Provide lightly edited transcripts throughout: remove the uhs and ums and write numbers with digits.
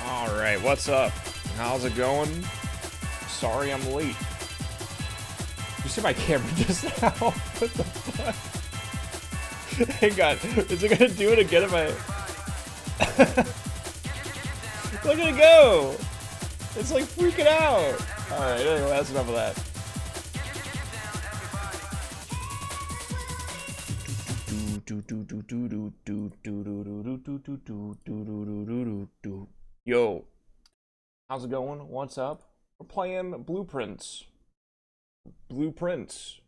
Alright, what's up? How's it going? Sorry I'm late. You see my camera just now? What the fuck? Hang on, is it gonna do it again if I... Look at it go! It's like freaking out! Alright, anyway, that's enough of that. Yo, how's it going? What's up? We're playing Blueprints. Blueprints.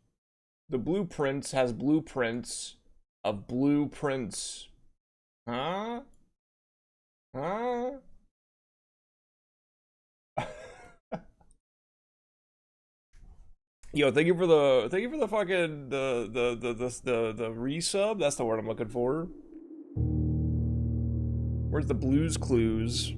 The Blueprints has blueprints of blueprints. Huh? Huh? Yo, thank you for the fucking the resub. That's the word I'm looking for. Where's the Blues Clues?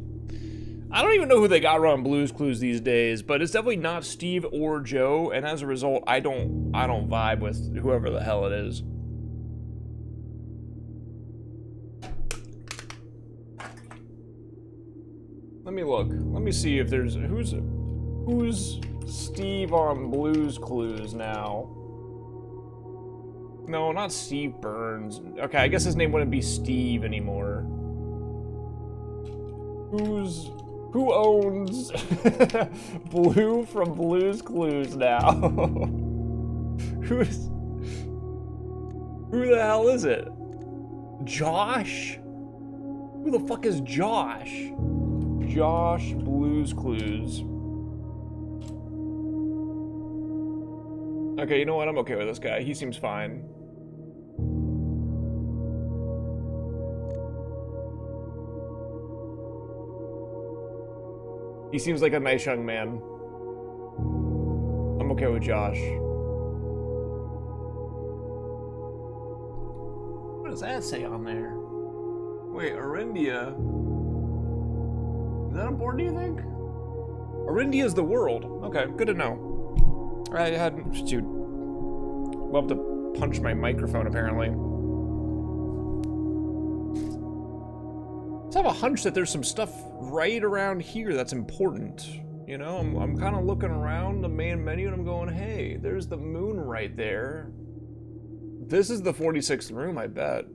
I don't even know who they got around Blues Clues these days, but it's definitely not Steve or Joe, and as a result, I don't vibe with whoever the hell it is. Let me look. Let me see if there's who's Steve on Blues Clues now. No, not Steve Burns. Okay, I guess his name wouldn't be Steve anymore. Who owns Blue from Blues Clues now? Who the hell is it? Josh? Who the fuck is Josh? Josh Blues Clues. Okay, you know what? I'm okay with this guy. He seems fine. He seems like a nice young man. I'm okay with Josh. What does that say on there? Wait, Arindia. Is that important, do you think? Arindia is the world. Okay, good to know. I had, dude, love to punch my microphone, apparently. I have a hunch that there's some stuff right around here that's important. You know, I'm kind of looking around the main menu and I'm going, hey, there's the moon right there. This is the 46th room, I bet.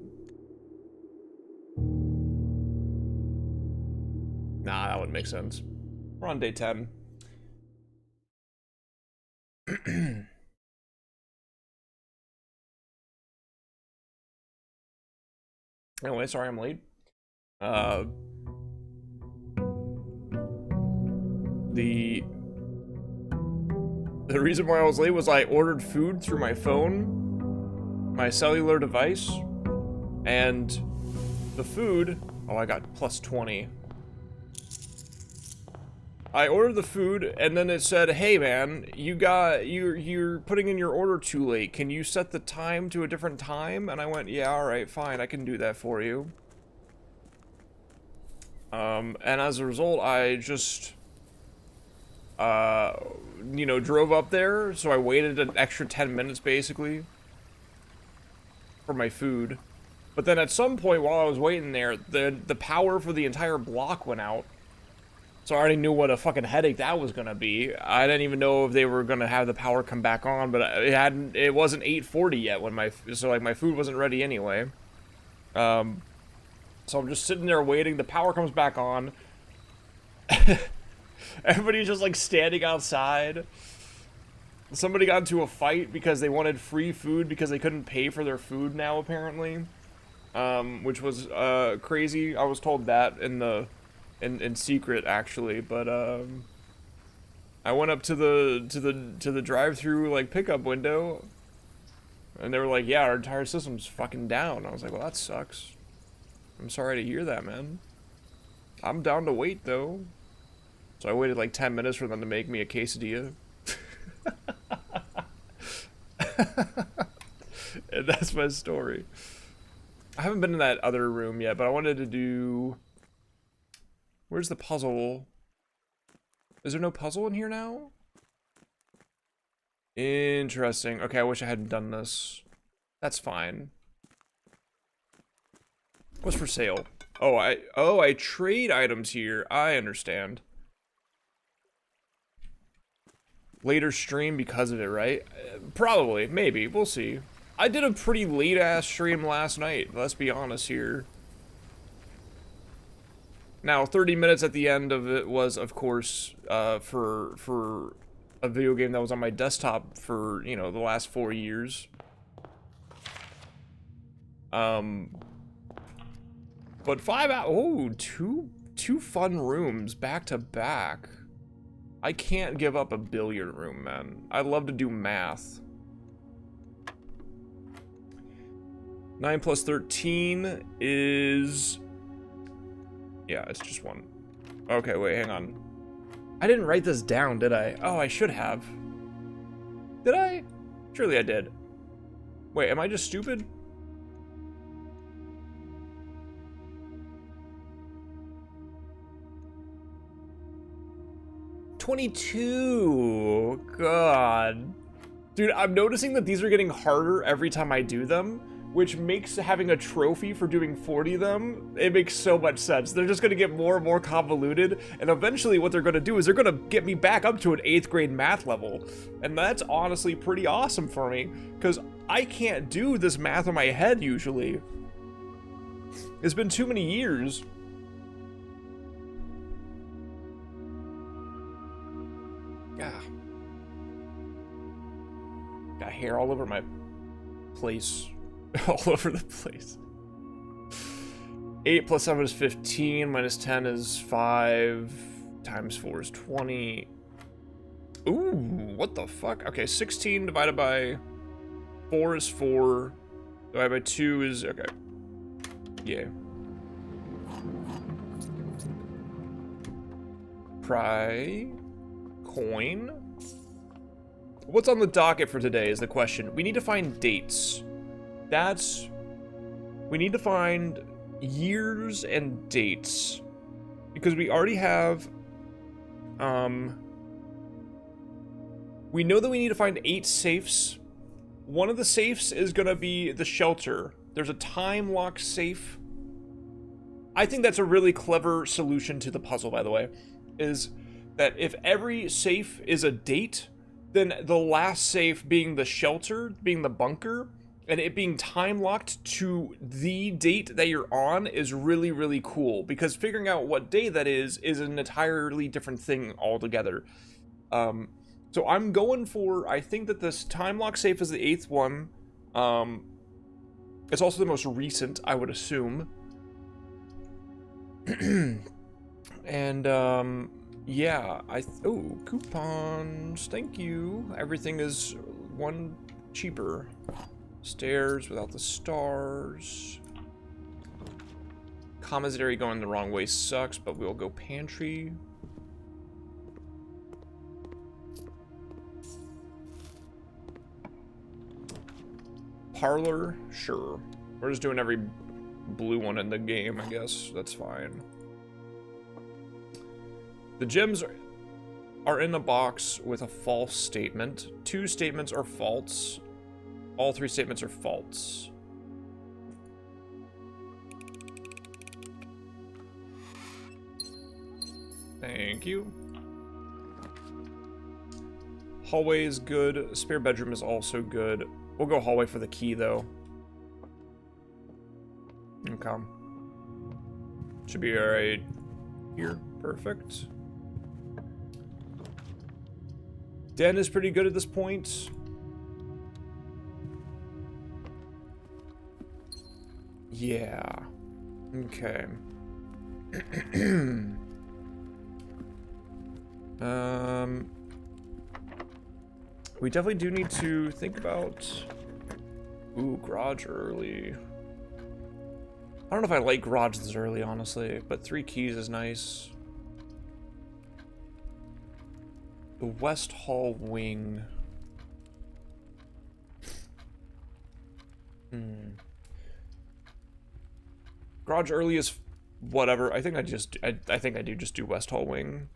Nah, that wouldn't make sense. We're on day 10. Anyway, sorry I'm late. The reason why I was late was I ordered food through my phone, my cellular device, and the food, oh, I got plus 20. I ordered the food and then it said, hey man, you're putting in your order too late. Can you set the time to a different time? And I went, yeah, all right, fine, I can do that for you. And as a result, I just, you know, drove up there, so I waited an extra 10 minutes, basically, for my food. But then at some point while I was waiting there, the power for the entire block went out. So I already knew what a fucking headache that was gonna be. I didn't even know if they were gonna have the power come back on, but it wasn't 8:40 yet when my food wasn't ready anyway. So I'm just sitting there waiting, the power comes back on. Everybody's just like standing outside. Somebody got into a fight because they wanted free food because they couldn't pay for their food now, apparently. Which was crazy. I was told that in secret, actually, but I went up to the drive-through like pickup window, and they were like, "Yeah, our entire system's fucking down." I was like, "Well, that sucks. I'm sorry to hear that, man. I'm down to wait though." So I waited like 10 minutes for them to make me a quesadilla. And that's my story. I haven't been in that other room yet, but I wanted to do... Where's the puzzle? Is there no puzzle in here now? Interesting. Okay, I wish I hadn't done this. That's fine. What's for sale? I trade items here. I understand. Later stream because of it, right? Probably, maybe, we'll see. I did a pretty late ass stream last night, let's be honest here. Now, 30 minutes at the end of it was, of course, for a video game that was on my desktop for, you know, the last 4 years. But 5 hours, oh, two fun rooms back to back. I can't give up a billiard room, man. I love to do math. 9 plus 13 is... Yeah, it's just 1. Okay, wait, hang on. I didn't write this down, did I? Oh, I should have. Did I? Surely I did. Wait, am I just stupid? $22. God. Dude, I'm noticing that these are getting harder every time I do them, which makes having a trophy for doing 40 of them, it makes so much sense. They're just gonna get more and more convoluted, and eventually what they're gonna do is they're gonna get me back up to an 8th grade math level. And that's honestly pretty awesome for me, because I can't do this math in my head usually. It's been too many years. Yeah. Got hair all over my place. All over the place. 8 plus 7 is 15, minus 10 is 5, times 4 is 20. Ooh, what the fuck? Okay, 16 divided by 4 is 4, divided by 2 is, okay. Yeah. Pry. Coin. What's on the docket for today is the question. We need to find dates. We need to find years and dates, because we already have, we know that we need to find 8 safes. One of the safes is gonna be the shelter. There's a time lock safe. I think that's a really clever solution to the puzzle, by the way, is that if every safe is a date, then the last safe being the shelter, being the bunker, and it being time locked to the date that you're on is really, really cool, because figuring out what day that is an entirely different thing altogether. So I'm going for, I think that this time lock safe is the 8th one. It's also the most recent, I would assume. And, yeah, oh, coupons, thank you. Everything is 1 cheaper. Stairs without the stars. Commissary going the wrong way sucks, but we'll go pantry. Parlor, sure. We're just doing every blue one in the game, I guess. That's fine. The gems are in a box with a false statement. 2 statements are false. All 3 statements are false. Thank you. Hallway is good. Spare bedroom is also good. We'll go hallway for the key, though. Okay. Should be alright here. Perfect. Den is pretty good at this point. Yeah. Okay. We definitely do need to think about... Ooh, garage early. I don't know if I like garage this early, honestly, but 3 keys is nice. The West Hall wing. Garage early is whatever. I think I think I do just do West Hall wing.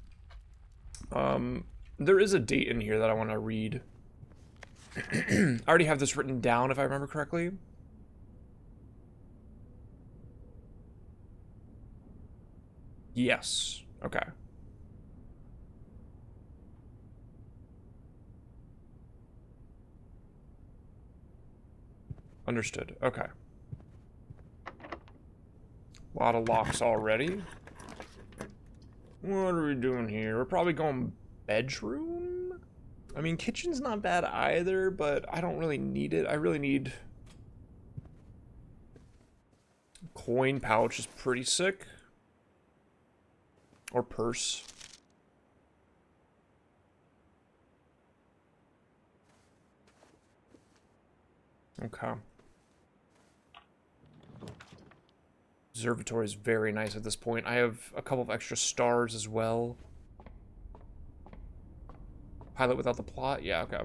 There is a date in here that I want to read. I already have this written down if I remember correctly. Yes. Okay. Understood. Okay. A lot of locks already. What are we doing here? We're probably going bedroom? I mean, kitchen's not bad either, but I don't really need it. I really need... Coin pouch is pretty sick. Or purse. Okay. Observatory is very nice at this point. I have a couple of extra stars as well. Pilot without the plot? Yeah, okay.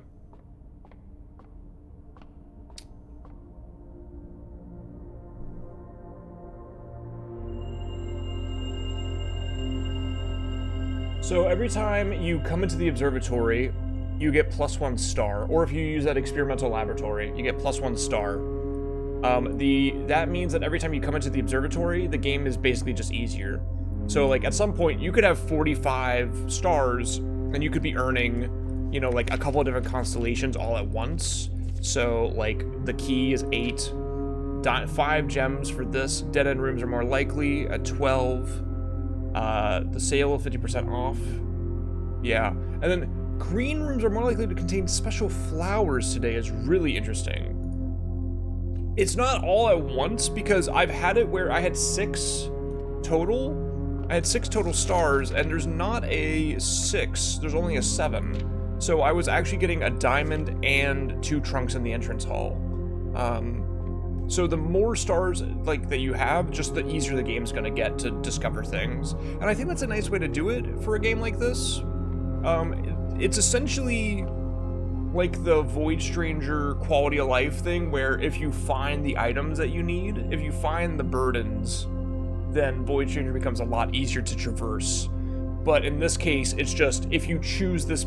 So every time you come into the observatory, you get +1 star. Or if you use that experimental laboratory, you get +1 star. That means that every time you come into the observatory, the game is basically just easier. So, like, at some point, you could have 45 stars, and you could be earning, you know, like, a couple of different constellations all at once. So, like, the key is 8. 5 gems for this. Dead-end rooms are more likely at 12. The sale 50% off. Yeah. And then green rooms are more likely to contain special flowers today is really interesting. It's not all at once because I've had it where I had 6 total. I had 6 total stars and there's not a 6, there's only a 7. So I was actually getting a diamond and 2 trunks in the entrance hall. So the more stars like that you have, just the easier the game's gonna get to discover things. And I think that's a nice way to do it for a game like this. It's essentially like the Void Stranger quality of life thing, where if you find the items that you need, if you find the burdens, then Void Stranger becomes a lot easier to traverse. But in this case, it's just if you choose this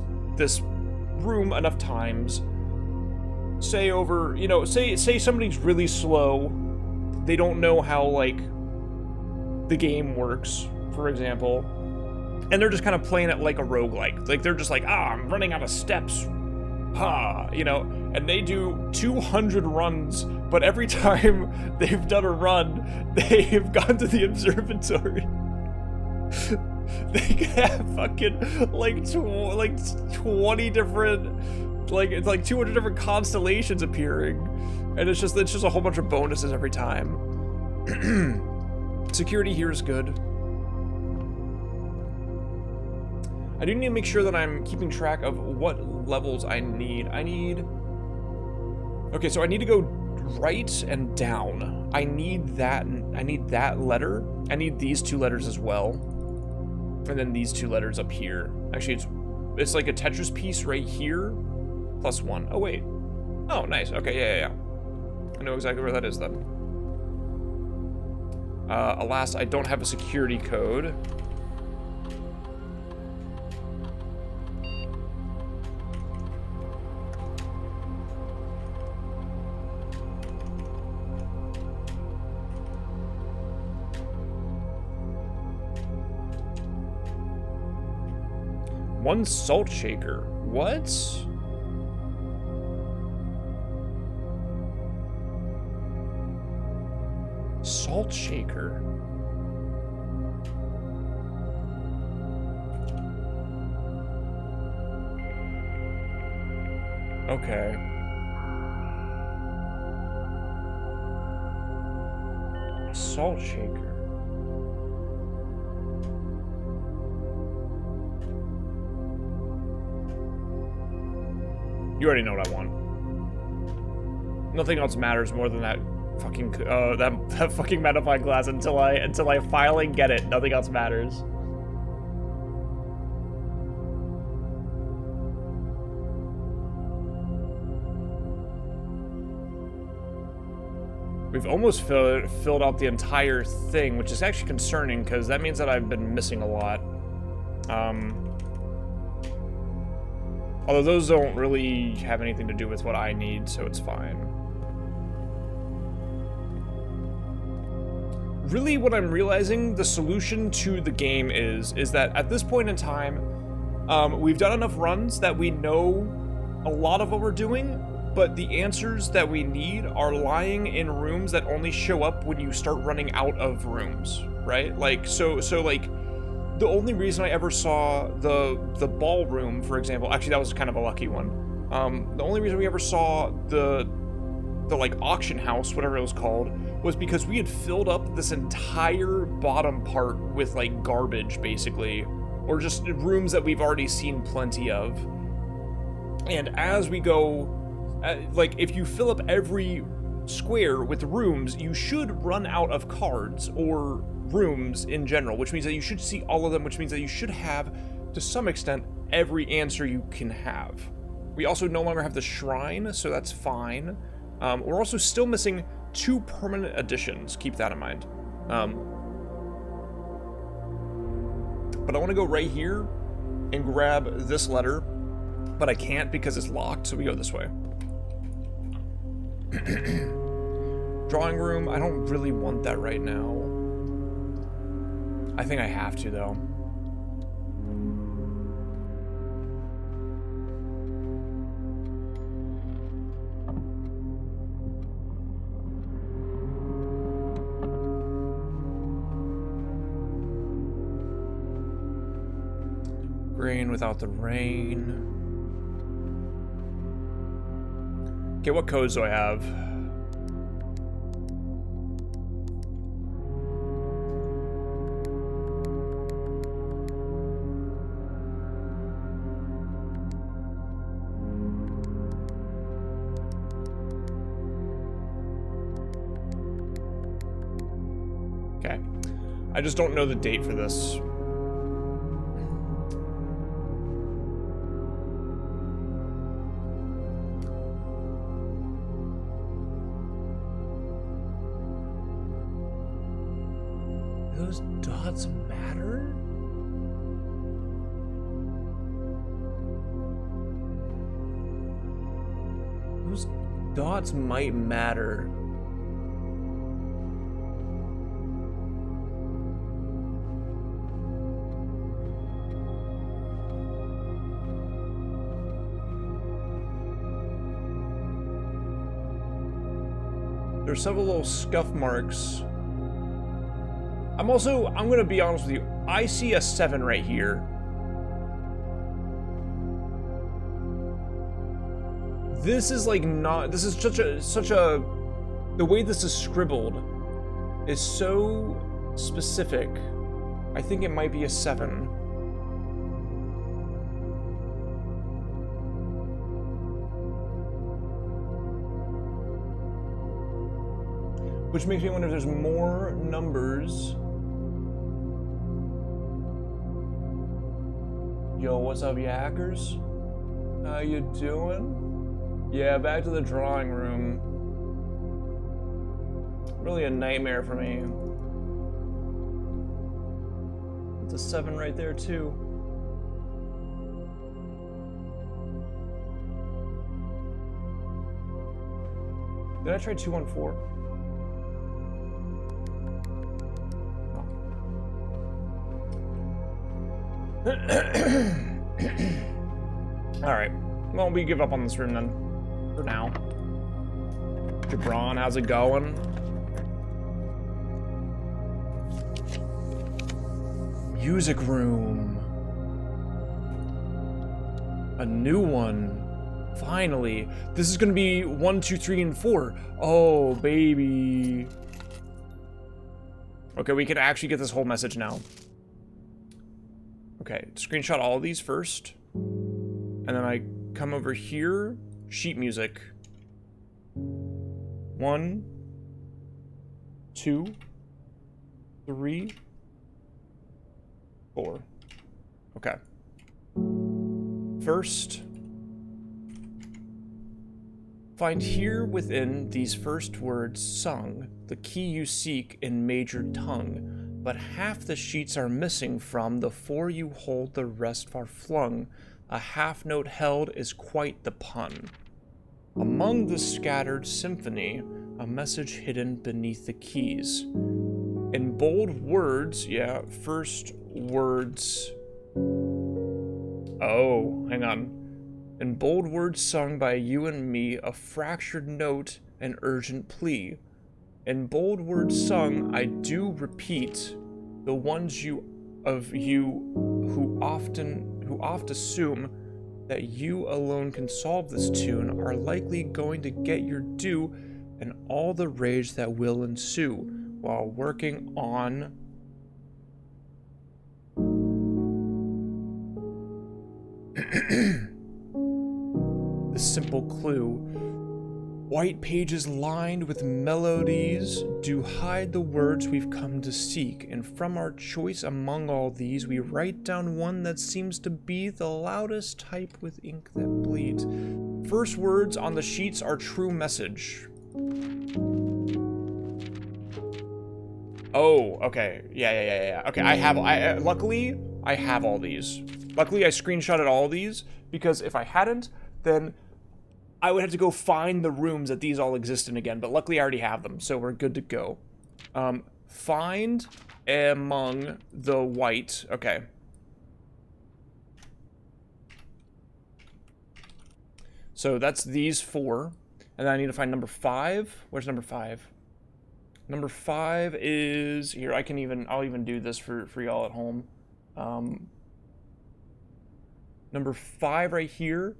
room enough times, say over, you know, say somebody's really slow, they don't know how, like, the game works, for example, and they're just kind of playing it like a roguelike. Like, they're just like, I'm running out of steps, you know, and they do 200 runs, but every time they've done a run, they've gone to the observatory. They can have fucking, like 20 different... like, it's like 200 different constellations appearing, and it's just a whole bunch of bonuses every time. Security here is good. I do need to make sure that I'm keeping track of what levels I need. Okay, so I need to go right and down. I need that letter. I need these 2 letters as well. And then these 2 letters up here. Actually, it's like a Tetris piece right here. +1. Oh, wait. Oh, nice. Okay, yeah. I know exactly where that is, then. Alas, I don't have a security code. One salt shaker. What? Salt shaker. Okay. Salt shaker. You already know what I want. Nothing else matters more than that fucking that fucking magnifying glass until I finally get it. Nothing else matters. We've almost filled out the entire thing, which is actually concerning because that means that I've been missing a lot. Although those don't really have anything to do with what I need, so it's fine. really what I'm realizing the solution to the game is that at this point in time, we've done enough runs that we know a lot of what we're doing, but the answers that we need are lying in rooms that only show up when you start running out of rooms, right? Like, so like, the only reason I ever saw the ballroom, for example, actually that was kind of a lucky one. The only reason we ever saw the like auction house, whatever it was called, was because we had filled up this entire bottom part with like garbage, basically, or just rooms that we've already seen plenty of. And as we go, like, if you fill up every square with rooms, you should run out of cards or rooms in general, which means that you should see all of them, which means that you should have, to some extent, every answer you can have. We also no longer have the shrine, so that's fine. We're also still missing 2 permanent additions, keep that in mind. But I want to go right here and grab this letter, but I can't because it's locked, so we go this way. Drawing room, I don't really want that right now. I think I have to, though. Grain without the rain. Okay, what codes do I have? Okay. I just don't know the date for this. Those dots matter? Those dots might matter. There's several little scuff marks. I'm gonna be honest with you, I see a 7 right here. This is like not, this is such a, the way this is scribbled is so specific. I think it might be a 7. Which makes me wonder if there's more numbers. Yo, what's up, you hackers? How you doing? Yeah, back to the drawing room. Really a nightmare for me. It's a 7 right there, too. Did I try 214? Alright. Well, we give up on this room then. For now. Jabron, how's it going? Music room. A new one. Finally. This is gonna be 1, 2, 3, and 4. Oh, baby. Okay, we can actually get this whole message now. Okay, screenshot all of these first. And then I come over here, sheet music. 1, 2, 3, 4. Okay. First, find here within these first words sung the key you seek in major tongue. But half the sheets are missing from the 4 you hold, the rest are flung. A half note held is quite the pun. Among the scattered symphony, a message hidden beneath the keys. In bold words, yeah, first words. Oh, hang on. In bold words sung by you and me, a fractured note, an urgent plea. In bold words sung, I do repeat, the ones who oft assume that you alone can solve this tune are likely going to get your due and all the rage that will ensue while working on the simple clue. White pages lined with melodies do hide the words we've come to seek, and from our choice among all these, we write down one that seems to be the loudest type with ink that bleeds. First words on the sheets are true message. Oh, okay. Yeah. Okay, luckily, I have all these. Luckily, I screenshotted all these, because if I hadn't, then I would have to go find the rooms that these all exist in again, but luckily I already have them, so we're good to go. Find among the white. Okay. So that's these 4. And then I need to find number 5. Where's number 5? Number 5 is here. I'll even do this for y'all at home. Number 5 right here.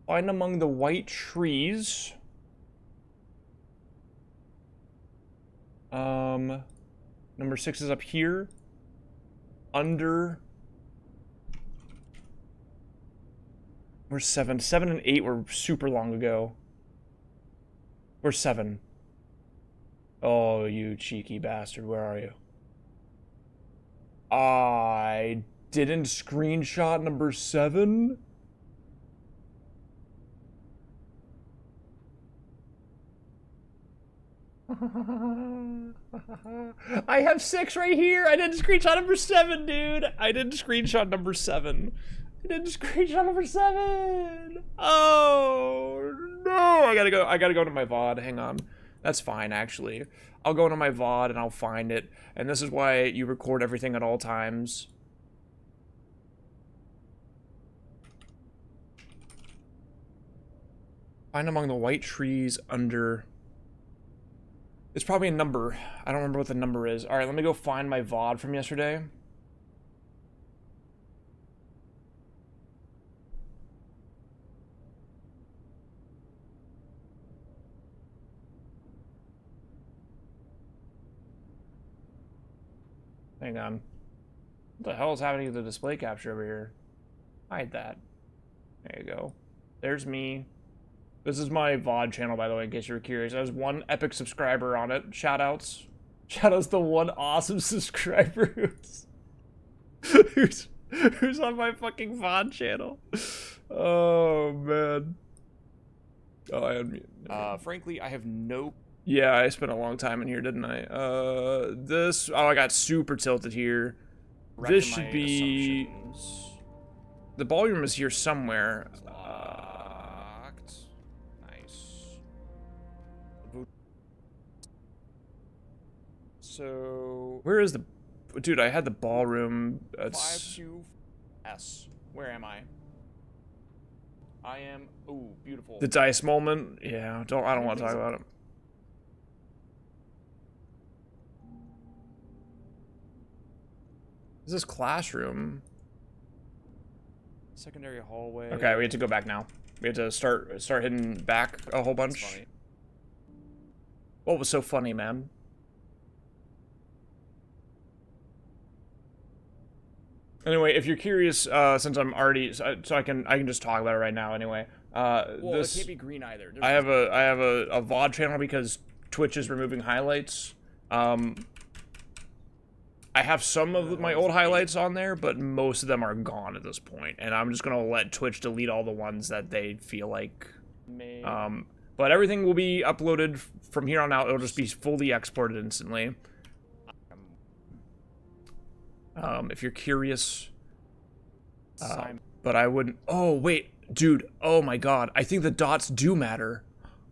Find among the white trees. Number 6 is up here. Under. Where's 7? 7 and 8 were super long ago. Where's 7? Oh, you cheeky bastard. Where are you? I didn't screenshot number 7? I have 6 right here. I didn't screenshot number 7, dude. I didn't screenshot number 7. Oh no! I gotta go to my VOD. Hang on. That's fine, actually. I'll go into my VOD and I'll find it. And this is why you record everything at all times. Find among the white trees under. It's probably a number. I don't remember what the number is. Alright, let me go find my VOD from yesterday. Hang on. What the hell is happening to the display capture over here? Hide that. There you go. There's me. This is my VOD channel, by the way, in case you were curious. I was 1 epic subscriber on it. Shoutouts. Shoutouts to 1 awesome subscriber who's on my fucking VOD channel. Oh, man. Oh, I unmuted. Frankly, I have no... Yeah, I spent a long time in here, didn't I? This... Oh, I got super tilted here. This should be... The ballroom is here somewhere. So, where is the... Dude, I had the ballroom. It's... 5-2-S. Where am I? I am... Ooh, beautiful. The dice moment? Yeah, I don't want to talk about it. Is this classroom? Secondary hallway. Okay, we have to go back now. We have to start hitting back a whole bunch. What was so funny, man? Anyway, if you're curious, since I'm already, so I can just talk about it right now. Anyway, well, this, it can't be green either. I have a VOD channel because Twitch is removing highlights. I have some of my old highlights on there, but most of them are gone at this point, and I'm just gonna let Twitch delete all the ones that they feel like. But everything will be uploaded from here on out. It'll just be fully exported instantly. If you're curious, but I wouldn't. Oh wait, dude. Oh my god. I think the dots do matter.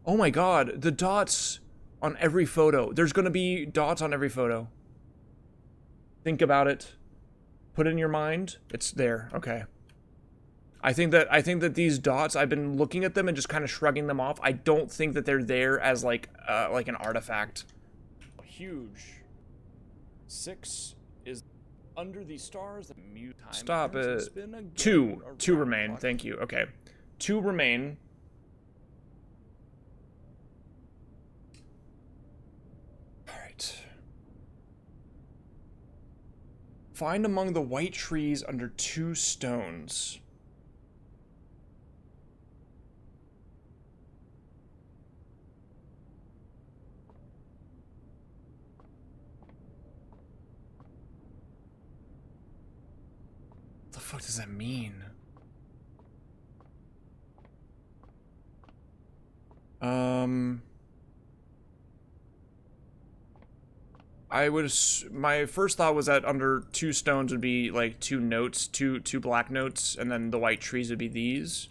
Oh my god, the dots. on every photo. There's gonna be dots on every photo. Think about it. Put it in your mind. It's there. Okay. I think that these dots, I've been looking at them and just kind of shrugging them off. I don't think that they're there as like an artifact. Huge. 6 is under the stars. Stop it. Two remain. Thank you. Okay. 2 remain. All right. Find among the white trees under 2 stones. What the fuck does that mean? My first thought was that under 2 stones would be like 2 notes, two black notes, and then the white trees would be these.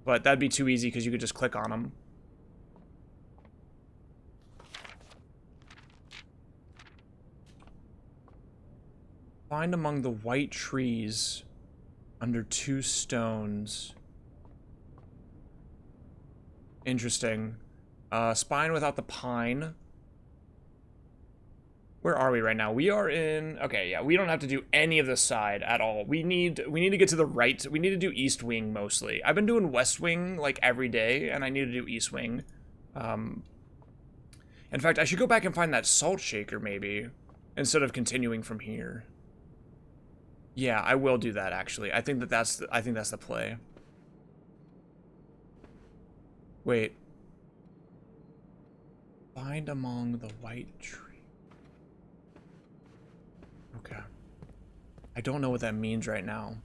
But that'd be too easy because you could just click on them. Find among the white trees under 2 stones. Interesting. Spine without the pine. Where are we right now? We are in... Okay, yeah, we don't have to do any of this side at all. We need to get to the right. We need to do East Wing mostly. I've been doing West Wing like every day, and I need to do East Wing. In fact, I should go back and find that salt shaker maybe, instead of continuing from here. Yeah, I will do that actually. I think that's the play. Wait. Find among the white trees. Okay. I don't know what that means right now.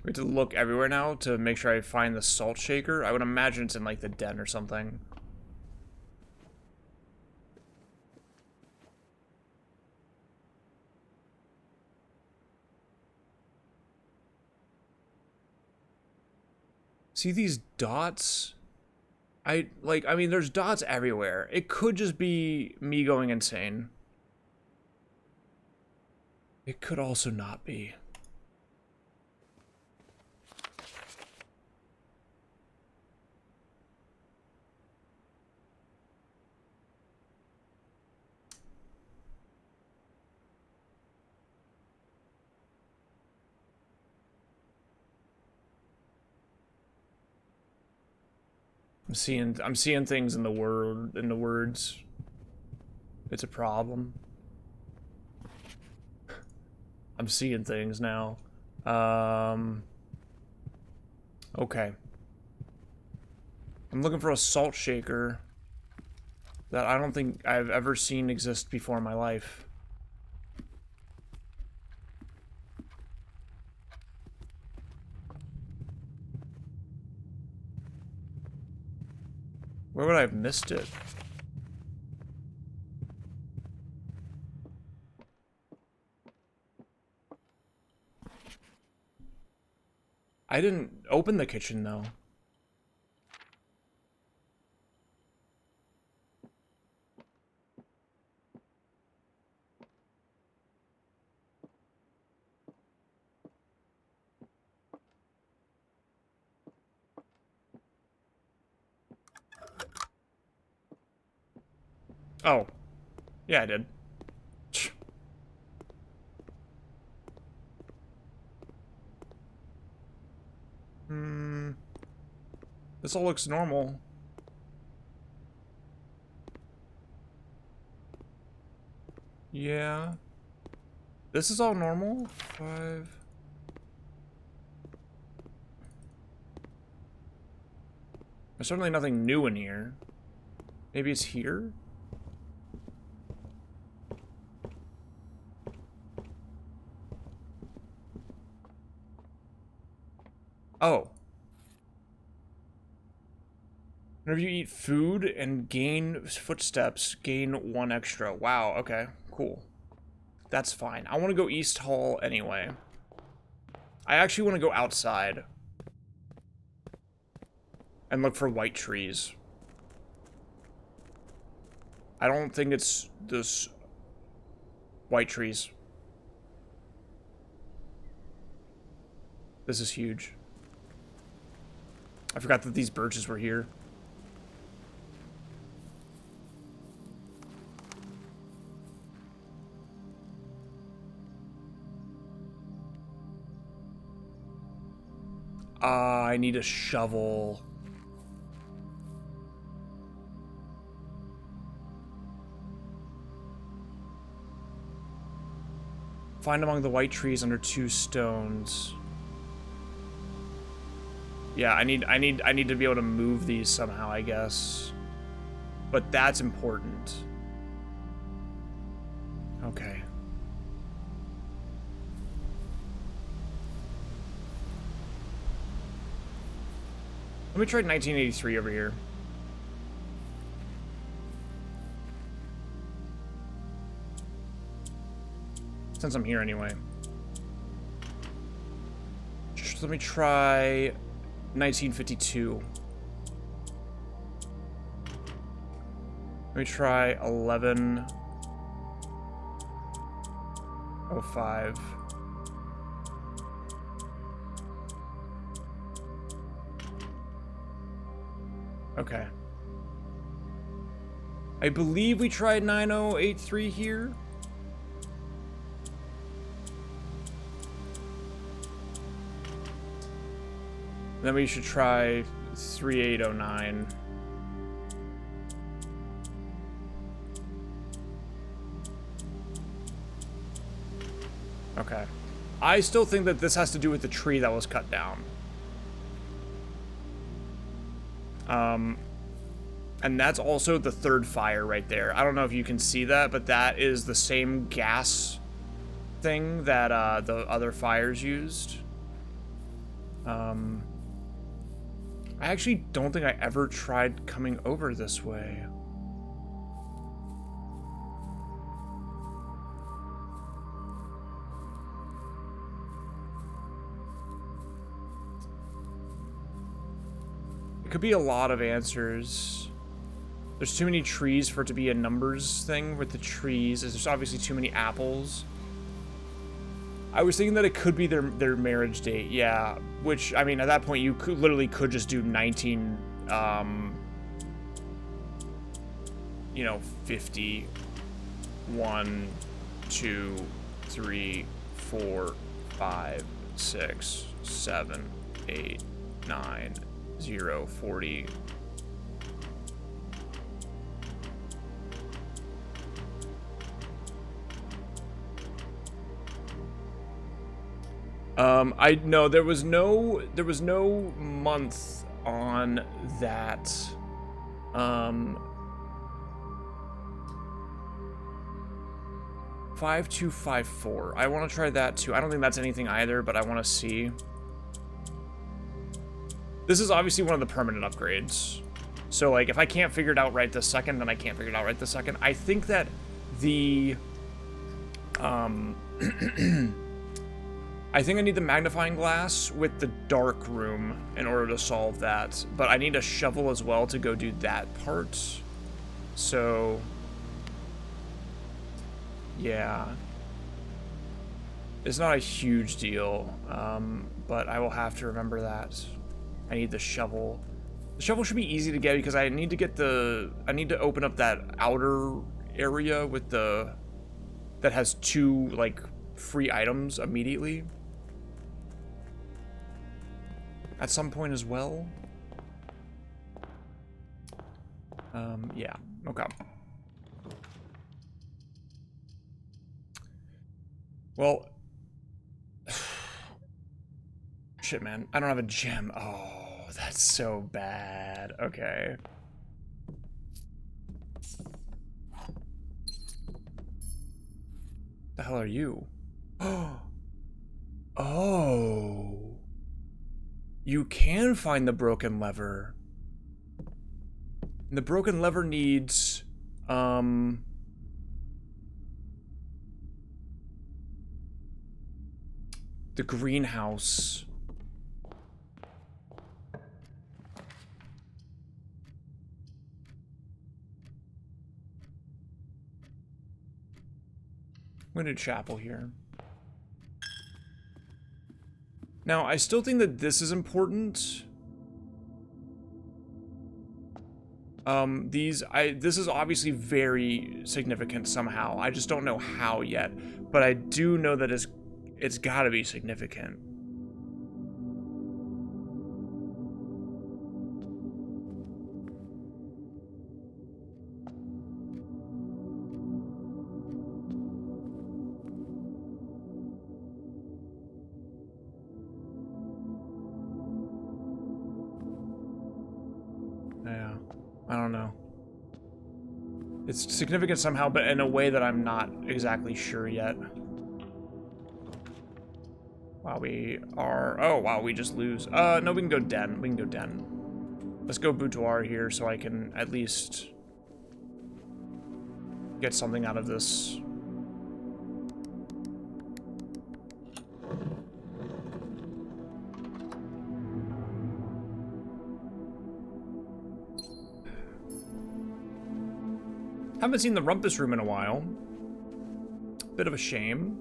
We have to look everywhere now to make sure I find the salt shaker. I would imagine it's in like the den or something. See these dots? I mean, there's dots everywhere. It could just be me going insane. It could also not be. I'm seeing things in the words. It's a problem. I'm seeing things now. Okay. I'm looking for a salt shaker that I don't think I've ever seen exist before in my life. Where would I have missed it? I didn't open the kitchen, though. Oh. Yeah, I did. This all looks normal. Yeah. This is all normal. 5. There's certainly nothing new in here. Maybe it's here? Oh. Whenever you eat food and gain footsteps, gain 1 extra. Wow, okay, cool. That's fine. I want to go East Hall anyway. I actually want to go outside. And look for white trees. I don't think it's this white trees. This is huge. I forgot that these birches were here. I need a shovel. Find among the white trees under 2 stones. Yeah, I need to be able to move these somehow, I guess. But that's important. Okay. Let me try 1983 over here. Since I'm here anyway. Just let me try 1952. Let me try 1105. Okay. I believe we tried 9083 here. Then we should try 3809. Okay. I still think that this has to do with the tree that was cut down. And that's also the third fire right there. I don't know if you can see that, but that is the same gas thing that the other fires used. I actually don't think I ever tried coming over this way. It could be a lot of answers. There's too many trees for it to be a numbers thing with the trees. There's obviously too many apples. I was thinking that it could be their marriage date, yeah. Which, I mean, at that point, you could literally could just do 19, you know, 50, 1, 2, 3, 4, 5, 6, 7, 8, 9, 0, 40. No, there was no month on that. 5254. I want to try that too. I don't think that's anything either, but I want to see. This is obviously one of the permanent upgrades. So, like, if I can't figure it out right this second, then I can't figure it out right this second. I think that the, I think I need the magnifying glass with the dark room in order to solve that. But I need a shovel as well to go do that part. So, yeah. It's not a huge deal, but I will have to remember that. I need the shovel. The shovel should be easy to get because I need to get I need to open up that outer area with that has 2, like, free items immediately. At some point as well. Yeah, okay. Well, shit, man, I don't have a gem. Oh, that's so bad. Okay. The hell are you? Oh. You can find the broken lever. And the broken lever needs, the greenhouse. I'm gonna do chapel here. Now, I still think that this is important. This is obviously very significant somehow. I just don't know how yet, but I do know that it's gotta be significant. I don't know. It's significant somehow, but in a way that I'm not exactly sure yet. Wow, we are... Oh, wow, we just lose. No, we can go Den. We can go Den. Let's go Boudoir here so I can at least get something out of this. Haven't seen the Rumpus Room in a while. Bit of a shame.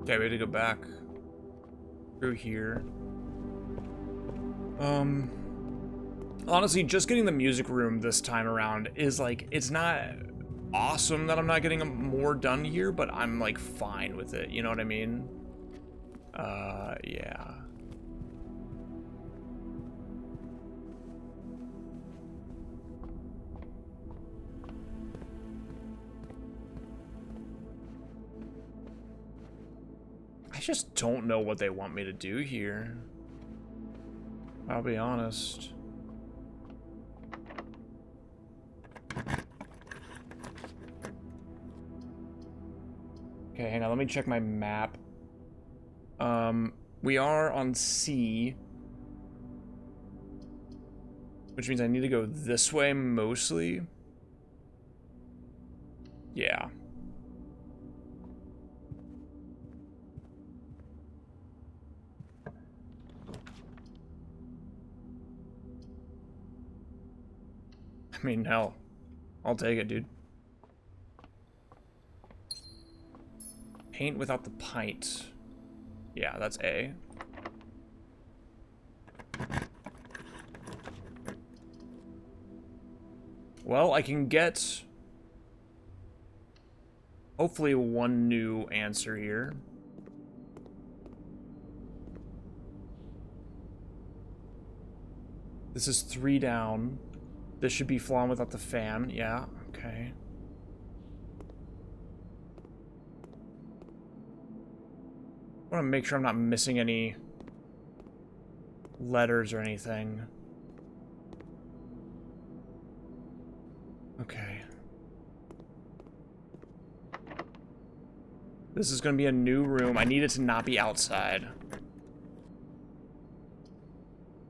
Okay, we had to go back through here. Honestly, just getting the music room this time around is like, it's not awesome that I'm not getting more done here, but I'm like fine with it, you know what I mean? Yeah. I just don't know what they want me to do here. I'll be honest. Okay, hang on, let me check my map. We are on C, which means I need to go this way mostly. Yeah. I mean, hell, I'll take it, dude. Paint without the pint. Yeah, that's A. Well, I can get hopefully one new answer here. This is 3 down. This should be Flan without the fan. Yeah, okay. I want to make sure I'm not missing any letters or anything. Okay. This is going to be a new room. I need it to not be outside.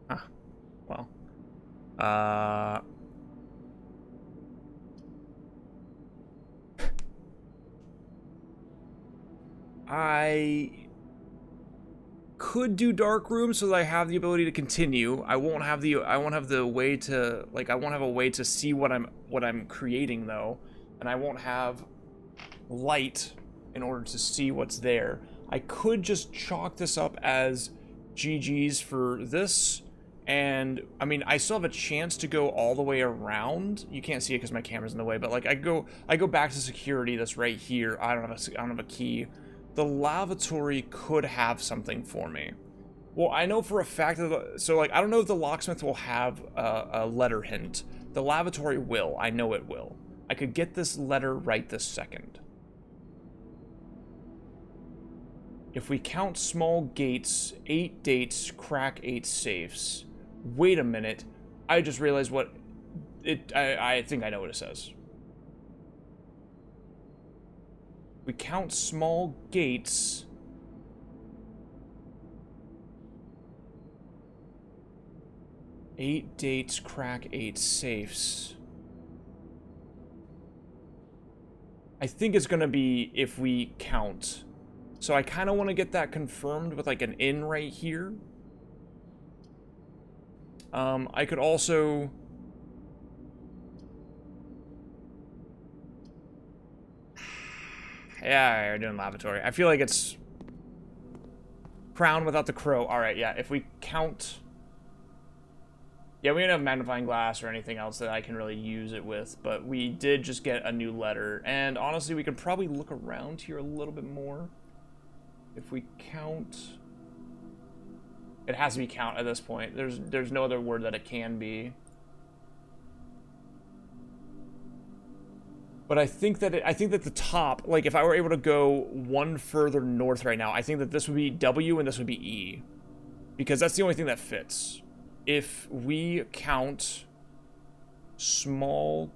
Huh. Well. I could do dark room so that I have the ability to continue. I won't have the way to, like, I won't have a way to see what I'm creating though, and I won't have light in order to see what's there. I could just chalk this up as GG's for this, and I mean, I still have a chance to go all the way around. You can't see it because my camera's in the way, but like I go back to security that's right here. I don't have a key. The lavatory could have something for me. Well, I know for a fact that so like I don't know if the locksmith will have a letter hint. The lavatory will. I know it will. I could get this letter right this second. If we count small gates, 8 dates, crack 8 safes. Wait a minute. I just realized what it. I think I know what it says. We count small gates. Eight dates, crack 8 safes. I think it's gonna be if we count So I kind of want to get that confirmed with like an inn right here. I could also... Yeah, we're doing lavatory. I feel like it's crown without the crow. All right, yeah. If we count, yeah, we don't have magnifying glass or anything else that I can really use it with. But we did just get a new letter, and honestly, we could probably look around here a little bit more. If we count, it has to be count at this point. There's no other word that it can be. But I think that the top, like if I were able to go one further north right now, I think that this would be W and this would be E. Because that's the only thing that fits. If we count small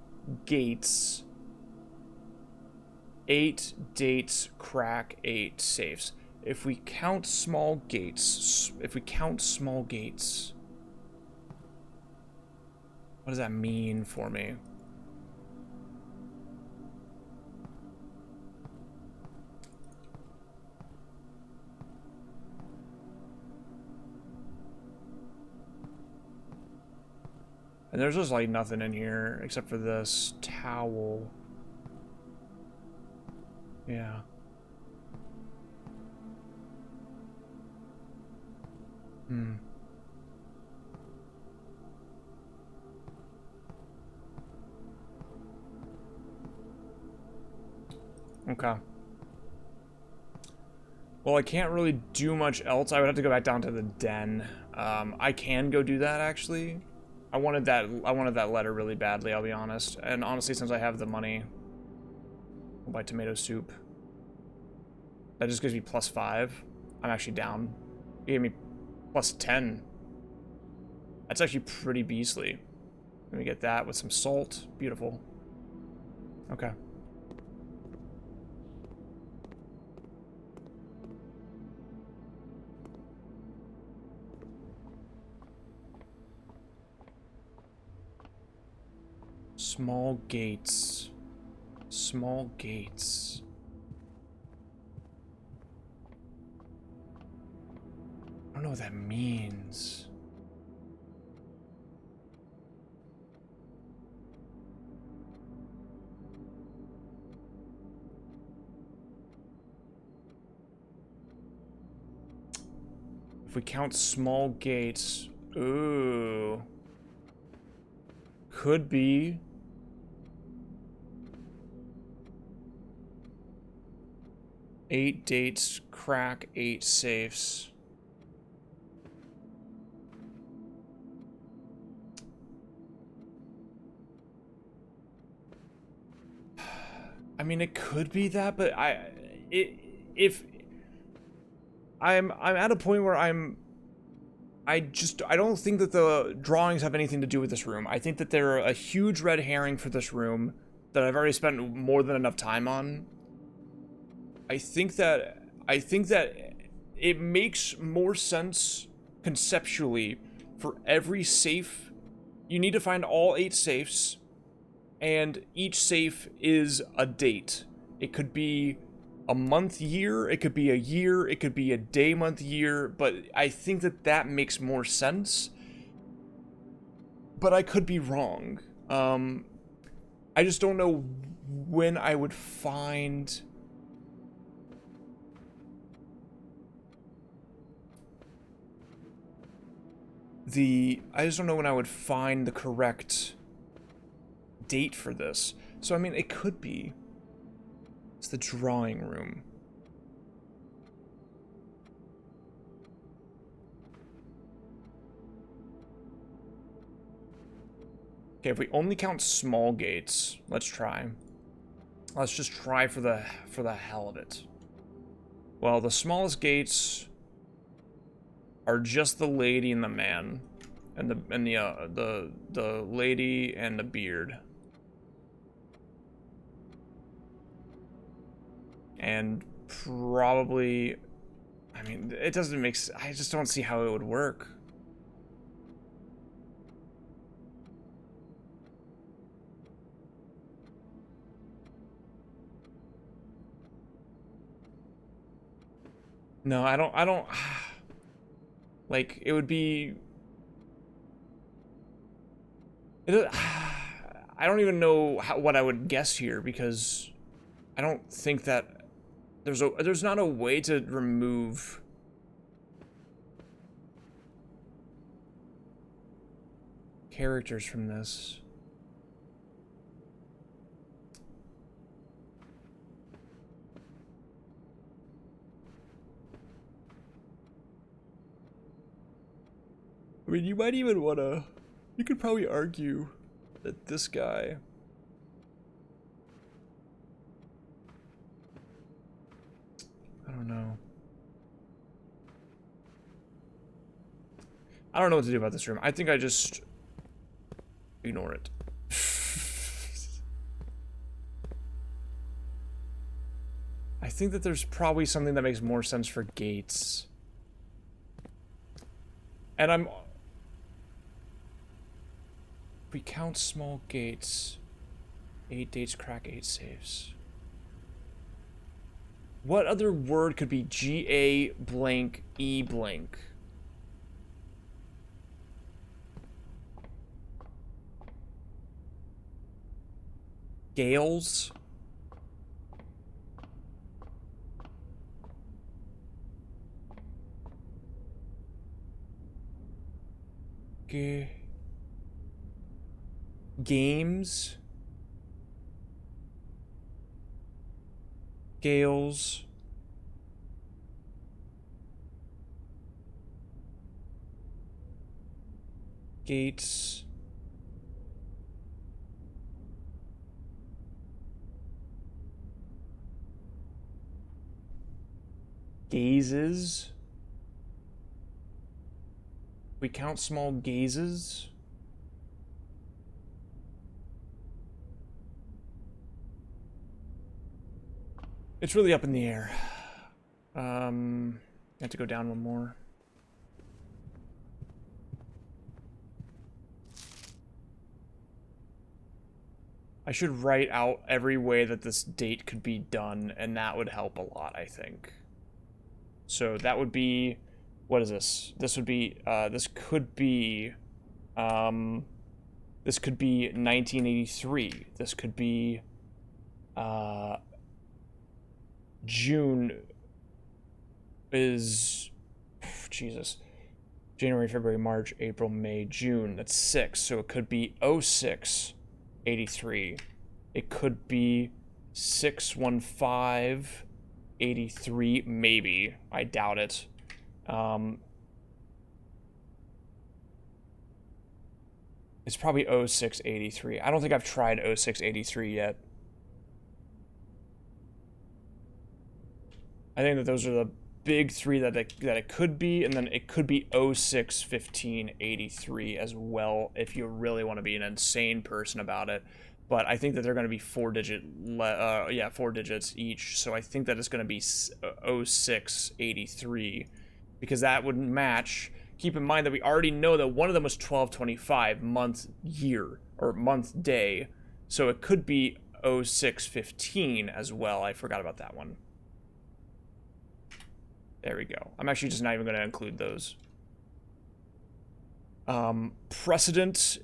gates, 8 dates, crack, 8 safes. If we count small gates, what does that mean for me? And there's just like nothing in here except for this towel. Yeah. Okay. Well, I can't really do much else. I would have to go back down to the den. I can go do that actually. I wanted that letter really badly, I'll be honest. And honestly, since I have the money, I'll buy tomato soup. That just gives me +5. I'm actually down. It gave me +10. That's actually pretty beastly. Let me get that with some salt. Beautiful. Okay. Small gates. Small gates. I don't know what that means. If we count small gates, ooh. Could be. Eight dates, crack, 8 safes. I mean, it could be that, but if I'm at a point where I don't think that the drawings have anything to do with this room. I think that they're a huge red herring for this room that I've already spent more than enough time on. I think that it makes more sense conceptually for every safe. You need to find all 8 safes, and each safe is a date. It could be a month, year, it could be a year, it could be a day, month, year, but I think that that makes more sense. But I could be wrong. I just don't know when I would find I just don't know when I would find the correct date for this. So I mean, it could be. It's the drawing room. Okay, if we only count small gates, let's try. Let's just try for the hell of it. Well, the smallest gates are just the lady and the man, and the lady and the beard. And probably, I mean, it doesn't make sense. I just don't see how it would work. No, I don't like it would be it, I don't even know what I would guess here because I don't think that there's not a way to remove characters from this. I mean, you might even wanna. You could probably argue that this guy. I don't know. I don't know what to do about this room. I think I just ignore it. I think that there's probably something that makes more sense for gates. And we count small gates. 8 dates, crack 8 saves. What other word could be G-A blank E blank? Gales? Games? Gales? Gates? Gazes? We count small gazes? It's really up in the air. I have to go down one more. I should write out every way that this date could be done, and that would help a lot, I think. So that would be, what is this? This would be, this could be 1983. This could be, June is, Jesus, January, February, March, April, May, June. That's 6. So it could be 06, 83. It could be 615, 83, maybe. I doubt it. It's probably 06, 83. I don't think I've tried 06, 83 yet. I think that those are the big 3 that it could be, and then it could be 06, 15, 83 as well if you really want to be an insane person about it. But I think that they're going to be 4 digits each. So I think that it's going to be 06, 83 because that would match. Keep in mind that we already know that one of them was 1225 month year or month day. So it could be 06, 15 as well. I forgot about that one. There we go. I'm actually just not even going to include those. Precedent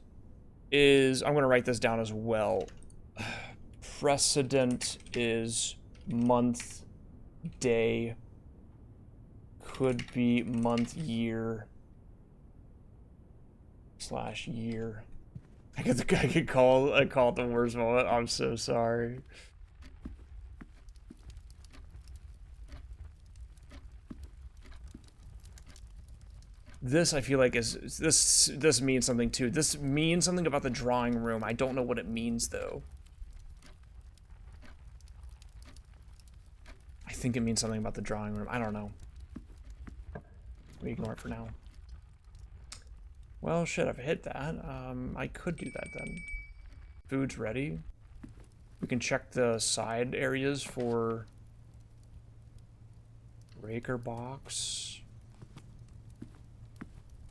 is... I'm going to write this down as well. Precedent is month, day. Could be month, year. / year. I could call it the worst moment. I'm so sorry. This, I feel like, is... This means something, too. This means something about the drawing room. I don't know what it means, though. I think it means something about the drawing room. I don't know. We ignore it for now. Well, shit, I've hit that. I could do that, then. Food's ready. We can check the side areas for... breaker box...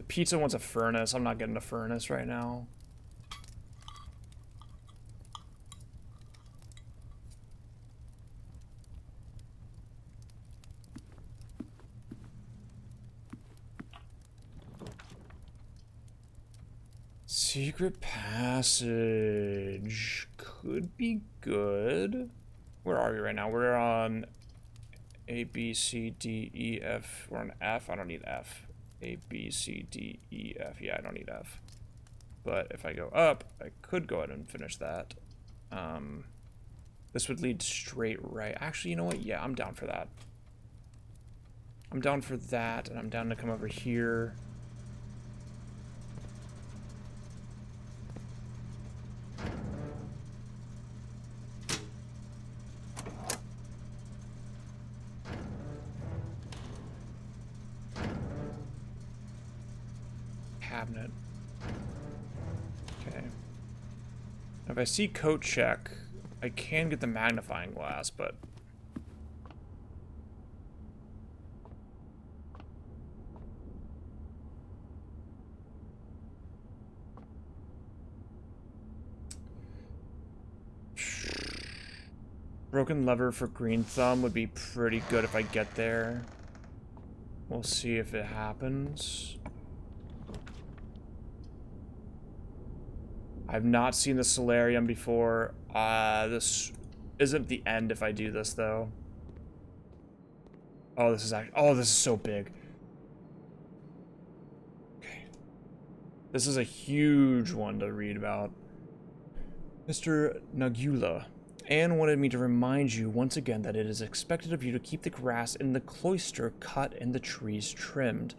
Pizza wants a furnace. I'm not getting a furnace right now. Secret passage could be good. Where are we right now? We're on A, B, C, D, E, F. We're on F. I don't need F. A, B, C, D, E, F. Yeah, I don't need F. But if I go up, I could go ahead and finish that. This would lead straight right. Actually, you know what? Yeah, I'm down for that. I'm down for that, and I'm down to come over here. Cabinet. Okay. If I see coat check, I can get the magnifying glass, but broken lever for Green Thumb would be pretty good if I get there. We'll see if it happens. I've not seen the Solarium before. This isn't the end if I do this, though. Oh, this is actually... Oh, this is so big. Okay. This is a huge one to read about. Mr. Nagula. Anne wanted me to remind you once again that it is expected of you to keep the grass in the cloister cut and the trees trimmed.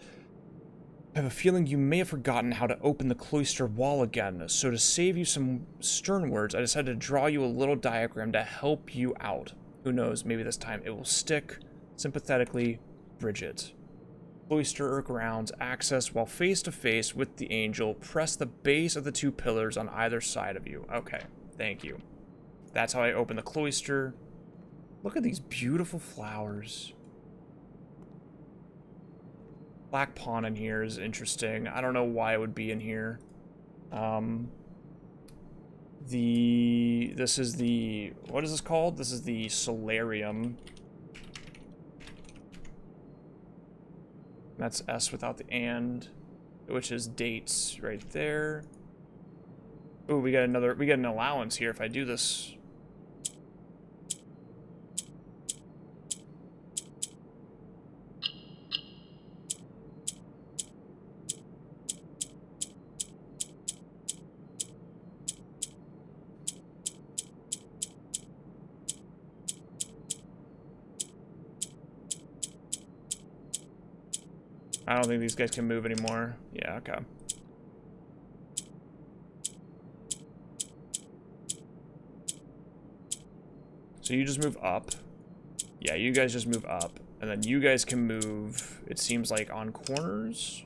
I have a feeling you may have forgotten how to open the cloister wall again, so to save you some stern words, I decided to draw you a little diagram to help you out. Who knows, maybe this time it will stick. Sympathetically, Bridget. Cloister or grounds, access while face to face with the angel. Press the base of the two pillars on either side of you. Okay, thank you. That's how I open the cloister. Look at these beautiful flowers. Black pawn in here is interesting. I don't know why it would be in here. This is the, what is this called? This is the Solarium. That's S without the and, which is dates right there. Oh, we get an allowance here if I do this. I don't think these guys can move anymore. Yeah, okay. So you just move up. Yeah, you guys just move up. And then you guys can move, it seems like, on corners.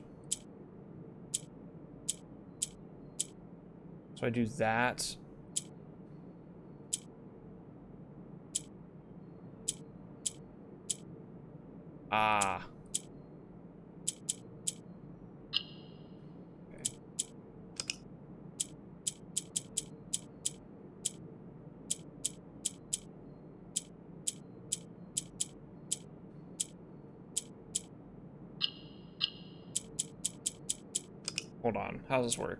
So I do that. Ah. Hold on, how does this work?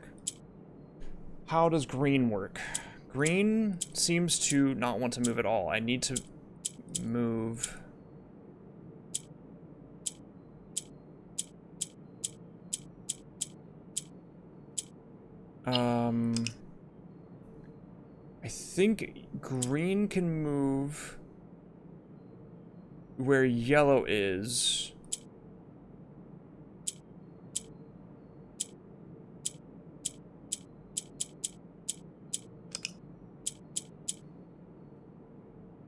How does green work? Green seems to not want to move at all. I need to move. I think green can move where yellow is.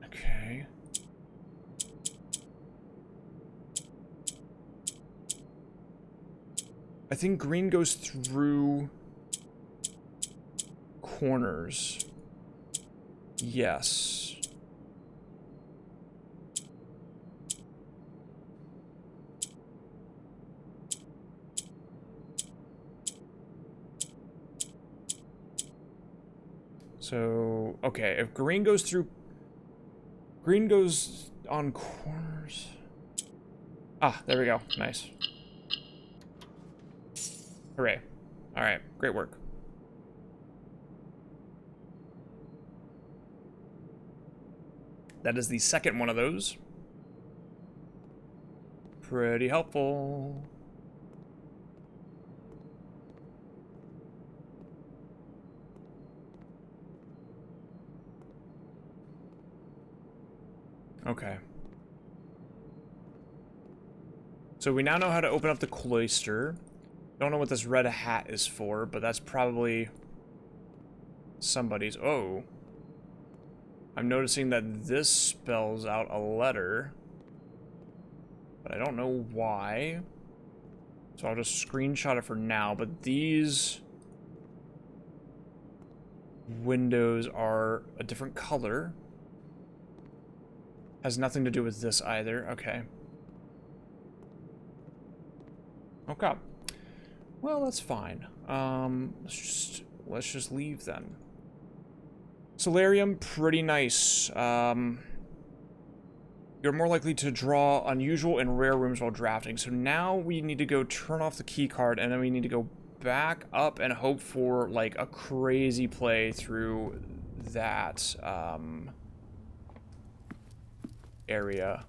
Okay. I think green goes through corners. Yes. So, okay, if green goes through... Green goes on corners. Ah, there we go. Nice. Hooray. Alright, great work. That is the second one of those. Pretty helpful. Okay. So we now know how to open up the cloister. Don't know what this red hat is for, but that's probably somebody's. Oh. I'm noticing that this spells out a letter, but I don't know why. So I'll just screenshot it for now, but these windows are a different color. Has nothing to do with this either. Okay. Okay. Well, that's fine. Let's just leave then. Solarium, pretty nice. You're more likely to draw unusual and rare rooms while drafting. So now we need to go turn off the key card, and then we need to go back up and hope for like a crazy play through that area.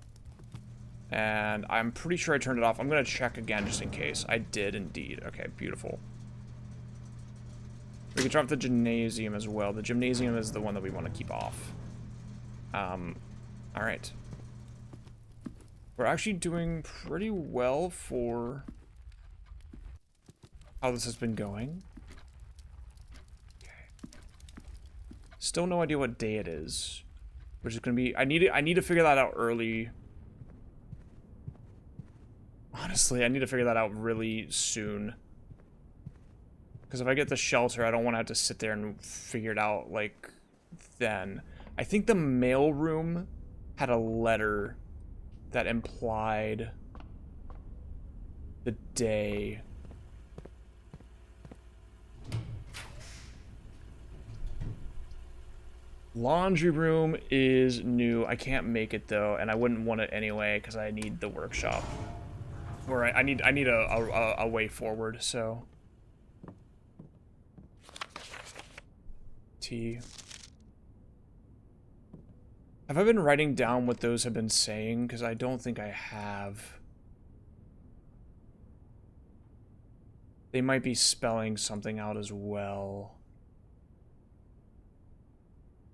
And I'm pretty sure I turned it off. I'm gonna check again just in case. I did indeed. Okay, beautiful. We can drop the gymnasium as well. The gymnasium is the one that we want to keep off. Alright. We're actually doing pretty well for how this has been going. Okay. Still no idea what day it is. Which is gonna be I need to figure that out early. Honestly, I need to figure that out really soon. Because if I get the shelter, I don't want to have to sit there and figure it out, like, then. I think the mail room had a letter that implied the day. Laundry room is new. I can't make it, though, and I wouldn't want it anyway, because I need the workshop. Or I need a way forward, so... T. Have I been writing down what those have been saying? Because I don't think I have. They might be spelling something out as well.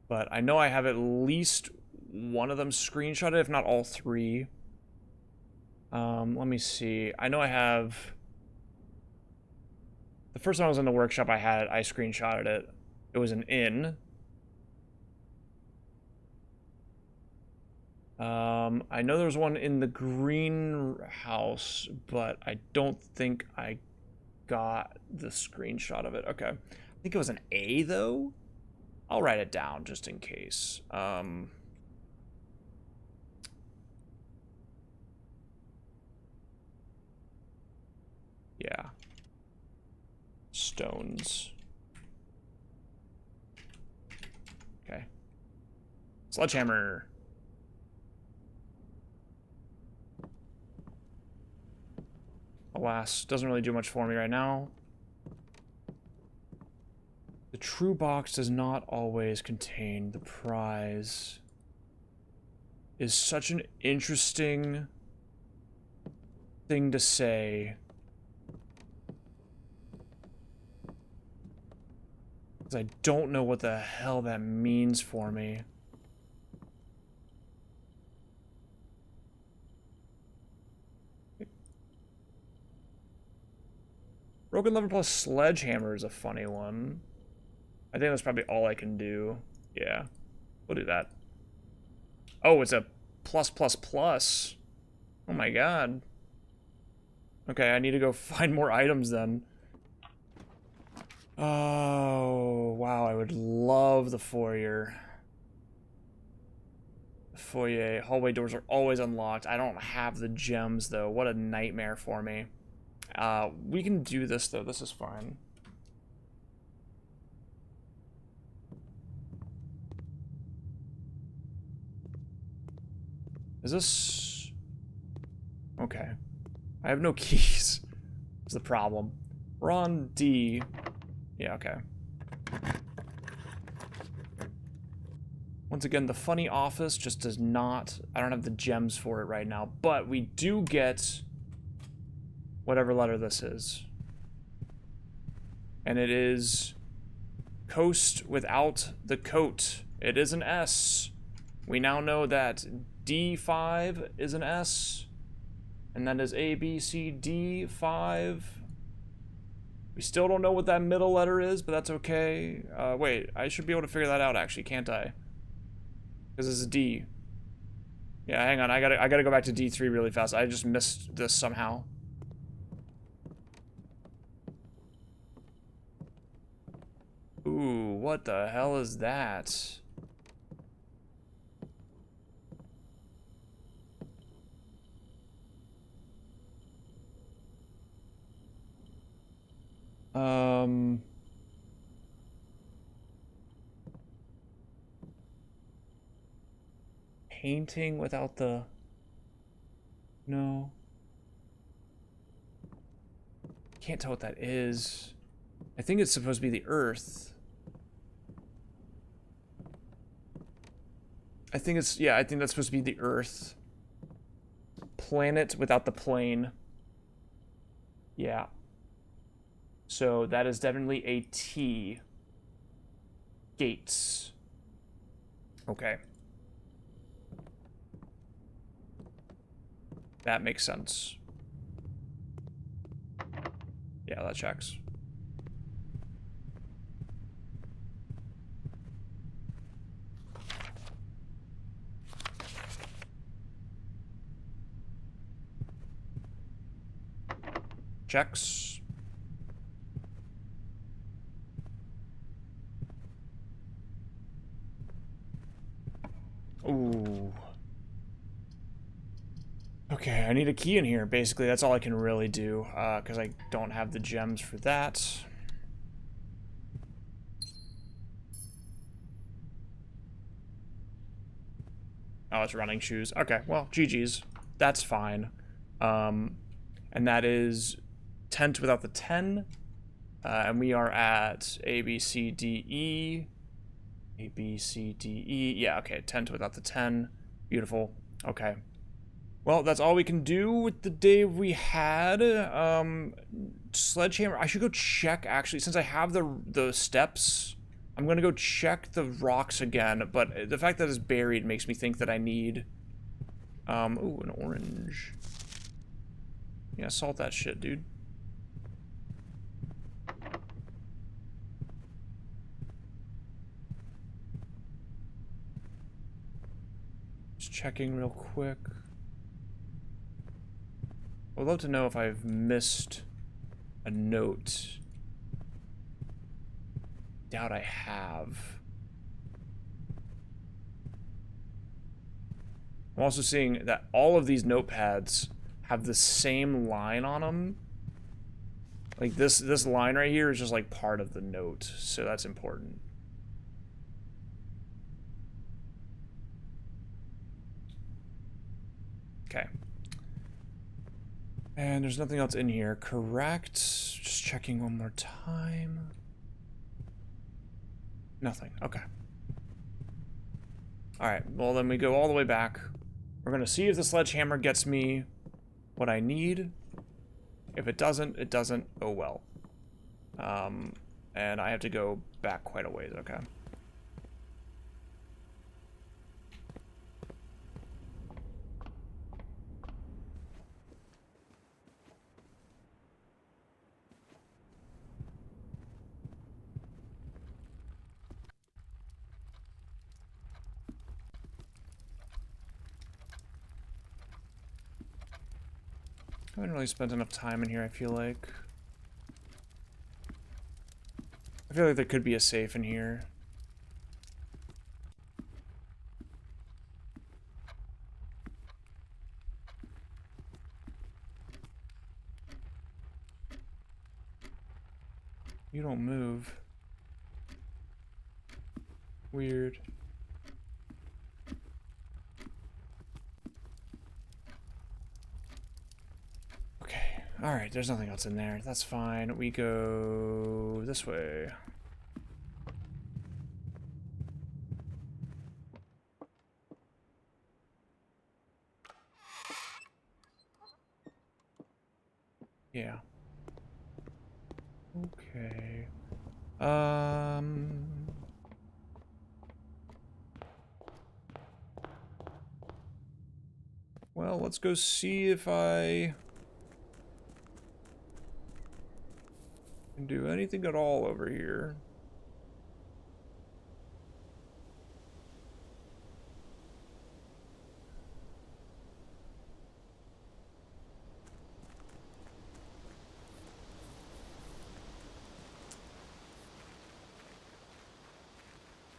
But I know I have at least one of them screenshotted, if not all three. Let me see. I know I have... The first time I was in the workshop I screenshotted it. It was an inn. I know there was one in the greenhouse, but I don't think I got the screenshot of it. Okay. I think it was an A, though. I'll write it down just in case. Yeah. Stones. Okay. Sledgehammer. Alas, doesn't really do much for me right now. The true box does not always contain the prize. Is such an interesting thing to say. Because I don't know what the hell that means for me. Broken Lever plus Sledgehammer is a funny one. I think that's probably all I can do. Yeah, we'll do that. Oh, it's a plus plus plus. Oh my god. Okay, I need to go find more items then. Oh, wow, I would love the foyer. The foyer. Hallway doors are always unlocked. I don't have the gems, though. What a nightmare for me. We can do this, though. This is fine. Is this... Okay. I have no keys. That's the problem. We're on D. Yeah, okay. Once again, the funny office just does not... I don't have the gems for it right now, but we do get whatever letter this is. And it is coast without the coat. It is an S. We now know that D5 is an S. And that is A, B, C, D, 5. We still don't know what that middle letter is, but that's okay. Wait, I should be able to figure that out, actually, can't I? Because it's a D. Yeah, hang on, I gotta go back to D3 really fast. I just missed this somehow. Ooh, what the hell is that? Painting without the... No. Can't tell what that is. I think it's supposed to be the Earth. I think it's... Yeah, I think that's supposed to be the Earth. Planet without the plane. Yeah. So that is definitely a T. Gates. Okay. That makes sense. Yeah, that checks. Checks. Ooh. Okay, I need a key in here. Basically, that's all I can really do, because I don't have the gems for that. Oh, it's running shoes. Okay, well, GG's. That's fine. And that is tent without the 10. And we are at A, B, C, D, E. A, B, C, D, E. Yeah, okay, tent without the 10. Beautiful. Okay. Well, that's all we can do with the day we had. Sledgehammer. I should go check, actually, since I have the steps. I'm gonna go check the rocks again, but the fact that it's buried makes me think that I need... ooh, an orange. Yeah, salt that shit, dude. Just checking real quick. I'd love to know if I've missed a note. Doubt I have. I'm also seeing that all of these notepads have the same line on them. Like this line right here is just like part of the note, so that's important. Okay. And there's nothing else in here, correct? Just checking one more time. Nothing, okay. Alright, well then we go all the way back. We're gonna see if the sledgehammer gets me what I need. If it doesn't, it doesn't. Oh well. And I have to go back quite a ways, okay. I haven't really spent enough time in here, I feel like. I feel like there could be a safe in here. You don't move. Weird. Alright, there's nothing else in there. That's fine. We go this way. Yeah. Okay. Well, let's go see if I can do anything at all over here.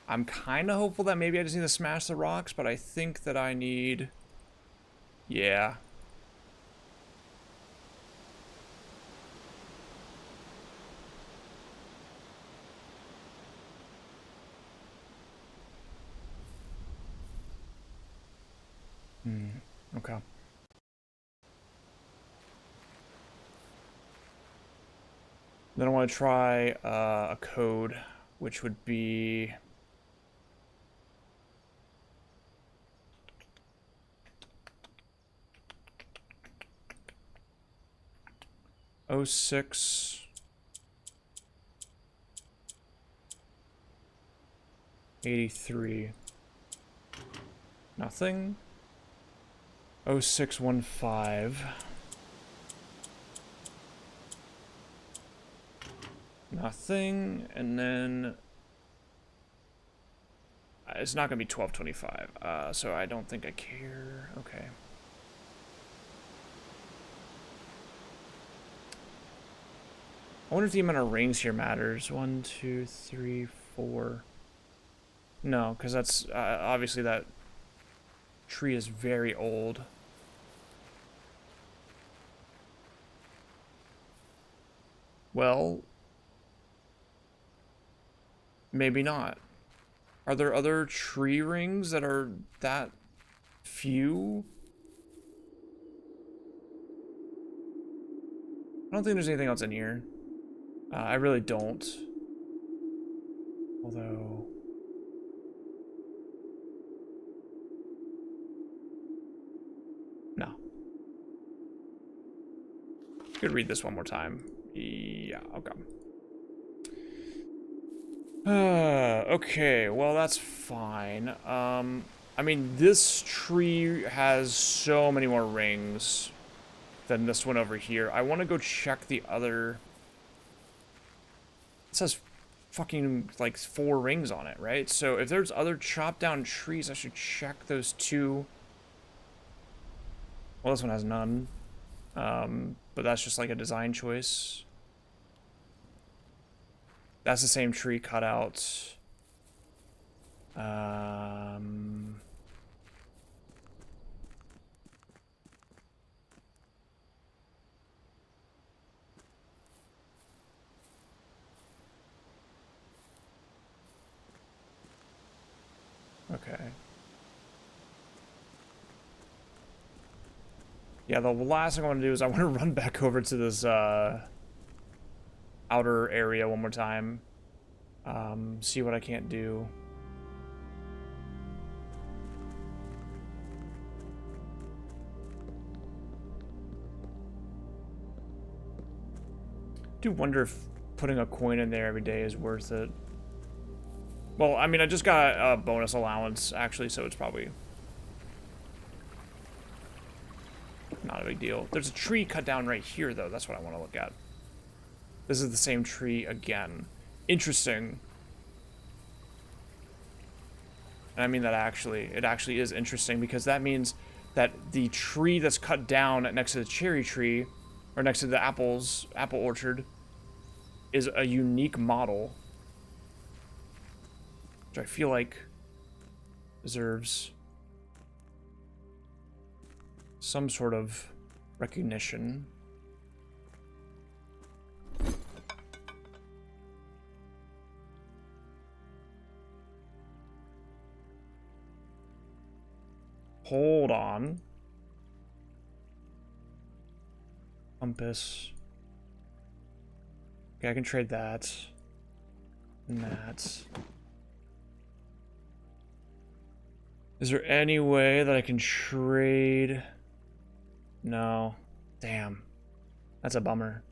I'm kind of hopeful that maybe I just need to smash the rocks, but I think that I need... Yeah. Okay. Then I want to try a code, which would be... '06... 83. Nothing. 0615. Nothing. And then... It's not going to be 1225, so I don't think I care. Okay. I wonder if the amount of rings here matters. 1, 2, 3, 4. No, because that's... obviously that tree is very old. Well... Maybe not. Are there other tree rings that are that few? I don't think there's anything else in here. I really don't. Although... No. Could read this one more time. Yeah, okay. Okay, well that's fine. I mean, this tree has so many more rings than this one over here. I want to go check the other... It says fucking, like, 4 rings on it, right? So if there's other chopped down trees, I should check those 2. Well, this one has none. But that's just like a design choice. That's the same tree cut out. Okay. Yeah, the last thing I want to do is I want to run back over to this outer area one more time. See what I can't do. I do wonder if putting a coin in there every day is worth it. Well, I mean, I just got a bonus allowance, actually, so it's probably not a big deal. There's a tree cut down right here, though. That's what I want to look at. This is the same tree again. Interesting. And I mean that actually. It actually is interesting, because that means that the tree that's cut down next to the cherry tree, or next to the apple orchard, is a unique model, which I feel like deserves some sort of recognition. Hold on. Compass. Okay, I can trade that. And that. Is there any way that I can trade? No. Damn. That's a bummer.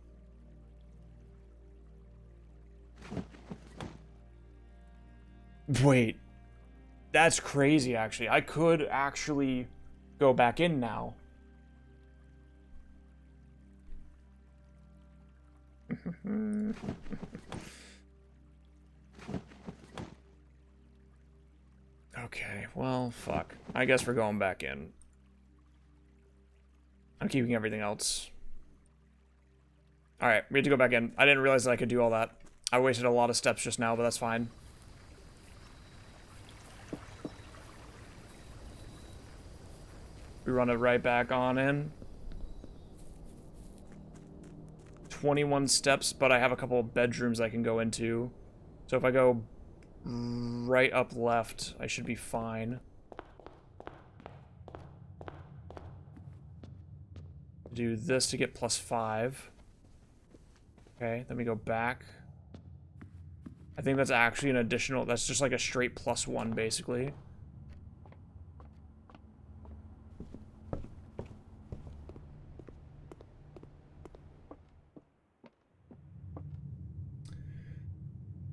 Wait. That's crazy, actually. I could actually go back in now. Okay, well, fuck. I guess we're going back in. I'm keeping everything else. Alright, we have to go back in. I didn't realize that I could do all that. I wasted a lot of steps just now, but that's fine. We run it right back on in. 21 steps, but I have a couple of bedrooms I can go into. So if I go right up left, I should be fine. Do this to get +5. Okay, then we go back. I think that's actually an additional, that's just like a straight +1 basically.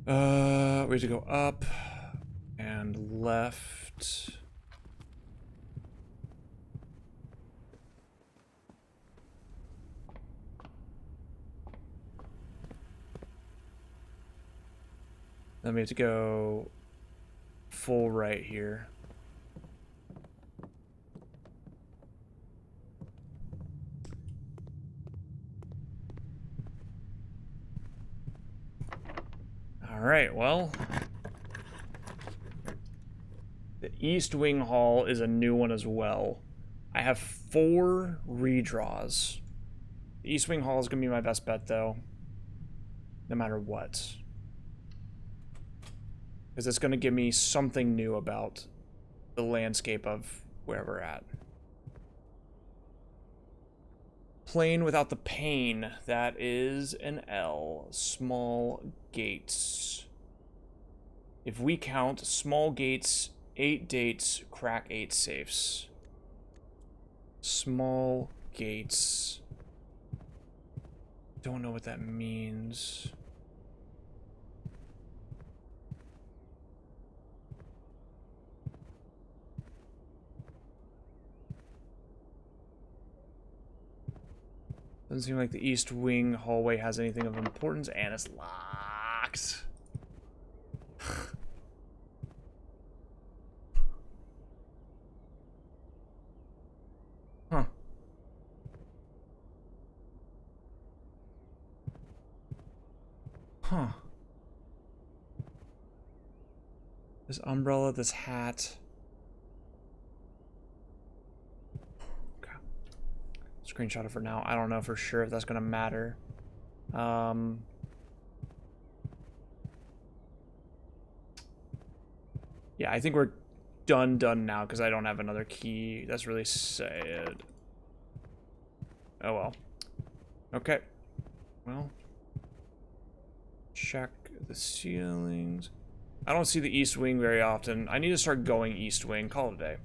We have to go up and left. Then we have to go full right here. All right, well, the East Wing Hall is a new one as well. I have 4 redraws. The East Wing Hall is gonna be my best bet though, no matter what. Because it's gonna give me something new about the landscape of where we're at. Plane without the pain. That is an L. Small gates. If we count small gates, 8 dates, crack 8 safes. Small gates. Don't know what that means. Doesn't seem like the East Wing hallway has anything of importance, and it's locked. Huh. Huh. This umbrella, this hat. Okay. Screenshot it for now. I don't know for sure if that's gonna matter. Yeah, I think we're done now because I don't have another key. That's really sad. Oh well. Okay. Well. Check the ceilings. I don't see the East Wing very often. I need to start going East Wing. Call it a day.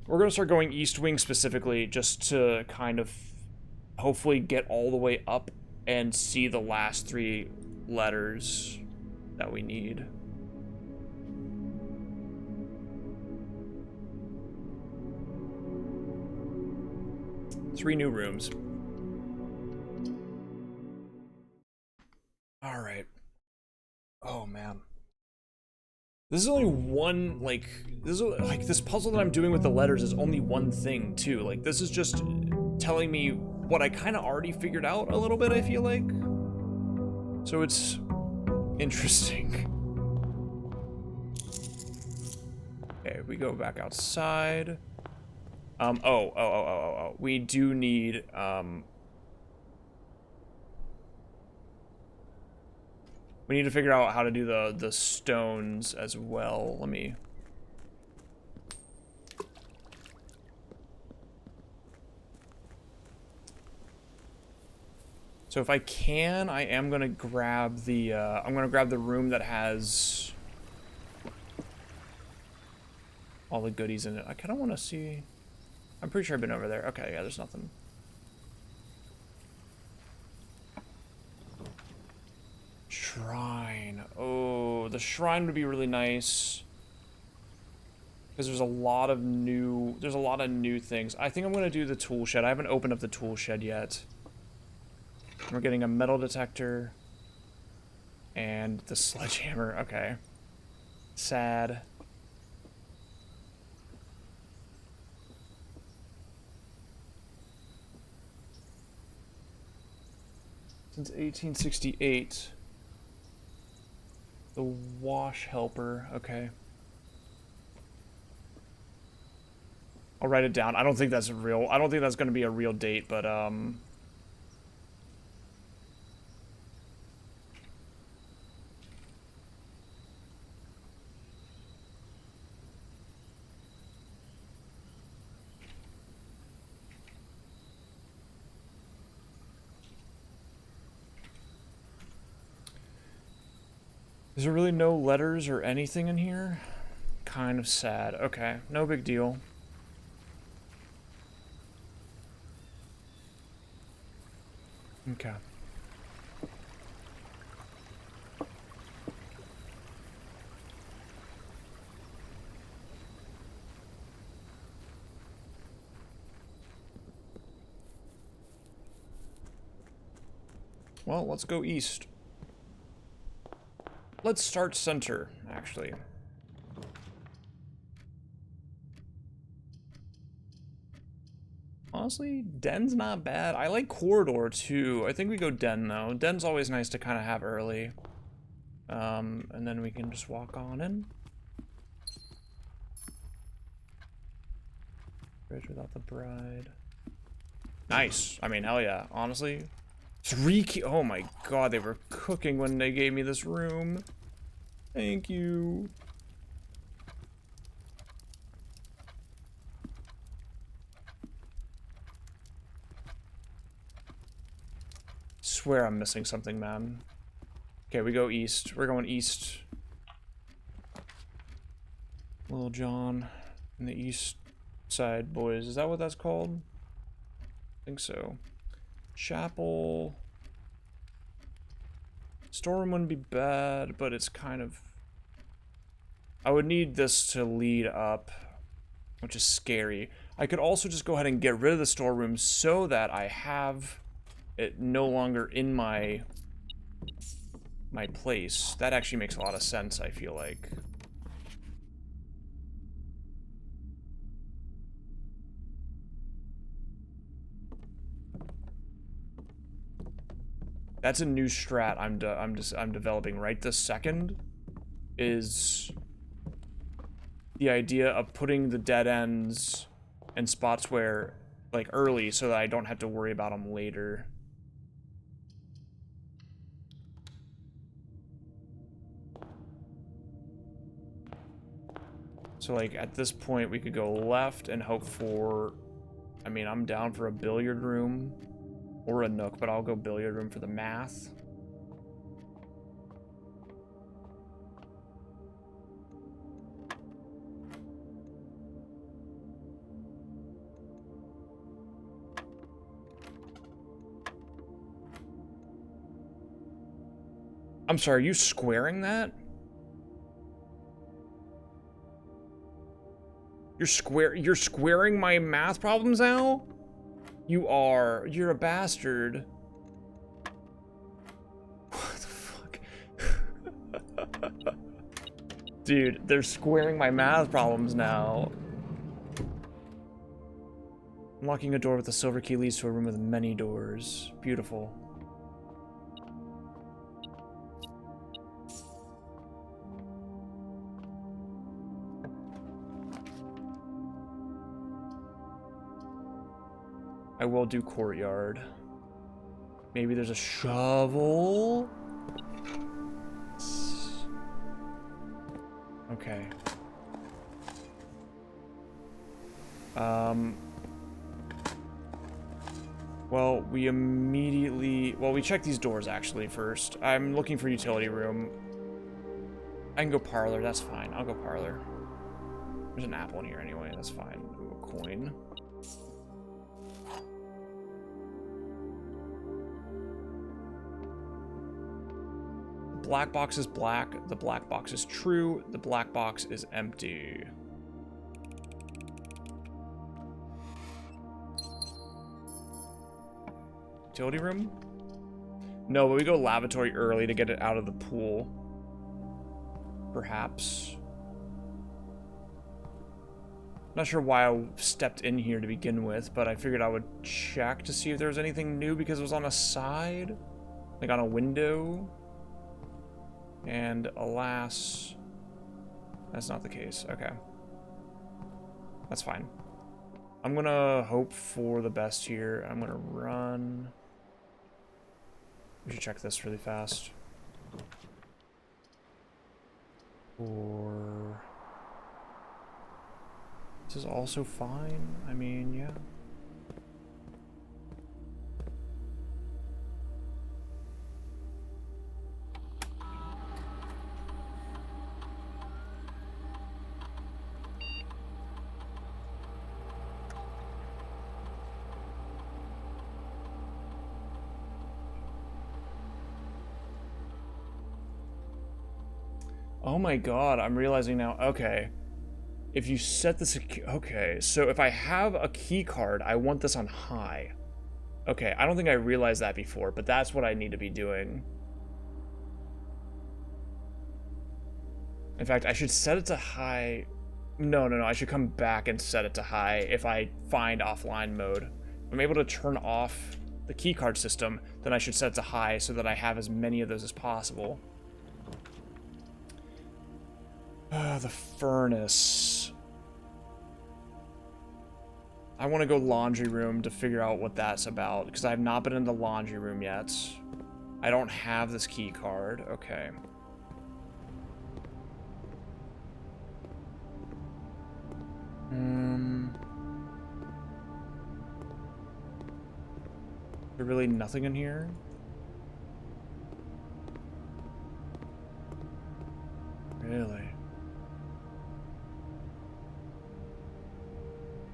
We're going to start going East Wing specifically just to kind of hopefully get all the way up and see the last 3 letters that we need. Three new rooms. All right. Oh man. This is only one, like, this puzzle that I'm doing with the letters is only one thing, too. Like, this is just telling me what I kind of already figured out a little bit, I feel like. So it's interesting. Okay, we go back outside. We do need, we need to figure out how to do the stones as well. Let me... So if I can, I am gonna grab the, I'm gonna grab the room that has all the goodies in it. I kinda wanna see... I'm pretty sure I've been over there. Okay, yeah, there's nothing. shrine. Oh, the shrine would be really nice. Because there's a lot of new things. I think I'm gonna do the tool shed. I haven't opened up the tool shed yet. We're getting a metal detector. And the sledgehammer. Okay. Sad. Since 1868. The wash helper. Okay. I'll write it down. I don't think that's real. I don't think that's going to be a real date, but is there really no letters or anything in here? Kind of sad. Okay, no big deal. Okay. Well, let's go east. Let's start center, actually. Honestly, den's not bad. I like corridor too. I think we go den though. Den's always nice to kind of have early. And then we can just walk on in. Bridge without the bride. Nice. I mean, hell yeah. Honestly. 3 key. Oh my god, they were cooking when they gave me this room. Thank you. Swear I'm missing something, man. Okay, we go east. We're going east. Little John in the east side, boys. Is that what that's called? I think so. Chapel. Storeroom wouldn't be bad, but it's kind of... I would need this to lead up, which is scary. I could also just go ahead and get rid of the storeroom so that I have it no longer in my place. That actually makes a lot of sense, I feel like. That's a new strat I'm developing right this second, is the idea of putting the dead ends in spots where, like, early, so that I don't have to worry about them later. So, like, at this point, we could go left and hope for... I mean, I'm down for a billiard room or a nook, but I'll go billiard room for the math. I'm sorry, are you squaring that? You're squaring my math problems now? You're a bastard. What the fuck? Dude, they're squaring my math problems now. Unlocking a door with a silver key leads to a room with many doors. Beautiful. I will do courtyard. Maybe there's a shovel? Okay. Well, we check these doors actually first. I'm looking for utility room. I can go parlor, that's fine. I'll go parlor. There's an apple in here anyway, that's fine. Ooh, a coin. black box is black, the black box is true, the black box is empty. Utility room? No, but we go lavatory early to get it out of the pool. Perhaps. Not sure why I stepped in here to begin with, but I figured I would check to see if there was anything new because it was on a side, like on a window. And alas, that's not the case. Okay. That's fine. I'm gonna hope for the best here. I'm gonna run. We should check this really fast. Or... This is also fine. I mean, yeah. Oh my god, I'm realizing now. Okay. If you set this... Okay, so if I have a key card, I want this on high. Okay, I don't think I realized that before, but that's what I need to be doing. In fact, I should set it to high... No, I should come back and set it to high if I find offline mode. If I'm able to turn off the keycard system, then I should set it to high so that I have as many of those as possible. The furnace. I want to go laundry room to figure out what that's about, because I have not been in the laundry room yet. I don't have this key card. Okay. There's really nothing in here? Really?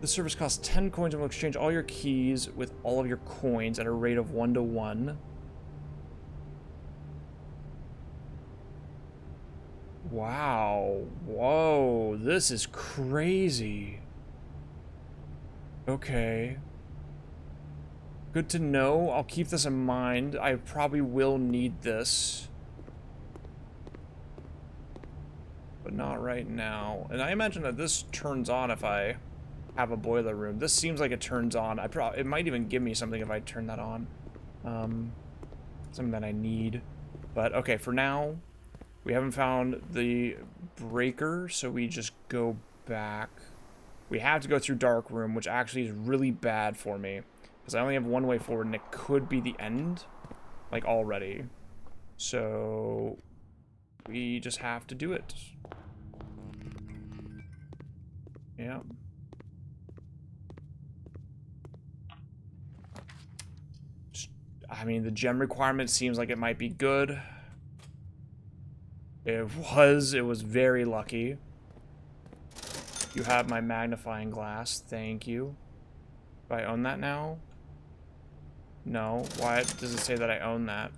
This service costs 10 coins and will exchange all your keys with all of your coins at a rate of 1-to-1. Wow. Whoa, this is crazy. Okay. Good to know. I'll keep this in mind. I probably will need this. But not right now. And I imagine that this turns on if I have a boiler room. This seems like it turns on. It might even give me something if I turn that on. Something that I need. But okay, for now, we haven't found the breaker, so we just go back. We have to go through dark room, which actually is really bad for me, because I only have one way forward, and it could be the end, like already. So we just have to do it. Yeah. I mean, the gem requirement seems like it might be good. It was very lucky. You have my magnifying glass, thank you. Do I own that now? No, why does it say that I own that?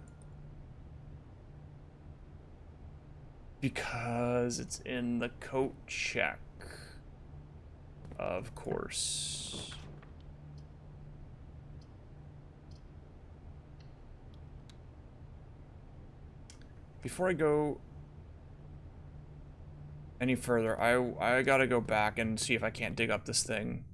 Because it's in the coat check. Of course. Before I go any further, I gotta go back and see if I can't dig up this thing.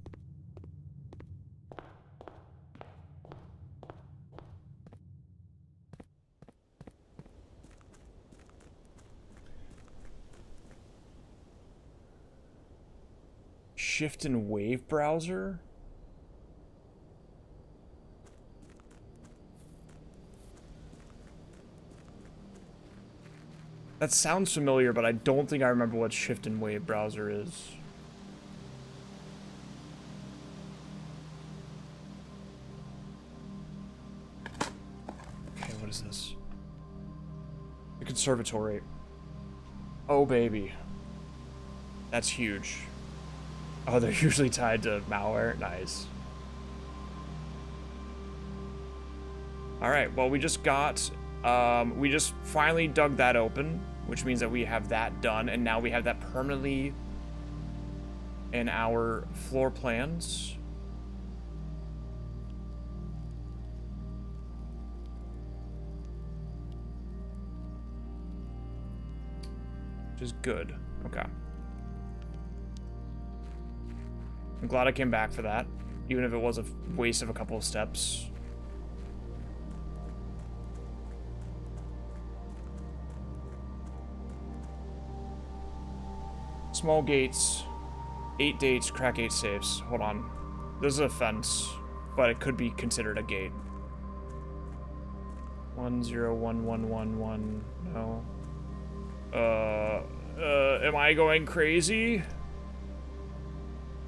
Shift and wave browser? That sounds familiar, but I don't think I remember what shift and wave browser is. Okay, what is this? The conservatory. Oh, baby. That's huge. Oh, they're usually tied to malware. Nice. Alright, well, we just got We just finally dug that open, which means that we have that done, and now we have that permanently in our floor plans. Which is good. Okay. I'm glad I came back for that, even if it was a waste of a couple of steps. Small gates, 8 dates, crack 8 safes. Hold on. This is a fence, but it could be considered a gate. 101111. No. Am I going crazy?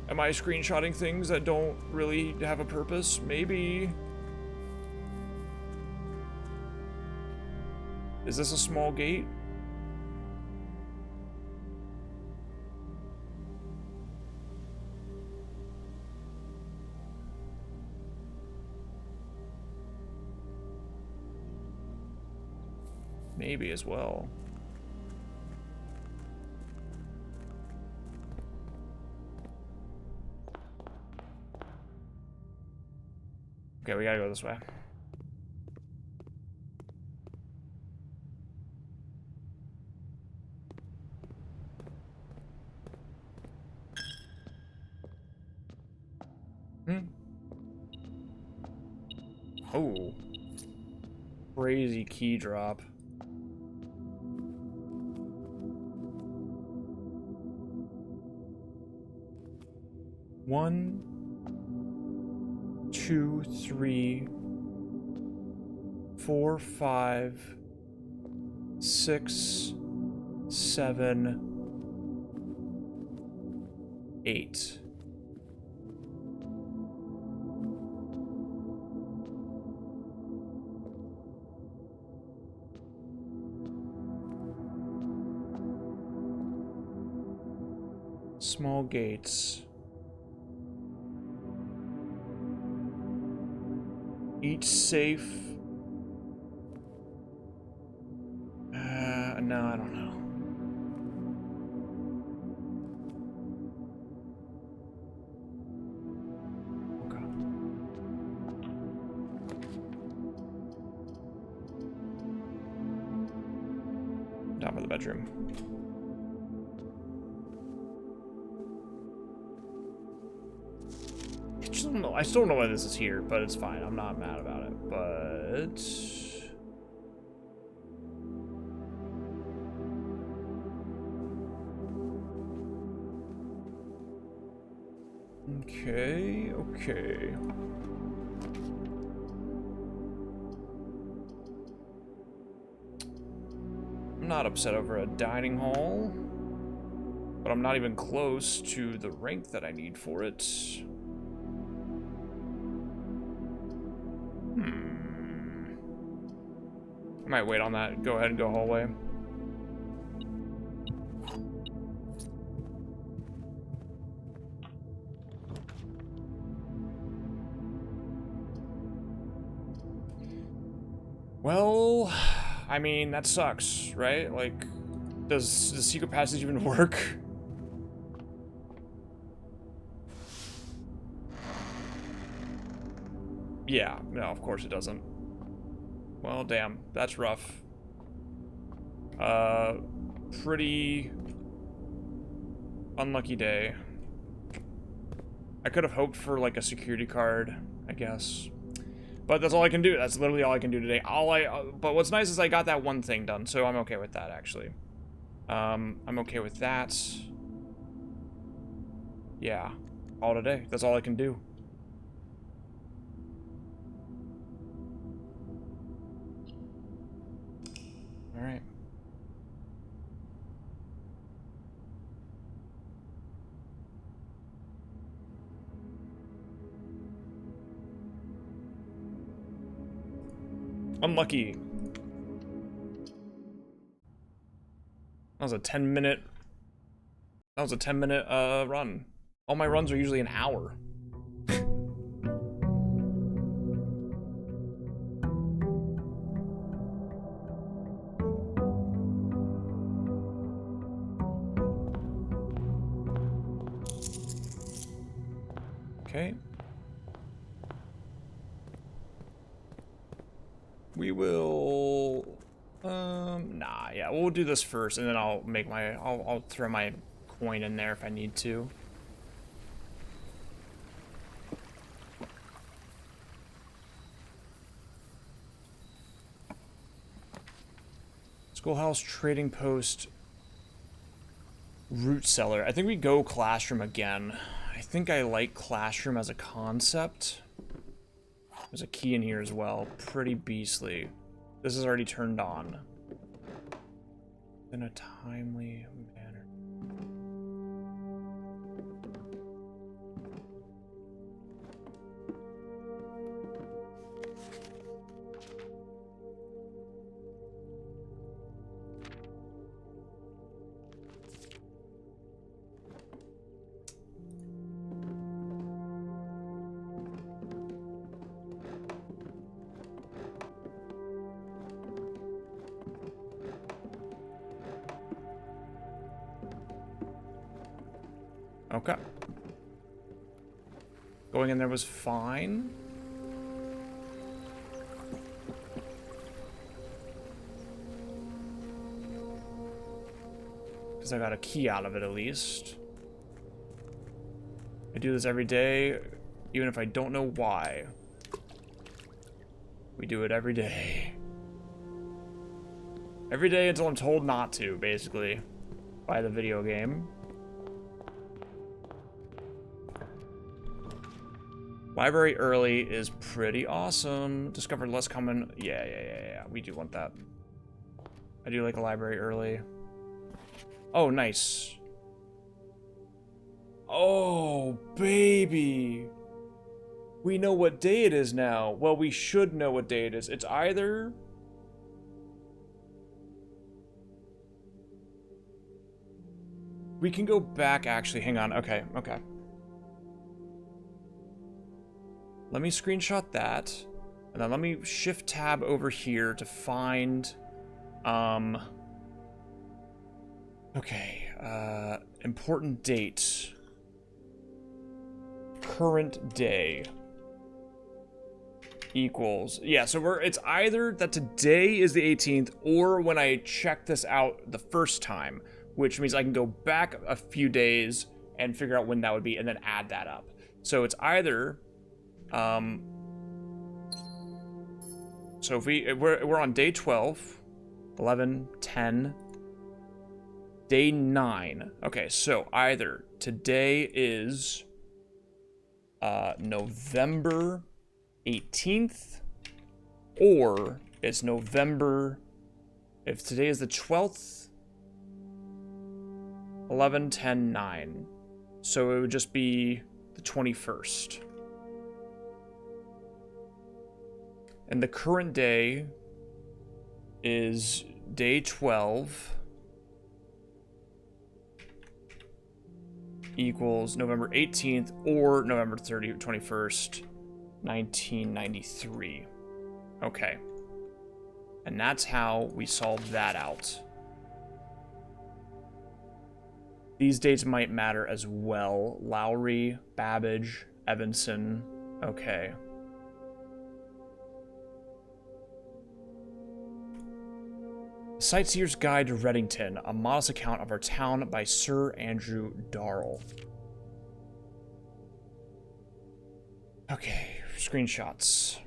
Am I screenshotting things that don't really have a purpose? Maybe. Is this a small gate? Maybe as well. Okay, we gotta go this way. Oh. Crazy key drop. One, 2, 3, 4, 5, 6, 7, 8. Small gates. Each safe. No, I don't know. Okay. Top of the bedroom. I still don't know why this is here, but it's fine. I'm not mad about it, but... Okay, okay. I'm not upset over a dining hall, but I'm not even close to the rank that I need for it. I might wait on that. Go ahead and go hallway. Well, I mean, that sucks, right? Like, does the secret passage even work? Yeah, no, of course it doesn't. Well, damn, that's rough. Pretty unlucky day. I could have hoped for like a security card, I guess. But that's all I can do. That's literally all I can do today. But what's nice is I got that one thing done, so I'm okay with that, actually. I'm okay with that. Yeah, all today. That's all I can do. All right. Unlucky. That was a 10-minute. That was a 10-minute run. All my runs are usually an hour. Okay. We will... Nah, yeah, we'll do this first, and then I'll make my... I'll throw my coin in there if I need to. Schoolhouse, Trading Post, Root Cellar. I think we go Classroom again. I think I like Classroom as a concept. There's a key in here as well. Pretty beastly. This is already turned on. In a timely manner. Okay. Going in there was fine. Because I got a key out of it at least. I do this every day, even if I don't know why. We do it every day. Every day until I'm told not to, basically, by the video game. Library early is pretty awesome. Discovered less common. Yeah. We do want that. I do like a library early. Oh, nice. Oh, baby. We know what day it is now. Well, we should know what day it is. It's either... We can go back, actually. Hang on. Okay. Let me screenshot that. And then let me shift tab over here to find... Okay. Important date. Current day. Equals. Yeah, so it's either that today is the 18th or when I check this out the first time, which means I can go back a few days and figure out when that would be and then add that up. So it's either so if we're on day 12, 11, 10, day 9. Okay, so either today is November 18th, or it's November, if today is the 12th, 11, 10, 9. So it would just be the 21st. And the current day is day 12 equals November 18th or November 21st, 1993. Okay. And that's how we solve that out. These dates might matter as well. Lowry, Babbage, Evanson. Okay. Sightseer's Guide to Reddington, a modest account of our town by Sir Andrew Darrell. Okay, screenshots.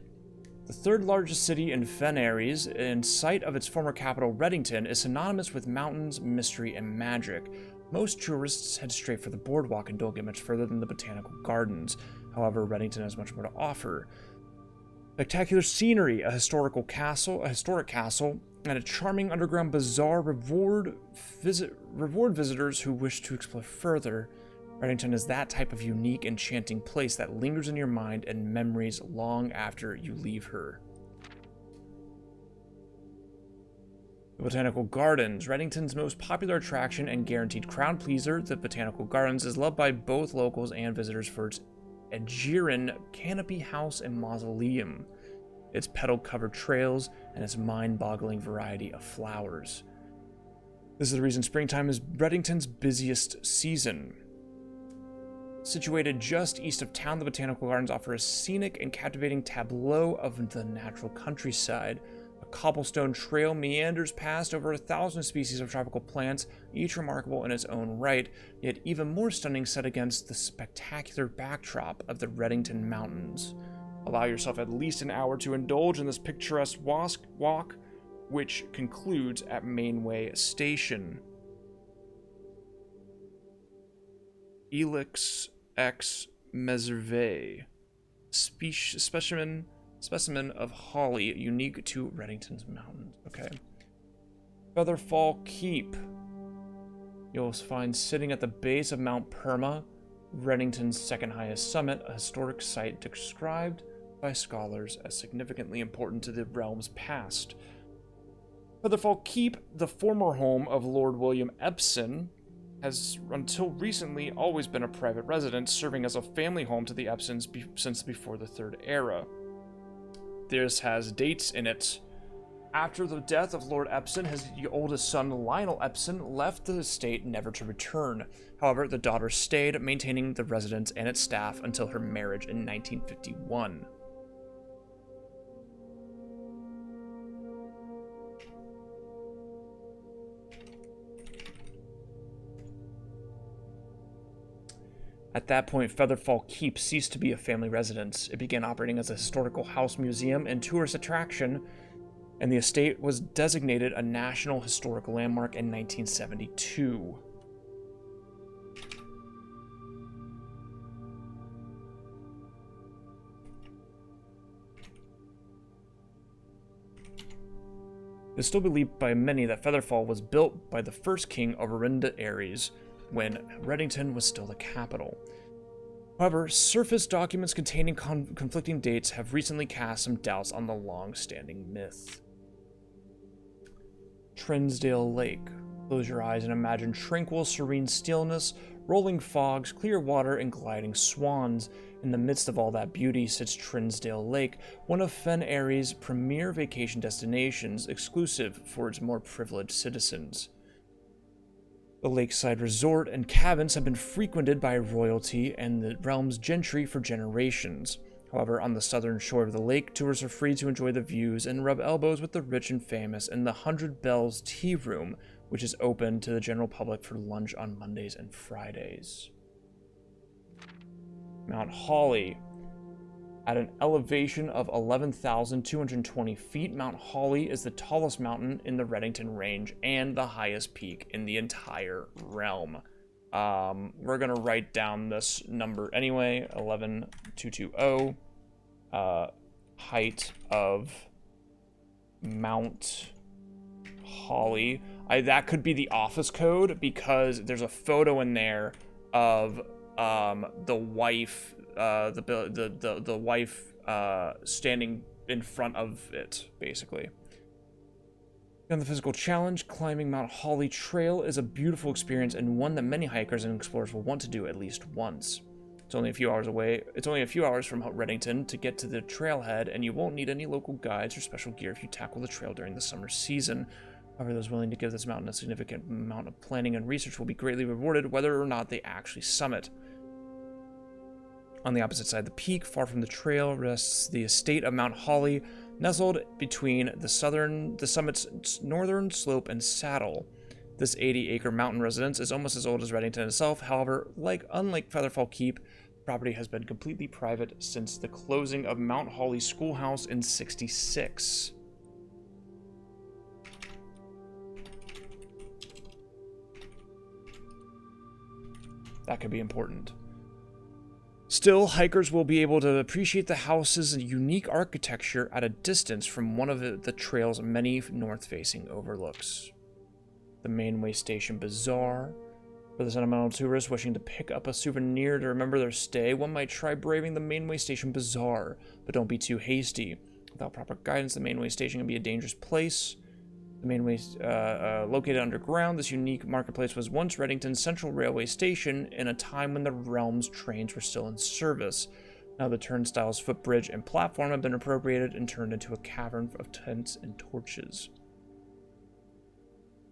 The third largest city in Fen Aries, in sight of its former capital, Reddington, is synonymous with mountains, mystery, and magic. Most tourists head straight for the boardwalk and don't get much further than the botanical gardens. However, Reddington has much more to offer. Spectacular scenery, a historic castle, and a charming underground bazaar reward visitors who wish to explore further. Reddington is that type of unique, enchanting place that lingers in your mind and memories long after you leave her. The Botanical Gardens, Reddington's most popular attraction and guaranteed crowd pleaser, the Botanical Gardens is loved by both locals and visitors for its Aegean canopy house and mausoleum, its petal-covered trails, and its mind-boggling variety of flowers. This is the reason springtime is Reddington's busiest season. Situated just east of town, the Botanical Gardens offer a scenic and captivating tableau of the natural countryside. A cobblestone trail meanders past over 1,000 species of tropical plants, each remarkable in its own right, yet even more stunning set against the spectacular backdrop of the Redington Mountains. Allow yourself at least an hour to indulge in this picturesque walk, which concludes at Mainway Station. Ilex X Meservae, specimen of holly unique to Redington's mountains. Okay. Featherfall Keep. You'll find sitting at the base of Mount Perma, Redington's second highest summit, a historic site described by scholars as significantly important to the realm's past. Featherfall Keep, the former home of Lord William Epson, has until recently always been a private residence, serving as a family home to the Epsons since before the Third Era. This has dates in it. After the death of Lord Epson, his oldest son Lionel Epson left the estate never to return. However, the daughter stayed, maintaining the residence and its staff until her marriage in 1951. At that point, Featherfall Keep ceased to be a family residence. It began operating as a historical house museum and tourist attraction, and the estate was designated a National Historical Landmark in 1972. It is still believed by many that Featherfall was built by the first king of Orinda Ares, when Redington was still the capital. However, surface documents containing conflicting dates have recently cast some doubts on the long-standing myth. Trinsdale Lake. Close your eyes and imagine tranquil, serene stillness, rolling fogs, clear water, and gliding swans. In the midst of all that beauty sits Trinsdale Lake, one of Fen Airy's premier vacation destinations, exclusive for its more privileged citizens. The lakeside resort and cabins have been frequented by royalty and the realm's gentry for generations. However, on the southern shore of the lake, tourists are free to enjoy the views and rub elbows with the rich and famous in the 100 Bells Tea Room, which is open to the general public for lunch on Mondays and Fridays. Mount Holly. At an elevation of 11,220 feet, Mount Holly is the tallest mountain in the Redington Range and the highest peak in the entire realm. We're going to write down this number anyway, 11,220. Height of Mount Holly. That could be the office code because there's a photo in there of the wife, the wife standing in front of it, basically. And the physical challenge, climbing Mount Holly Trail is a beautiful experience and one that many hikers and explorers will want to do at least once. It's only a few hours away. It's only a few hours from Redington to get to the trailhead, and you won't need any local guides or special gear if you tackle the trail during the summer season. However, those willing to give this mountain a significant amount of planning and research will be greatly rewarded, whether or not they actually summit. On the opposite side of the peak, far from the trail, rests the estate of Mount Holly, nestled between the summit's northern slope and saddle. This 80-acre mountain residence is almost as old as Redington itself. However, unlike Featherfall Keep, the property has been completely private since the closing of Mount Holly Schoolhouse in '66. That could be important. Still, hikers will be able to appreciate the house's unique architecture at a distance from one of the trail's many north-facing overlooks. The Mainway Station Bazaar. For the sentimental tourists wishing to pick up a souvenir to remember their stay, one might try braving the Mainway Station Bazaar, but don't be too hasty. Without proper guidance, the Mainway Station can be a dangerous place. The Mainway, located underground, this unique marketplace was once Redington's central railway station in a time when the realm's trains were still in service. Now the turnstiles, footbridge, and platform have been appropriated and turned into a cavern of tents and torches.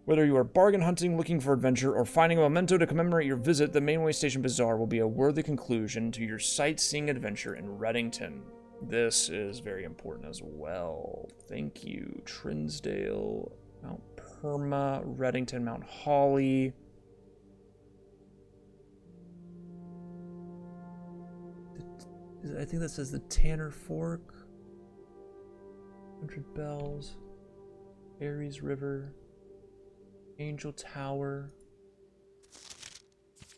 Whether you are bargain hunting, looking for adventure, or finding a memento to commemorate your visit, the Mainway Station Bazaar will be a worthy conclusion to your sightseeing adventure in Reddington. This is very important as well. Thank you. Trinsdale, Mount Perma, Reddington, Mount Holly. I think that says the Tanner Fork. 100 Bells. Aries River. Angel Tower.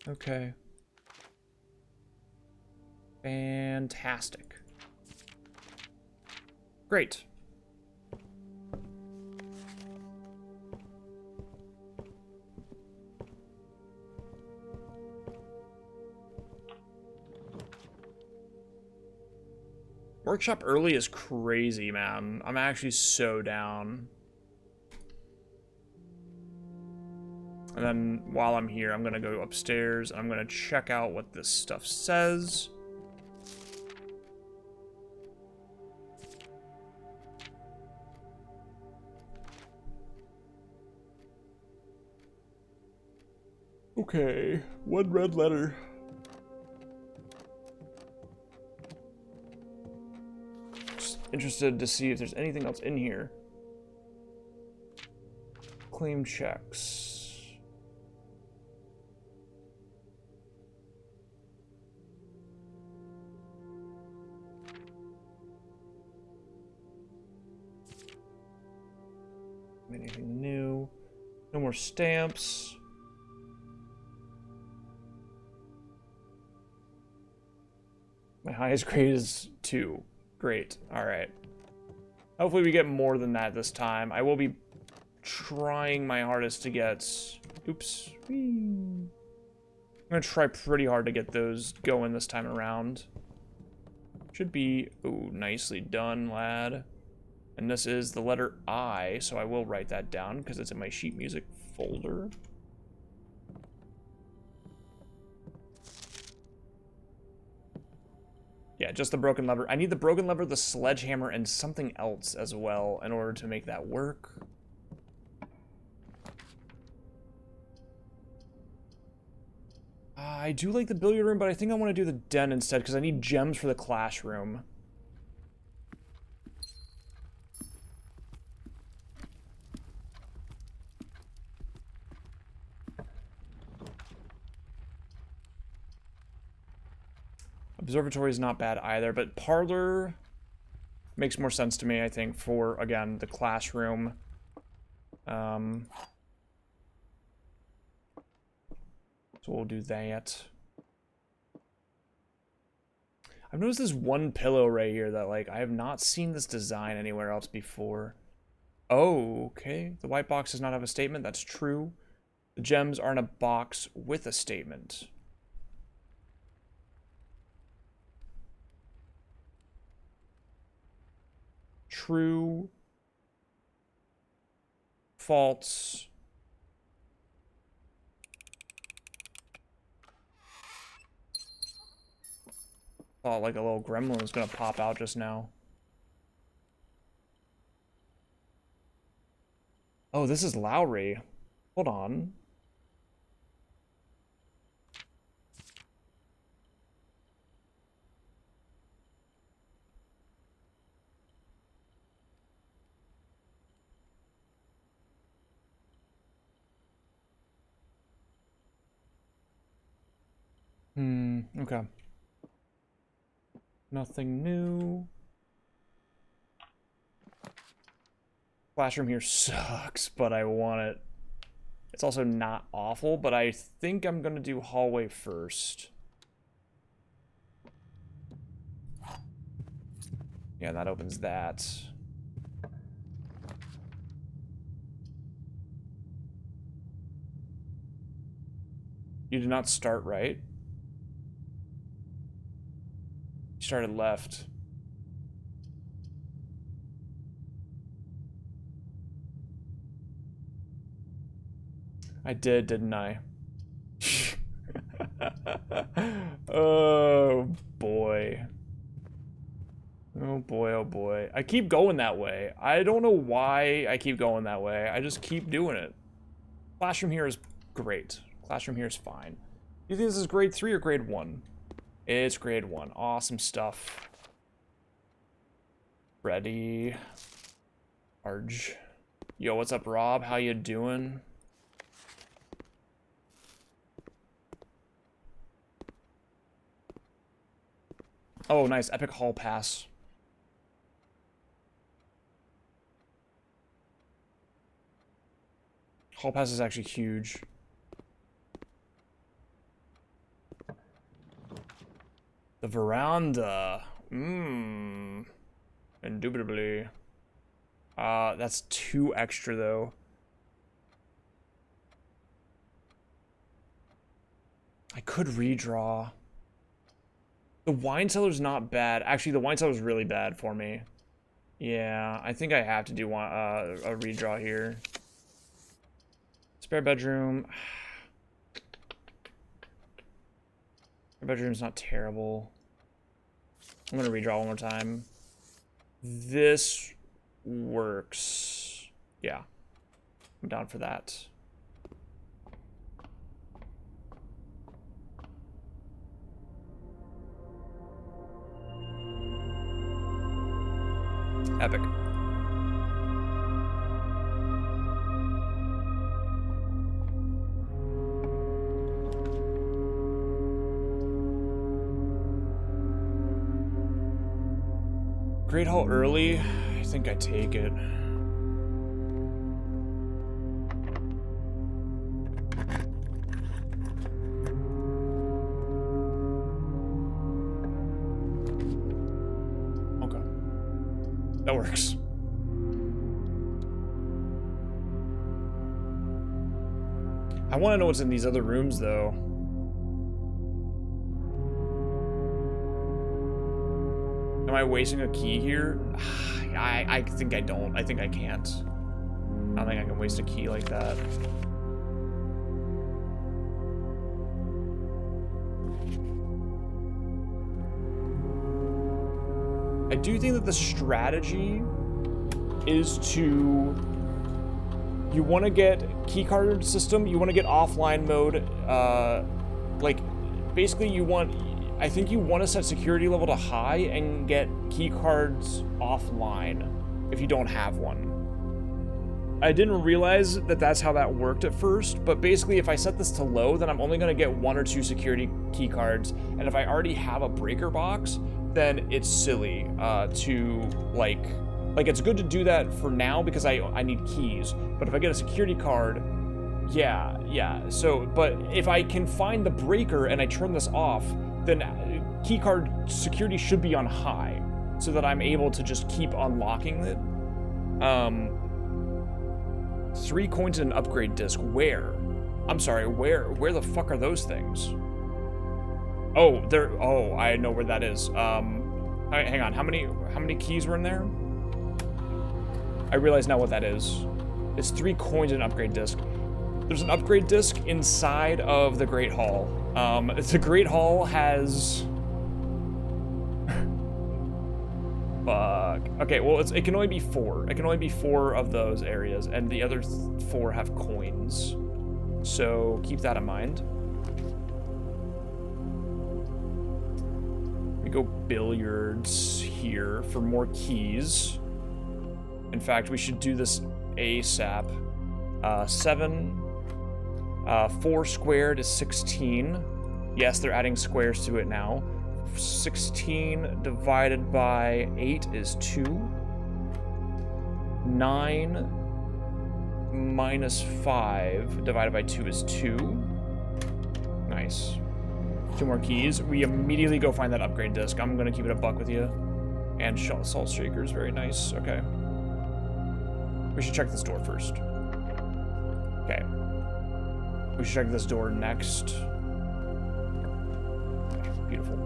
Okay. Fantastic. Great. Workshop early is crazy, man. I'm actually so down. And then while I'm here, I'm gonna go upstairs and I'm gonna check out what this stuff says. Okay, one red letter. Just interested to see if there's anything else in here. Claim checks. Anything new? No more stamps. My highest grade is 2. Great. Alright. Hopefully we get more than that this time. I will be trying my hardest to get... Oops. I'm going to try pretty hard to get those going this time around. Should be... Ooh, nicely done, lad. And this is the letter I, so I will write that down because it's in my sheet music folder. Yeah, just the broken lever. I need the broken lever, the sledgehammer, and something else as well in order to make that work. I do like the billiard room, but I think I want to do the den instead because I need gems for the classroom. Observatory is not bad either, but parlor makes more sense to me, I think, for, again, the classroom. So we'll do that. I've noticed this one pillow right here that, like, I have not seen this design anywhere else before. Oh, okay. The white box does not have a statement. That's true. The gems are in a box with a statement. True. False. Thought like a little gremlin was gonna pop out just now. Oh, this is Lowry. Hold on. Okay. Nothing new. Classroom here sucks, but I want it. It's also not awful, but I think I'm gonna do hallway first. Yeah, that opens that. You did not start right. You started left. I did, didn't I? Oh, boy. Oh, boy, oh, boy. I keep going that way. I don't know why I keep going that way. I just keep doing it. Classroom here is great. Classroom here is fine. Do you think this is grade 3 or grade 1? It's grade 1. Awesome stuff. Ready. Arj. Yo, what's up, Rob? How you doing? Oh, nice. Epic Hall Pass. Hall Pass is actually huge. The veranda. Indubitably. That's 2 extra, though. I could redraw. The wine cellar's not bad. Actually, the wine cellar's really bad for me. Yeah, I think I have to do a redraw here. Spare bedroom. Spare bedroom's not terrible. I'm gonna redraw one more time. This works. Yeah, I'm down for that. Epic. Great Hall early? I think I take it. Okay. That works. I want to know what's in these other rooms, though. Am I wasting a key here? I think I don't. I think I can't. I don't think I can waste a key like that. I do think that the strategy is to... You want to get keycard system, you want to get offline mode, like, basically you want... I think you want to set security level to high and get keycards offline if you don't have one. I didn't realize that that's how that worked at first, but basically if I set this to low, then I'm only going to get 1 or 2 security keycards, and if I already have a breaker box, then it's silly to, like it's good to do that for now because I need keys, but if I get a security card, yeah, so, but if I can find the breaker and I turn this off, then keycard security should be on high so that I'm able to just keep unlocking it. 3 coins and an upgrade disc. Where? I'm sorry, where the fuck are those things? Oh, I know where that is. Hang on, how many keys were in there? I realize now what that is. It's 3 coins and an upgrade disc. There's an upgrade disc inside of the Great Hall. The Great Hall has... Fuck. Okay, well, it can only be 4. It can only be 4 of those areas, and the other 4 have coins. So, keep that in mind. We go billiards here for more keys. In fact, we should do this ASAP. 4 squared is 16. Yes, they're adding squares to it now. 16 divided by 8 is 2. 9 minus 5 divided by 2 is 2. Nice. 2 more keys. We immediately go find that upgrade disc. I'm gonna keep it a buck with you. And salt shakers, very nice. Okay. We should check this door first. Okay. We should check this door next. Okay, beautiful.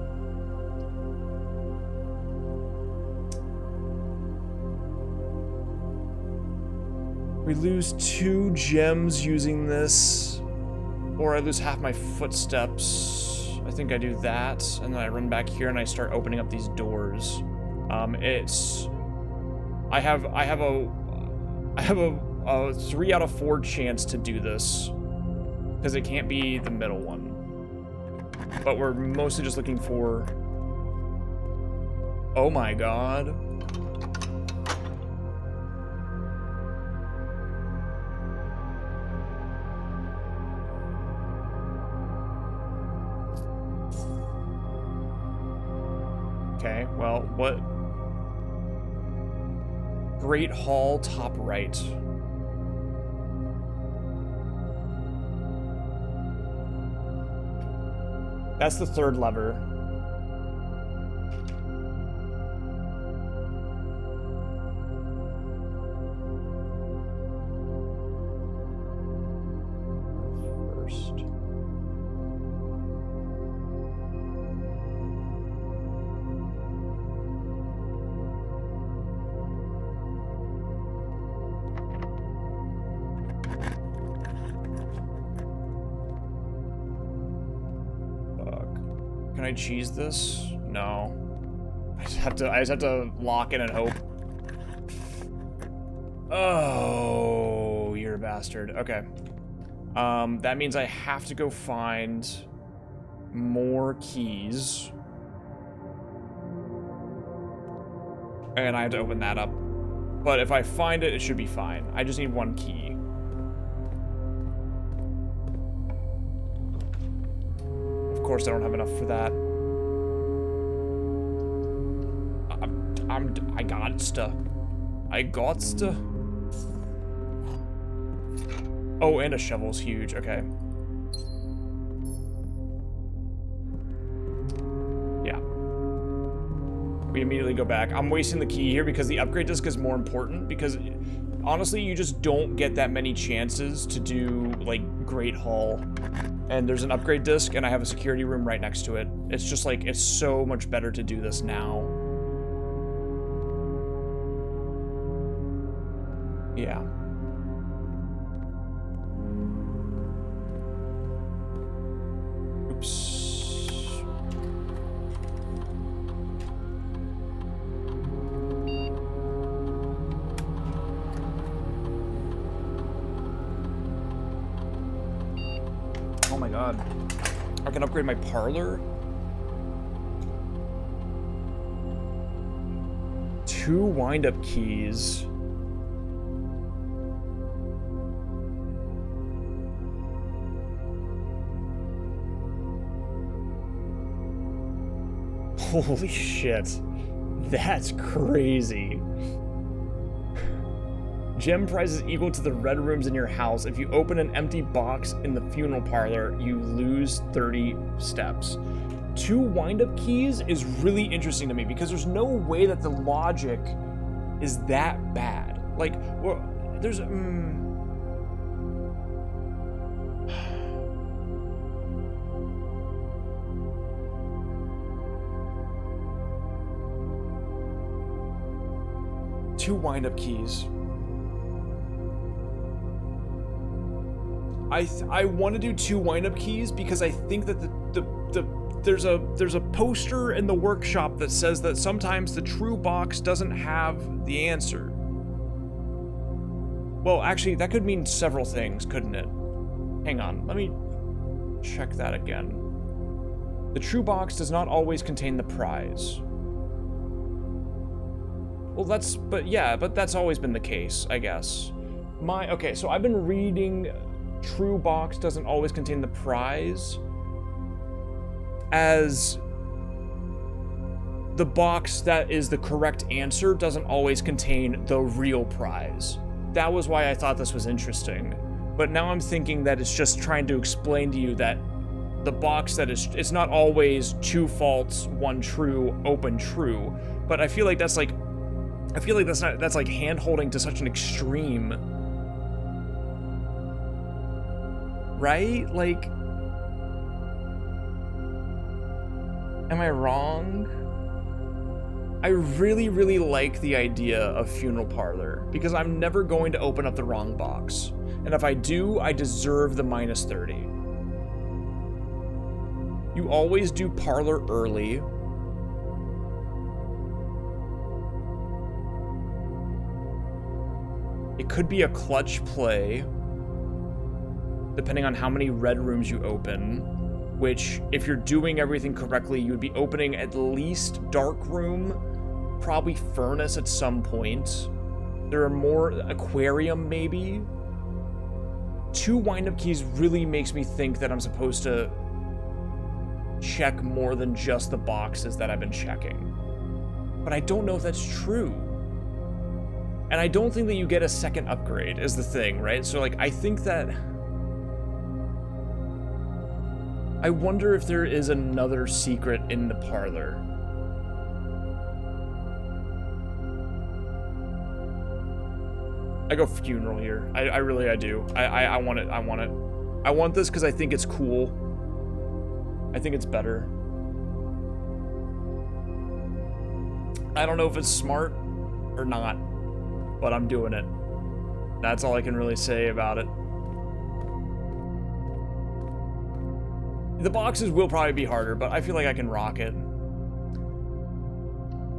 We lose 2 gems using this, or I lose half my footsteps. I think I do that, and then I run back here and I start opening up these doors. I have a a 3 out of 4 chance to do this. Because it can't be the middle one. But we're mostly just looking for... Oh my god. Okay, well, what? Great Hall, top right. That's the third lever. First. Can I cheese this? No. I just have to lock in and hope. Oh, you're a bastard. Okay. That means I have to go find more keys. And I have to open that up. But if I find it, it should be fine. I just need one key. Of course, I don't have enough for that. I gotsta. Oh, and a shovel's huge. Okay. Yeah. We immediately go back. I'm wasting the key here because the upgrade disc is more important because honestly, you just don't get that many chances to do like Great Hall. And there's an upgrade disc, and I have a security room right next to it. It's just like, it's so much better to do this now. Yeah. Oops. Oh my god. I can upgrade my parlor? 2 wind-up keys. Holy shit. That's crazy. Gem prizes equal to the red rooms in your house. If you open an empty box in the funeral parlor, you lose 30 steps. 2 wind-up keys is really interesting to me because there's no way that the logic is that bad. Like, well, there's... Two wind-up keys. I want to do 2 wind-up keys because I think that there's a poster in the workshop that says that sometimes the true box doesn't have the answer. Well, actually, that could mean several things, couldn't it? Hang on, let me check that again. The true box does not always contain the prize. Well, but that's always been the case, I guess. Okay, so I've been reading true box doesn't always contain the prize as the box that is the correct answer doesn't always contain the real prize. That was why I thought this was interesting. But now I'm thinking that it's just trying to explain to you that the box that is, it's not always 2 false, 1 true, open true. But I feel like that's like, that's like hand-holding to such an extreme. Right? Like, am I wrong? I really, really like the idea of funeral parlor because I'm never going to open up the wrong box. And if I do, I deserve the minus 30. You always do parlor early. It could be a clutch play, depending on how many red rooms you open, which, if you're doing everything correctly, you would be opening at least Dark Room, probably Furnace at some point. There are more, Aquarium maybe. 2 wind-up keys really makes me think that I'm supposed to check more than just the boxes that I've been checking. But I don't know if that's true. And I don't think that you get a second upgrade is the thing, right? So like, I think that... I wonder if there is another secret in the parlor. I go funeral here. I really do. I want it. I want it. I want this because I think it's cool. I think it's better. I don't know if it's smart or not, but I'm doing it. That's all I can really say about it. The boxes will probably be harder, but I feel like I can rock it.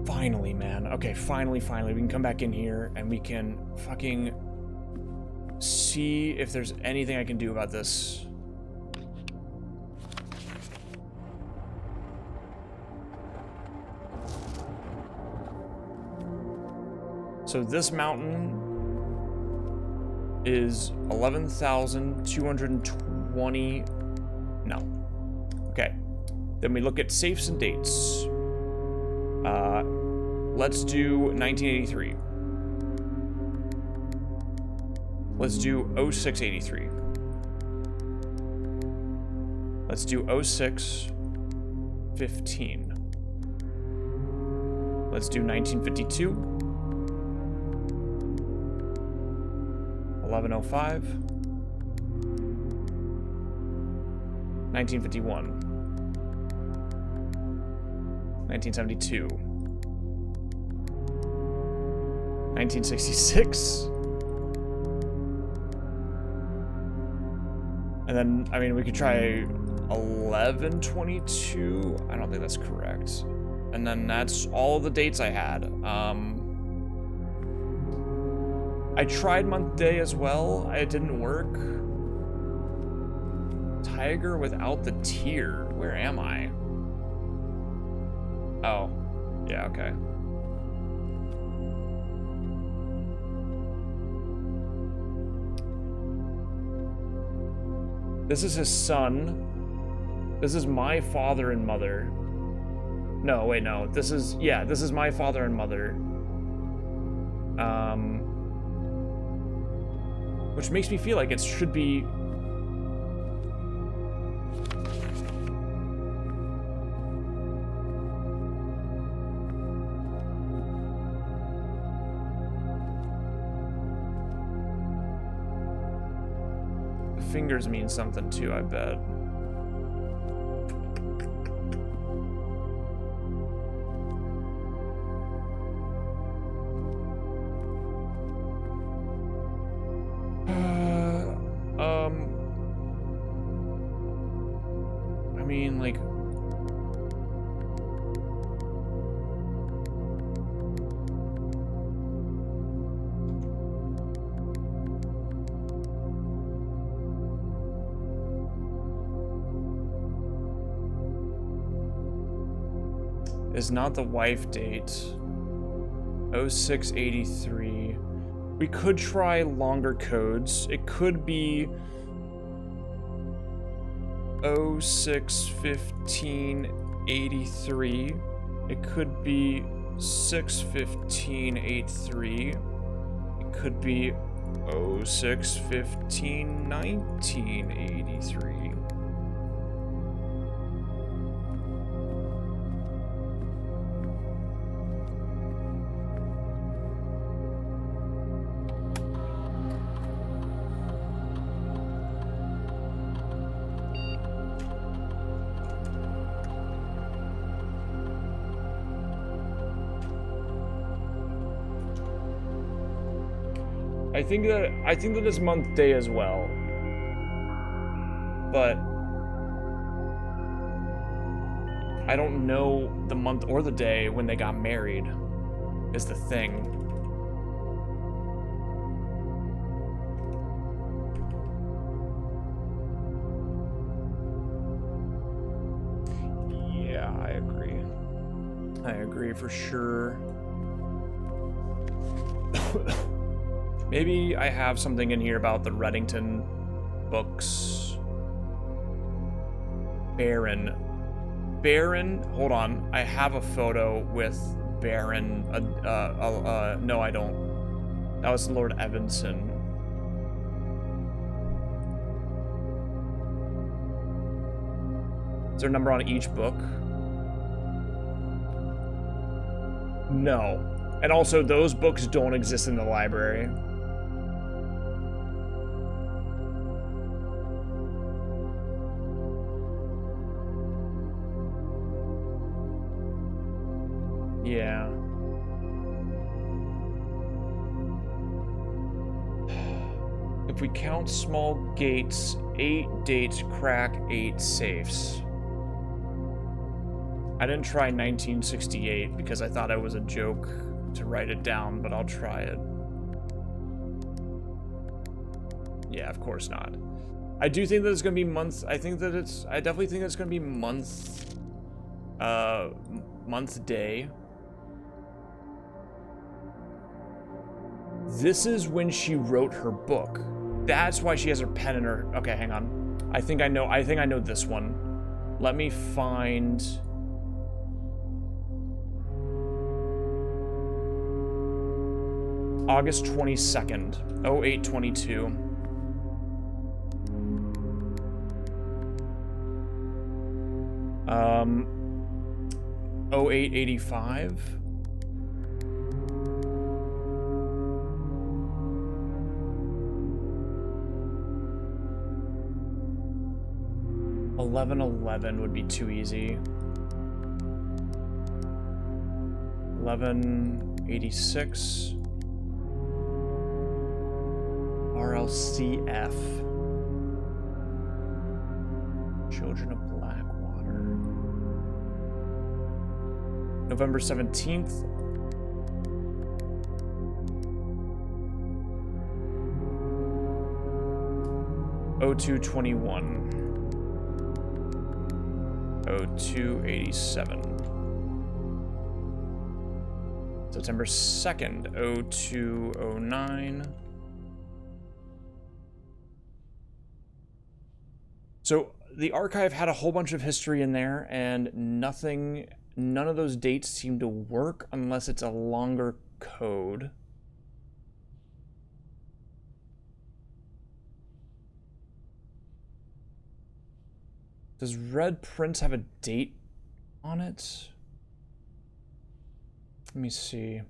Finally, man. Okay, finally. We can come back in here and we can fucking see if there's anything I can do about this. So this mountain is 11,220. No. Okay. Then we look at safes and dates. Let's do 1983. Let's do 0683. Let's do 0615. Let's do 1952. 1105. 1951. 1972. 1966. And then, I mean, we could try 1122. I don't think that's correct. And then that's all the dates I had. I tried month day as well. It didn't work. Tiger without the tear. Where am I? Oh. Yeah, okay. This is his son. This is my father and mother. No, wait, no. This is my father and mother. Which makes me feel like it should be... The fingers mean something too, I bet. I mean, like... Is not the wife date. 0683. We could try longer codes. It could be 061583. It could be 61583. It could be 06151983. I think that it's month day as well. But I don't know the month or the day when they got married is the thing. I agree for sure. Maybe I have something in here about the Reddington books. Baron. Baron, hold on. I have a photo with Baron. No, I don't. That was Lord Evanson. Is there a number on each book? No. And also, those books don't exist in the library. Yeah. If we count small gates, 8 dates crack 8 safes. I didn't try 1968 because I thought it was a joke to write it down, but I'll try it. Yeah, of course not. I do think that it's gonna be months. I definitely think it's gonna be month day. This is when she wrote her book. That's why she has her pen in her. Okay, hang on. I think I know this one. Let me find. August 22nd, 0822. Um, 0885. $11.11 would be too easy. $11.86. RLCF. Children of Blackwater. November 17th. $02.21. $02.87. September 2nd, $02.09. So the archive had a whole bunch of history in there, and none of those dates seem to work unless it's a longer code. Does Red Prince have a date on it? Let me see.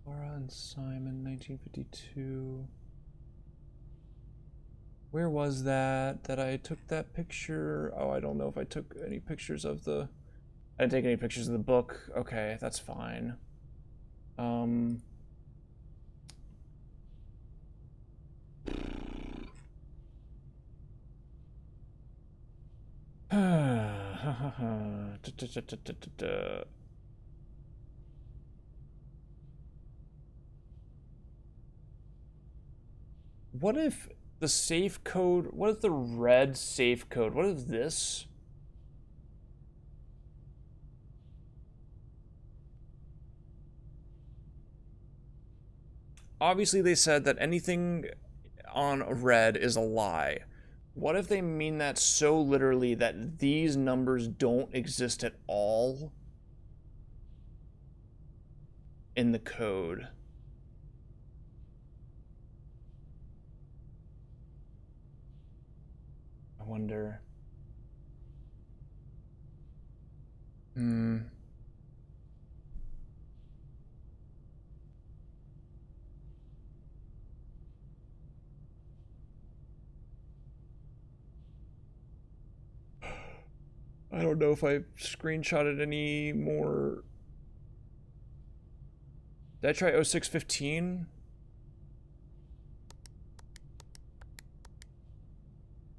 Laura and Simon, 1952. Where was that I took that picture? Oh, I don't know if I took any pictures of the... I didn't take any pictures of the book. Okay, that's fine. What if the safe code, what if the red safe code, what if this? Obviously they said that anything on red is a lie. What if they mean that so literally that these numbers don't exist at all in the code? I wonder. I don't know if I screenshotted any more. Did I try 0615?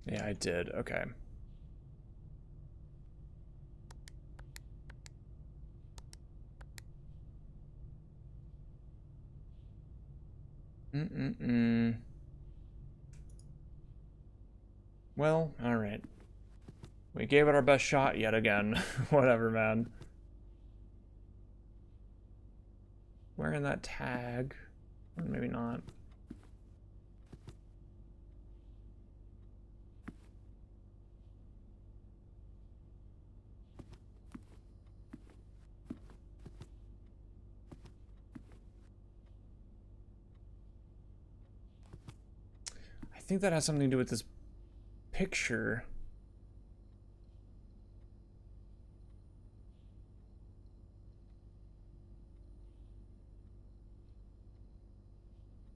Yeah, I did. Okay. Well, alright. We gave it our best shot yet again. Whatever, man. Wearing that tag. Or maybe not. I think that has something to do with this picture.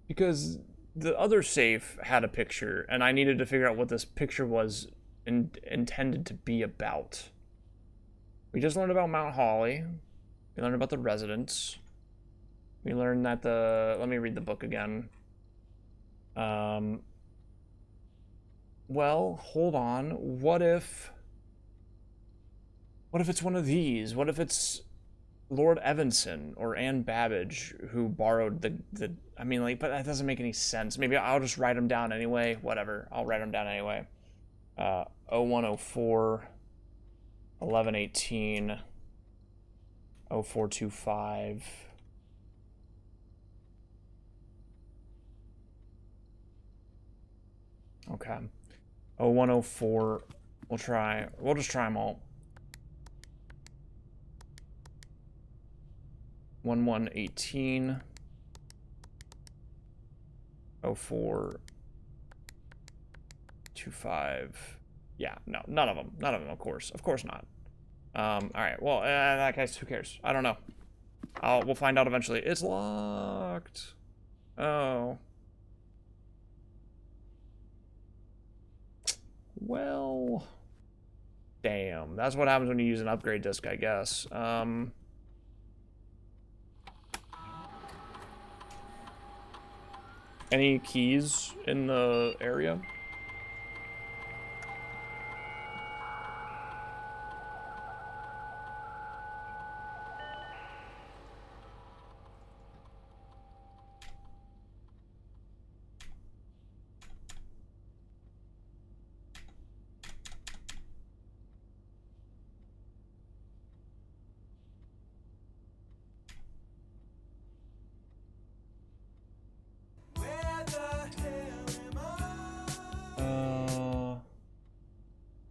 Because the other safe had a picture, and I needed to figure out what this picture was intended to be about. We just learned about Mount Holly. We learned about the residents. We learned that the... Let me read the book again. Well, hold on. What if it's one of these? What if it's Lord Evanson or Anne Babbage who borrowed the I mean, like, but that doesn't make any sense. Maybe I'll just write them down anyway. Whatever. I'll write them down anyway. 0104 1118 0425 Okay. 0104. We'll just try them all. 1118 0425. Yeah, no, none of them, of course not. All right, well, in that case, who cares? I don't know. We'll find out eventually. It's locked. Oh. Well, damn. That's what happens when you use an upgrade disc, I guess. Any keys in the area?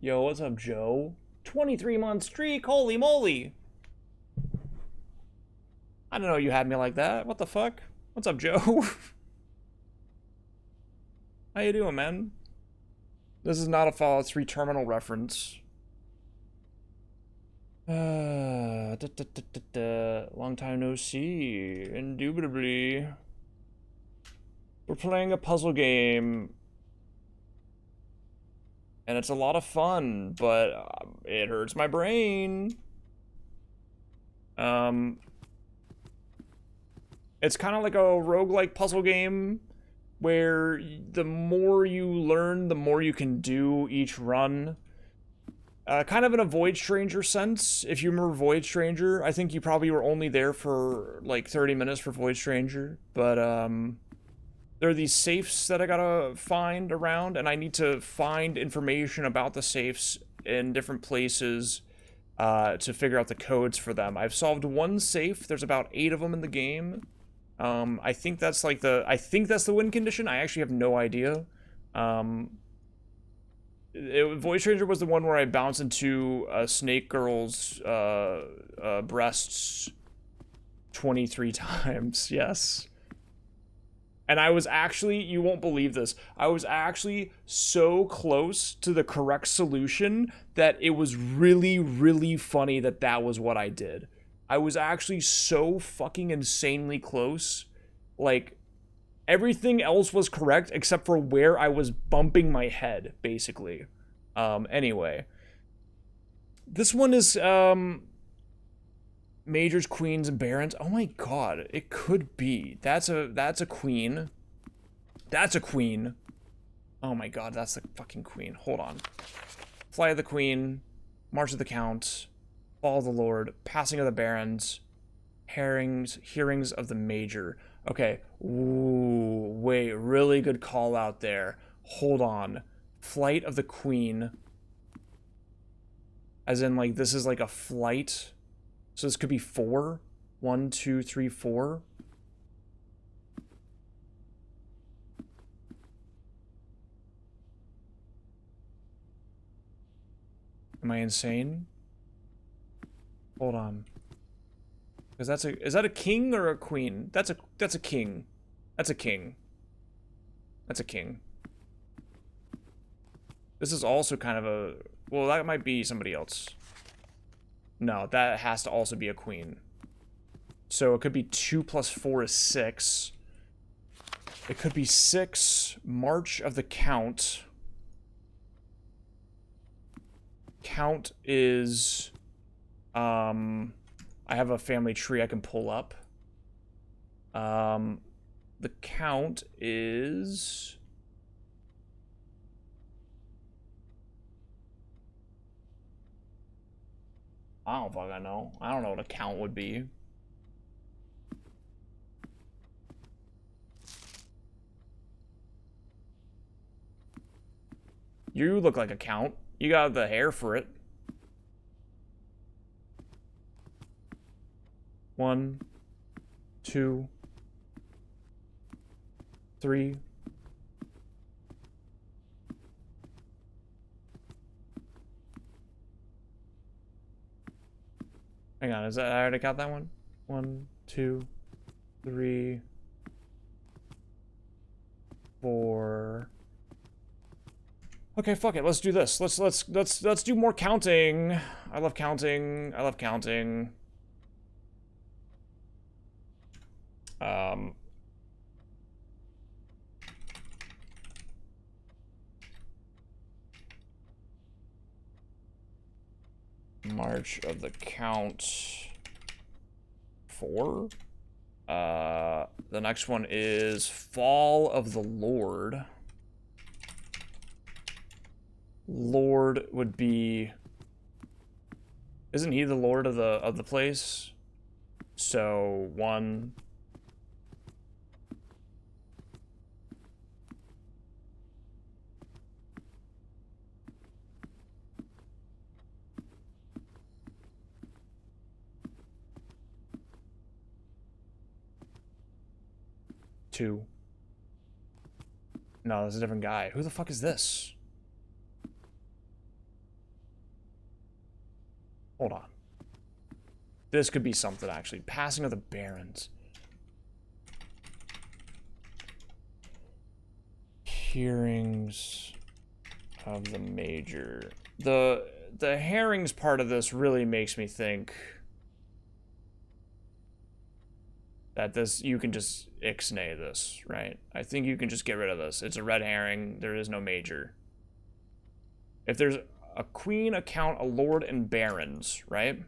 Yo, what's up, Joe? 23-month streak, holy moly! I didn't know you had me like that. What the fuck? What's up, Joe? How you doing, man? This is not a Fallout 3 terminal reference. Long time no see. Indubitably. We're playing a puzzle game. And it's a lot of fun, but it hurts my brain. It's kind of like a roguelike puzzle game where the more you learn, the more you can do each run. Kind of in a Void Stranger sense. If you remember Void Stranger, I think you probably were only there for like 30 minutes for Void Stranger, but there are these safes that I gotta find around, and I need to find information about the safes in different places to figure out the codes for them. I've solved one safe. There's about 8 of them in the game. I think that's the win condition. I actually have no idea. Void Stranger was the one where I bounced into a snake girl's breasts 23 times. Yes. And I was actually, you won't believe this, I was actually so close to the correct solution that it was really, really funny that that was what I did. I was actually so fucking insanely close. Like, everything else was correct except for where I was bumping my head, basically. Anyway. This one is, Majors, Queens, and Barons. Oh my god, it could be. That's a queen. That's a queen. Oh my god, that's the fucking queen. Hold on. Flight of the Queen, March of the Count, Fall of the Lord, Passing of the Barons, Hearings of the Major. Okay. Ooh, wait, really good call out there. Hold on. Flight of the Queen. As in, like, this is like a flight. So this could be 4. 1, 2, 3, 4. Am I insane? Hold on. Because that's a... Is that a king or a queen? That's a king. That's a king. That's a king. This is also kind of a... Well, that might be somebody else. No, that has to also be a queen. So it could be 2 plus 4 is 6. It could be 6. March of the Count. Count is... I have a family tree I can pull up. The Count is... I don't fucking know. I don't know what a count would be. You look like a count. You got the hair for it. 1, 2, 3. Hang on, is that I already got that one? 1, 2, 3, 4. Okay, fuck it. Let's do this. Let's do more counting. I love counting. I love counting. March of the Count 4. The next one is Fall of the Lord. Lord would be... Isn't he the lord of the place? So 1. Two. No, that's a different guy. Who the fuck is this? Hold on. This could be something, actually. Passing of the Barons. Hearings of the Major. The herrings part of this really makes me think that this, you can just ixnay this, right? I think you can just get rid of this. It's a red herring. There is no major. If there's a queen, a count, a lord, and barons, right?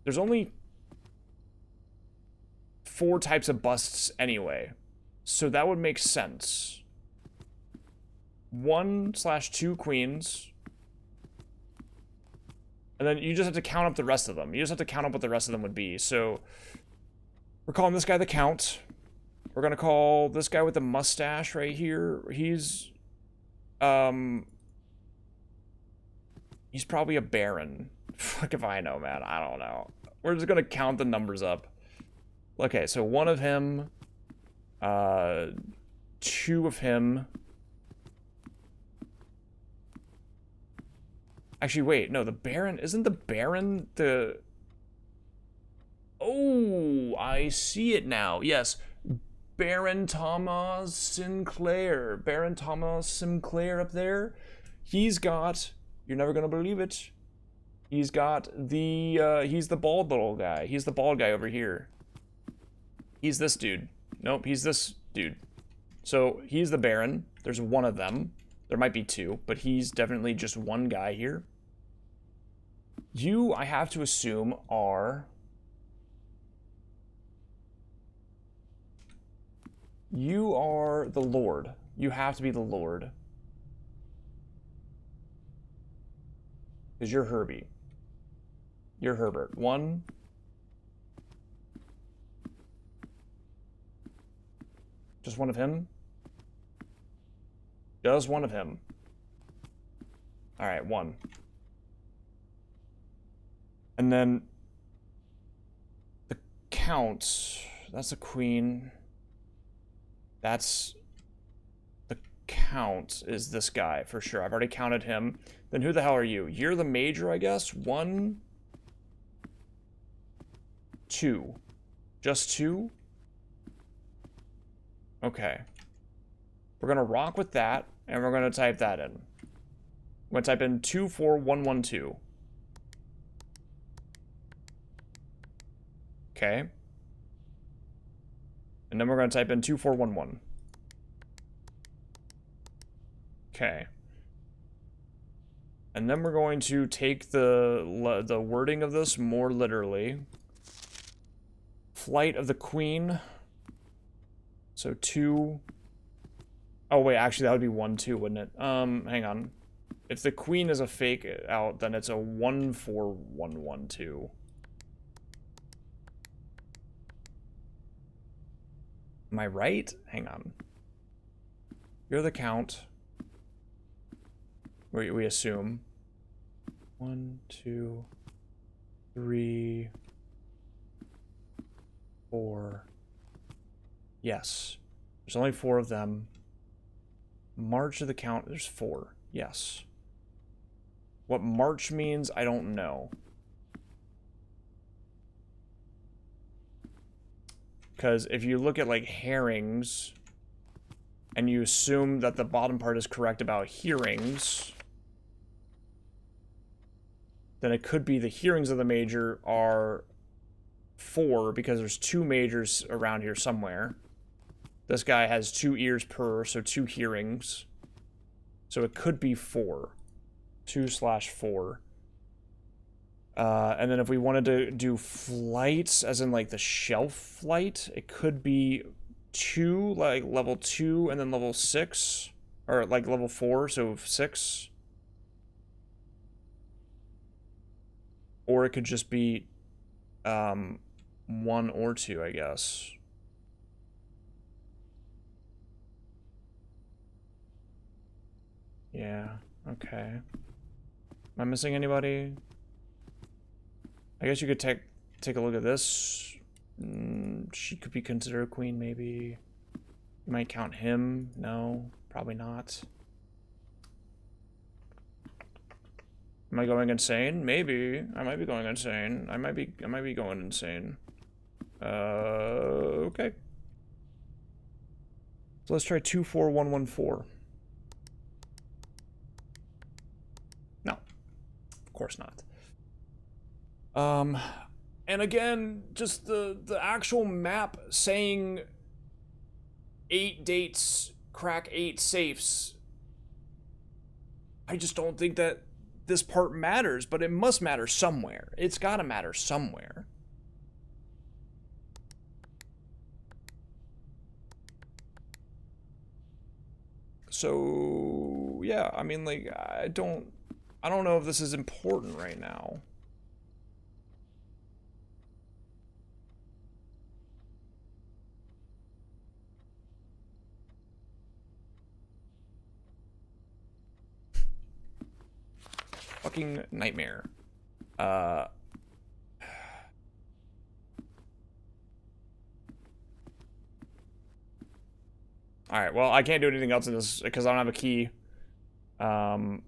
There's only 4 types of busts anyway. So that would make sense. 1/2 queens. And then you just have to count up the rest of them. You just have to count up what the rest of them would be. So we're calling this guy the Count. We're gonna call this guy with the mustache right here. He's probably a baron. Fuck if I know, man. I don't know. We're just gonna count the numbers up. Okay, so 1 of him, 2 of him. Actually, wait, no, the Baron, isn't the Baron the... Oh, I see it now. Yes, Baron Thomas Sinclair. Baron Thomas Sinclair up there. He's got, you're never gonna believe it, he's got the, he's the bald little guy. He's the bald guy over here. He's this dude. Nope, he's this dude. So, he's the Baron. There's 1 of them. There might be 2, but he's definitely just 1 guy here. You, I have to assume, are... You are the Lord. You have to be the Lord. Because you're Herbie. You're Herbert. 1. Just one of him? Just one of him. Alright, one. And then the Count. That's the Queen. That's the Count is this guy for sure. I've already counted him. Then who the hell are you? You're the Major, I guess. 1, 2. Just 2? Okay. We're gonna rock with that, and we're gonna type that in. I'm gonna type in 24112. Okay. And then we're gonna type in 2411. Okay. And then we're going to take the wording of this more literally. Flight of the Queen. So 2. Oh wait, actually that would be 1, 2, wouldn't it? Hang on. If the Queen is a fake out, then it's a 14112. Am I right? Hang on. You're the Count. We assume. 1, 2, 3, 4. Yes. There's only 4 of them. March of the Count, there's 4. Yes. What March means, I don't know. Because if you look at, like, herrings, and you assume that the bottom part is correct about hearings, then it could be the hearings of the Major are 4, because there's 2 Majors around here somewhere. This guy has 2 ears per, so 2 hearings. So it could be 4. 2/4. And then if we wanted to do flights, as in like the shelf flight, it could be 2, like level 2, and then level 6. Or like level 4, so 6. Or it could just be 1 or 2, I guess. Yeah, okay. Am I missing anybody? I guess you could take a look at this. She could be considered a queen, maybe. You might count him. No, probably not. Am I going insane? Maybe. I might be going insane. I might be going insane. Okay. So let's try 24114. No. Of course not. And again, just the actual map saying 8 dates, crack 8 safes. I just don't think that this part matters, but it must matter somewhere. It's gotta matter somewhere. So, yeah, I mean, like, I don't know if this is important right now. Fucking nightmare. Alright, well, I can't do anything else in this because I don't have a key. There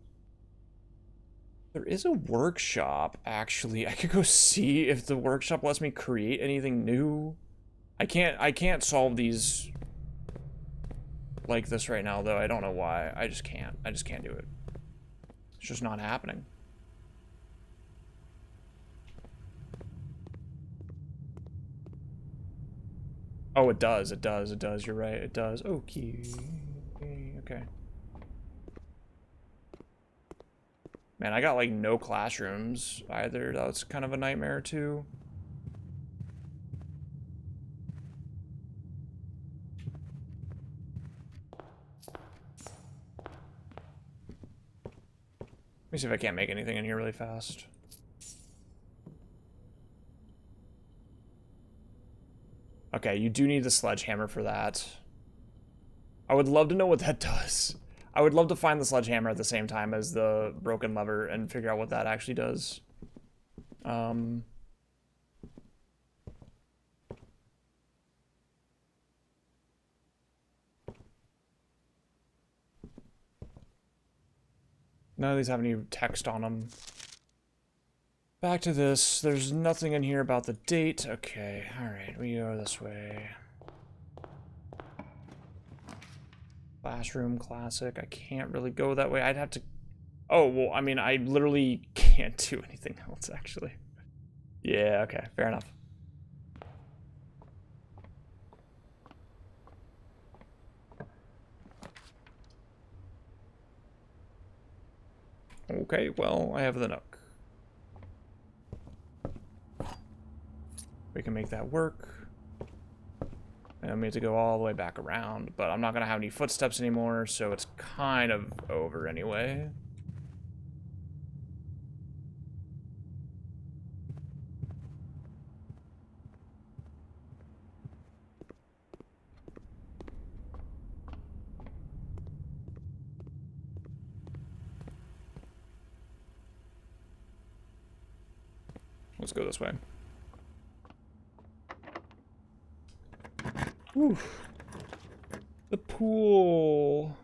is a workshop, actually. I could go see if the workshop lets me create anything new. I can't solve these like this right now, though. I don't know why. I just can't do it. It's just not happening. Oh, it does. You're right. It does. Okay. Okay. Man, I got like no classrooms either. That's kind of a nightmare too. Let me see if I can't make anything in here really fast. Okay, you do need the sledgehammer for that. I would love to know what that does. I would love to find the sledgehammer at the same time as the broken lever and figure out what that actually does. None of these have any text on them. Back to this. There's nothing in here about the date. Okay, alright, we go this way. Classroom classic. I can't really go that way. I'd have to... Oh, well, I mean, I literally can't do anything else, actually. Yeah, okay, fair enough. Okay, well, I have the Nook. We can make that work. And we have to go all the way back around, but I'm not going to have any footsteps anymore, so it's kind of over anyway. Let's go this way. Whew. The pool.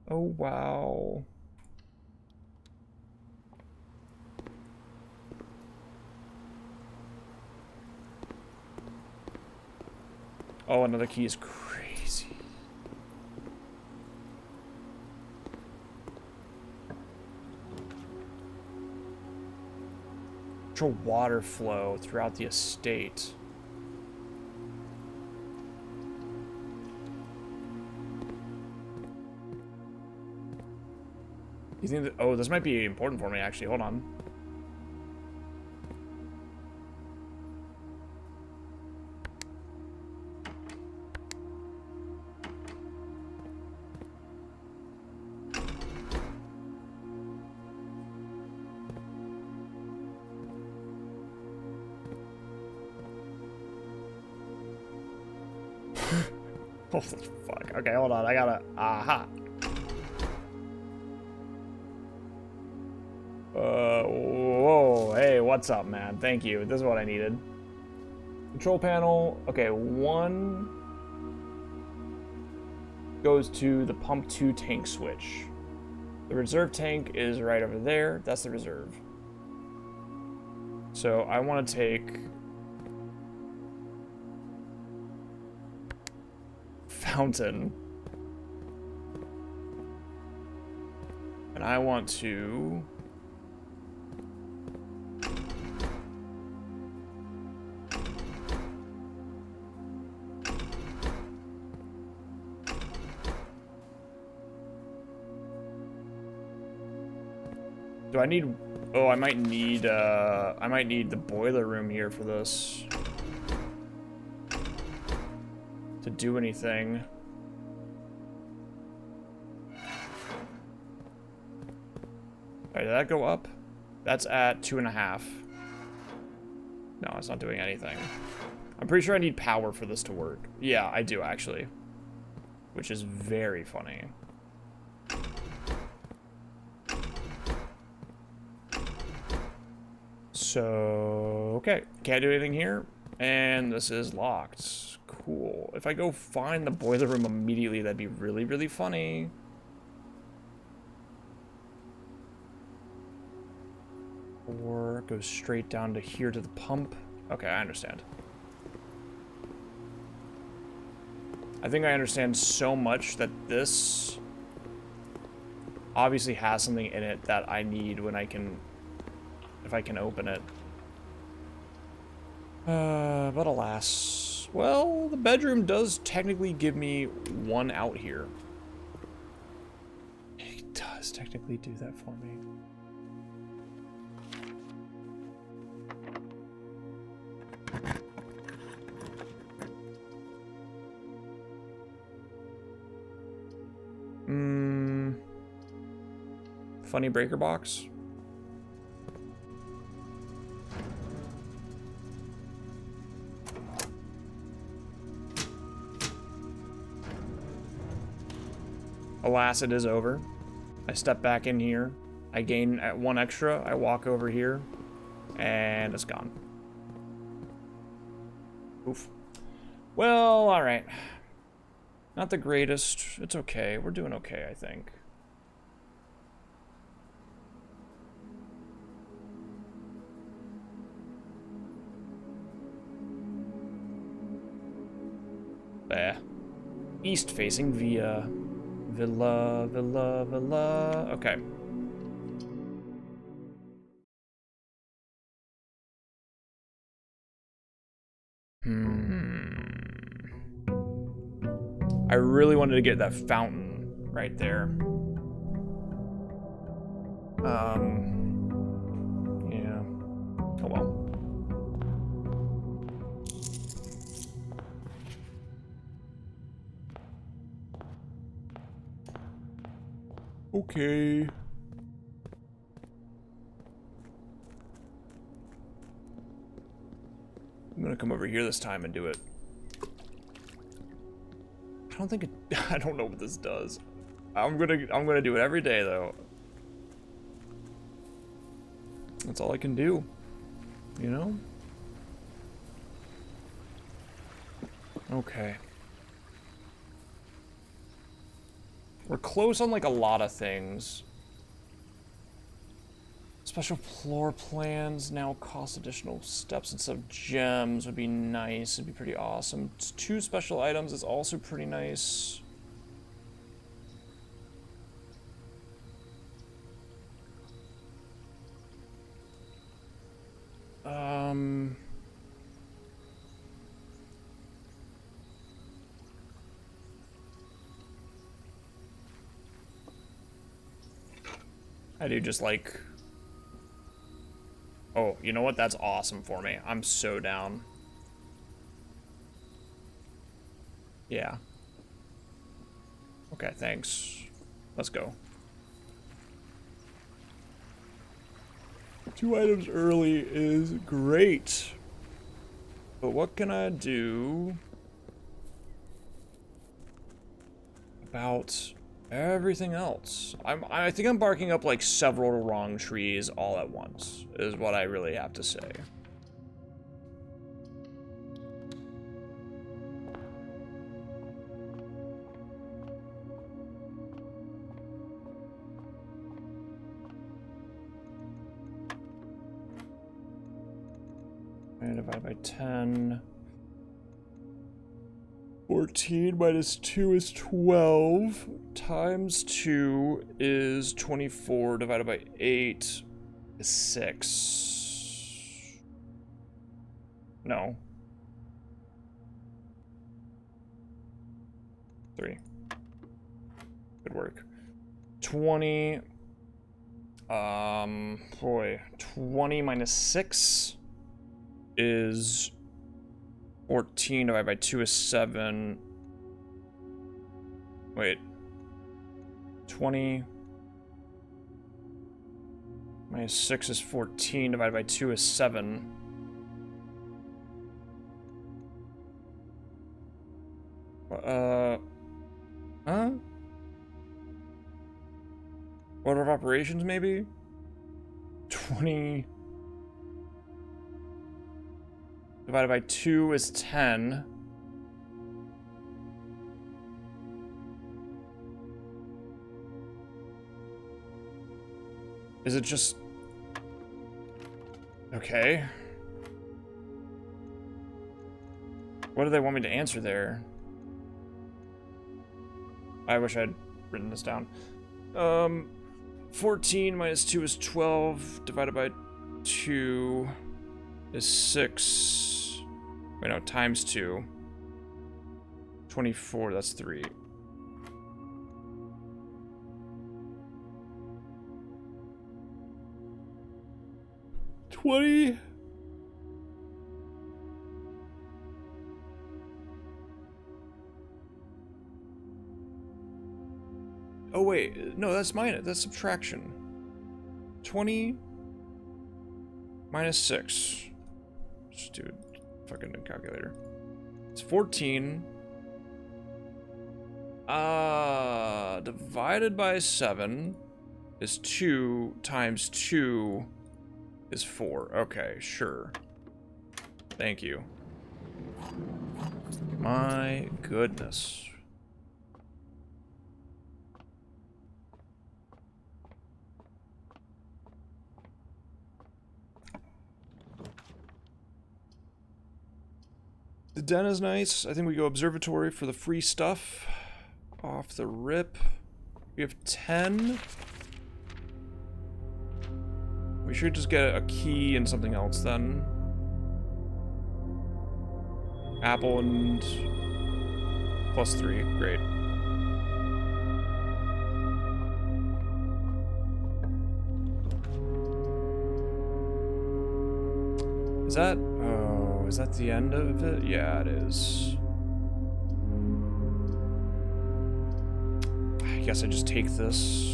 Oh, wow. Oh, another key is crazy. Control water flow throughout the estate. You think that, oh, this might be important for me, actually. Hold on. Holy fuck. Okay, hold on. I gotta... Aha. Whoa, hey, what's up, man? Thank you. This is what I needed. Control panel. Okay, one goes to the pump 2 tank switch. The reserve tank is right over there. That's the reserve. So I want to take fountain. And I want to... Do I need... Oh, I might need the boiler room here for this. To do anything. Alright, did that go up? That's at 2.5. No, it's not doing anything. I'm pretty sure I need power for this to work. Yeah, I do, actually. Which is very funny. So, okay. Can't do anything here. And this is locked. Cool. If I go find the boiler room immediately, that'd be really, really funny. Or go straight down to here to the pump. Okay, I understand. I think I understand so much that this obviously has something in it that I need when I can, if I can open it. But alas. Well, the bedroom does technically give me one out here. It does technically do that for me. Funny breaker box. Alas, it is over. I step back in here. I gain 1 extra. I walk over here. And it's gone. Oof. Well, alright. Not the greatest. It's okay. We're doing okay, I think. East facing via Villa. Okay. I really wanted to get that fountain right there. Yeah. Oh well. Okay. I'm gonna come over here this time and do it. I don't think it, I don't know what this does. I'm gonna do it every day though. That's all I can do. You know? Okay. We're close on like a lot of things. Special floor plans now cost additional steps instead of gems would be nice. It'd be pretty awesome. 2 special items is also pretty nice. I do just like... Oh, you know what? That's awesome for me. I'm so down. Yeah. Okay, thanks. Let's go. 2 items early is great. But what can I do about everything else? I think I'm barking up like several wrong trees all at once, is what I really have to say. And divided by 10. 14 minus 2 is 12. Times 2 is 24. Divided by 8 is 6. No. 3. Good work. 20. Boy. 20 minus 6 is 14 divided by 2 is 7. Wait. 20 minus 6 is 14 divided by 2 is 7. Huh? Order of operations, maybe? 20 divided by 2 is 10. Is it just... Okay. What do they want me to answer there? I wish I'd written this down. 14 minus 2 is 12, divided by 2 is 6. Wait, no, times 2. 24, that's 3. $20. Oh wait, no, that's minus. That's subtraction. 20 minus 6. Just do a fucking calculator. It's 14. divided by 7 is 2 times 2 is 4. Okay, sure. Thank you. My goodness. The den is nice. I think we go observatory for the free stuff. Off the rip. We have 10. We should just get a key and something else then. Apple and +3. Great. Is that... Oh, is that the end of it? Yeah, it is. I guess I just take this.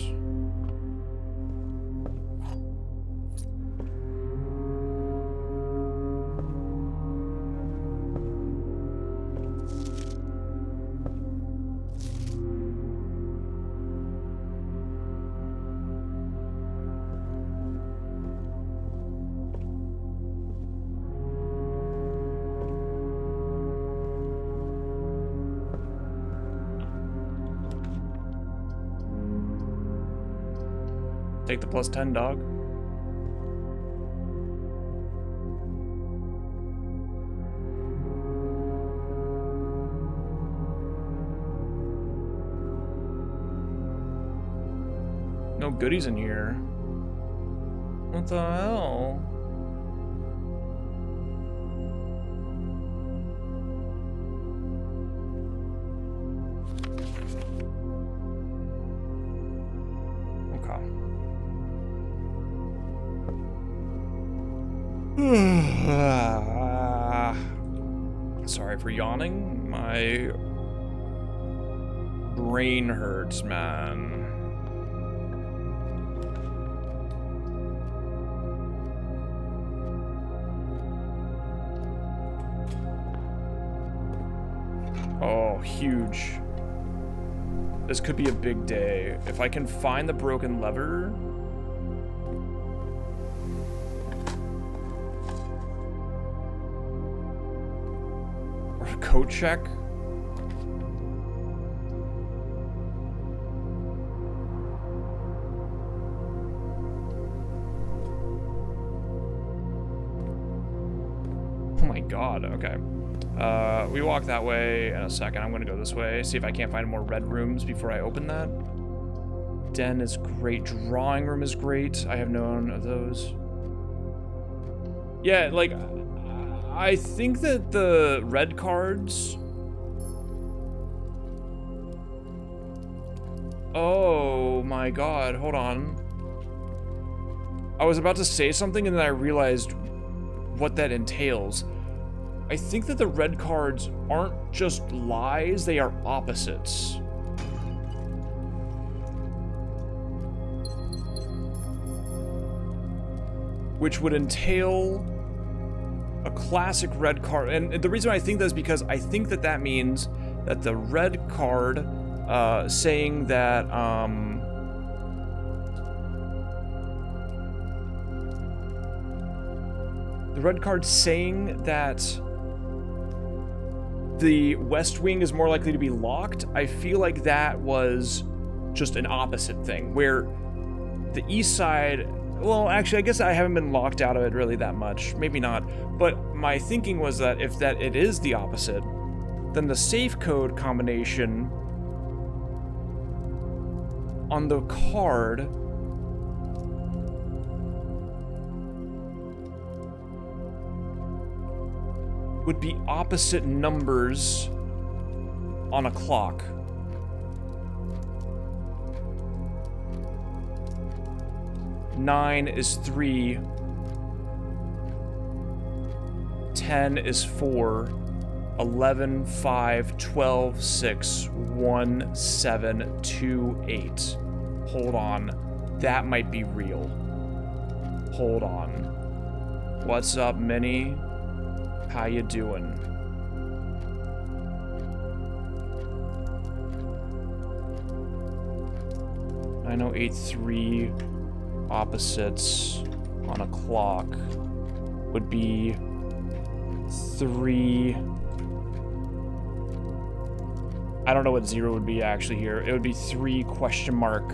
Take the +10, dog. No goodies in here. What the hell? Sorry for yawning. My brain hurts, man. Oh, huge. This could be a big day. If I can find the broken lever... Code check. Oh my god, okay. We walk that way in a second. I'm gonna go this way, see if I can't find more red rooms before I open that. Den is great. Drawing room is great. I have none of those. Yeah, like... I think that the red cards... Oh my god, hold on. I was about to say something and then I realized what that entails. I think that the red cards aren't just lies, they are opposites. Which would entail... a classic red card, and the reason I think that is because I think that that means that the red card saying that the red card saying that the West Wing is more likely to be locked, I feel like that was just an opposite thing, where the East Side... Well, actually, I guess I haven't been locked out of it really that much. Maybe not. But my thinking was that if that it is the opposite, then the safe code combination on the card would be opposite numbers on a clock. Nine is 3. 10 is 4. 11, 5, 12, 6, 1, 7, 2, 8. Hold on. That might be real. Hold on. What's up, Minnie? How you doing? I know 8-3 opposites on a clock would be 3. I don't know what 0 would be actually here. It would be 3 question mark.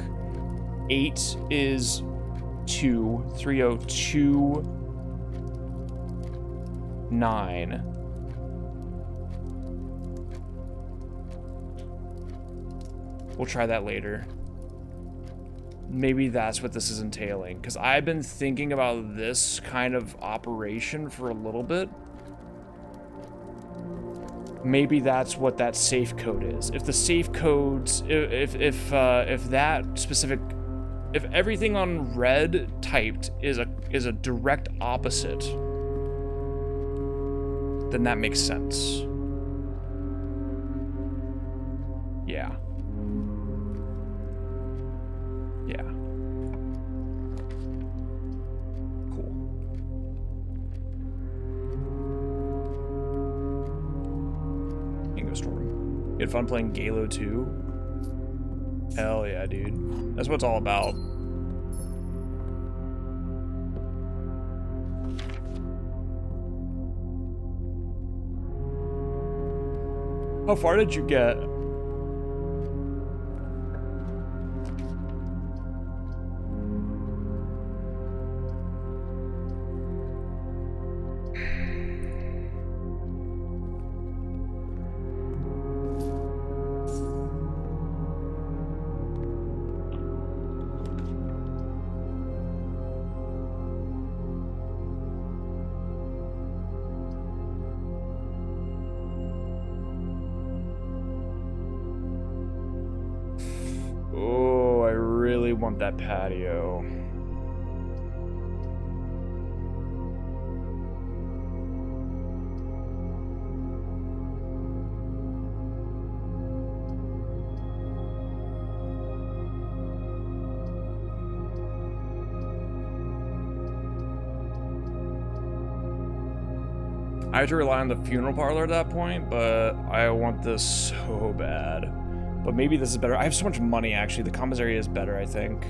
8 is 2. 302 9. We'll try that later. Maybe that's what this is entailing, because I've been thinking about this kind of operation for a little bit. Maybe that's what that safe code is. If the safe codes, if that specific, if everything on red typed is a direct opposite, then that makes sense. Yeah. Yeah. Cool. Ingo Storm. You had fun playing Galo 2? Hell yeah, dude. That's what it's all about. How far did you get? Oh, I really want that patio. I have to rely on the funeral parlor at that point, but I want this so bad. But maybe this is better. I have so much money, actually. The commissary is better, I think.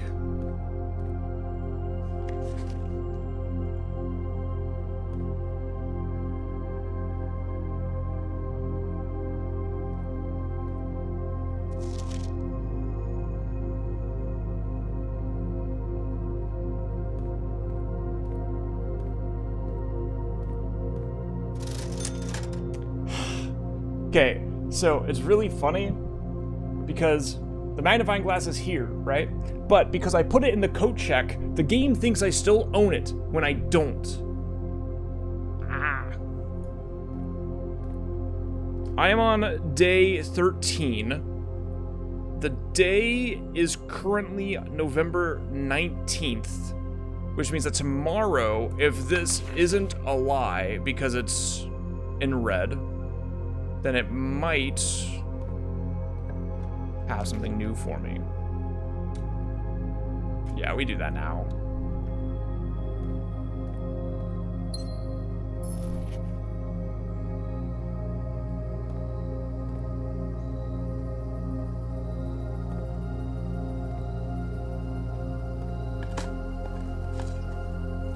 Okay, so it's really funny because the magnifying glass is here, right? But because I put it in the code check, the game thinks I still own it when I don't. I am on day 13. The day is currently November 19th, which means that tomorrow, if this isn't a lie because it's in red, then it might have something new for me. Yeah, we do that now.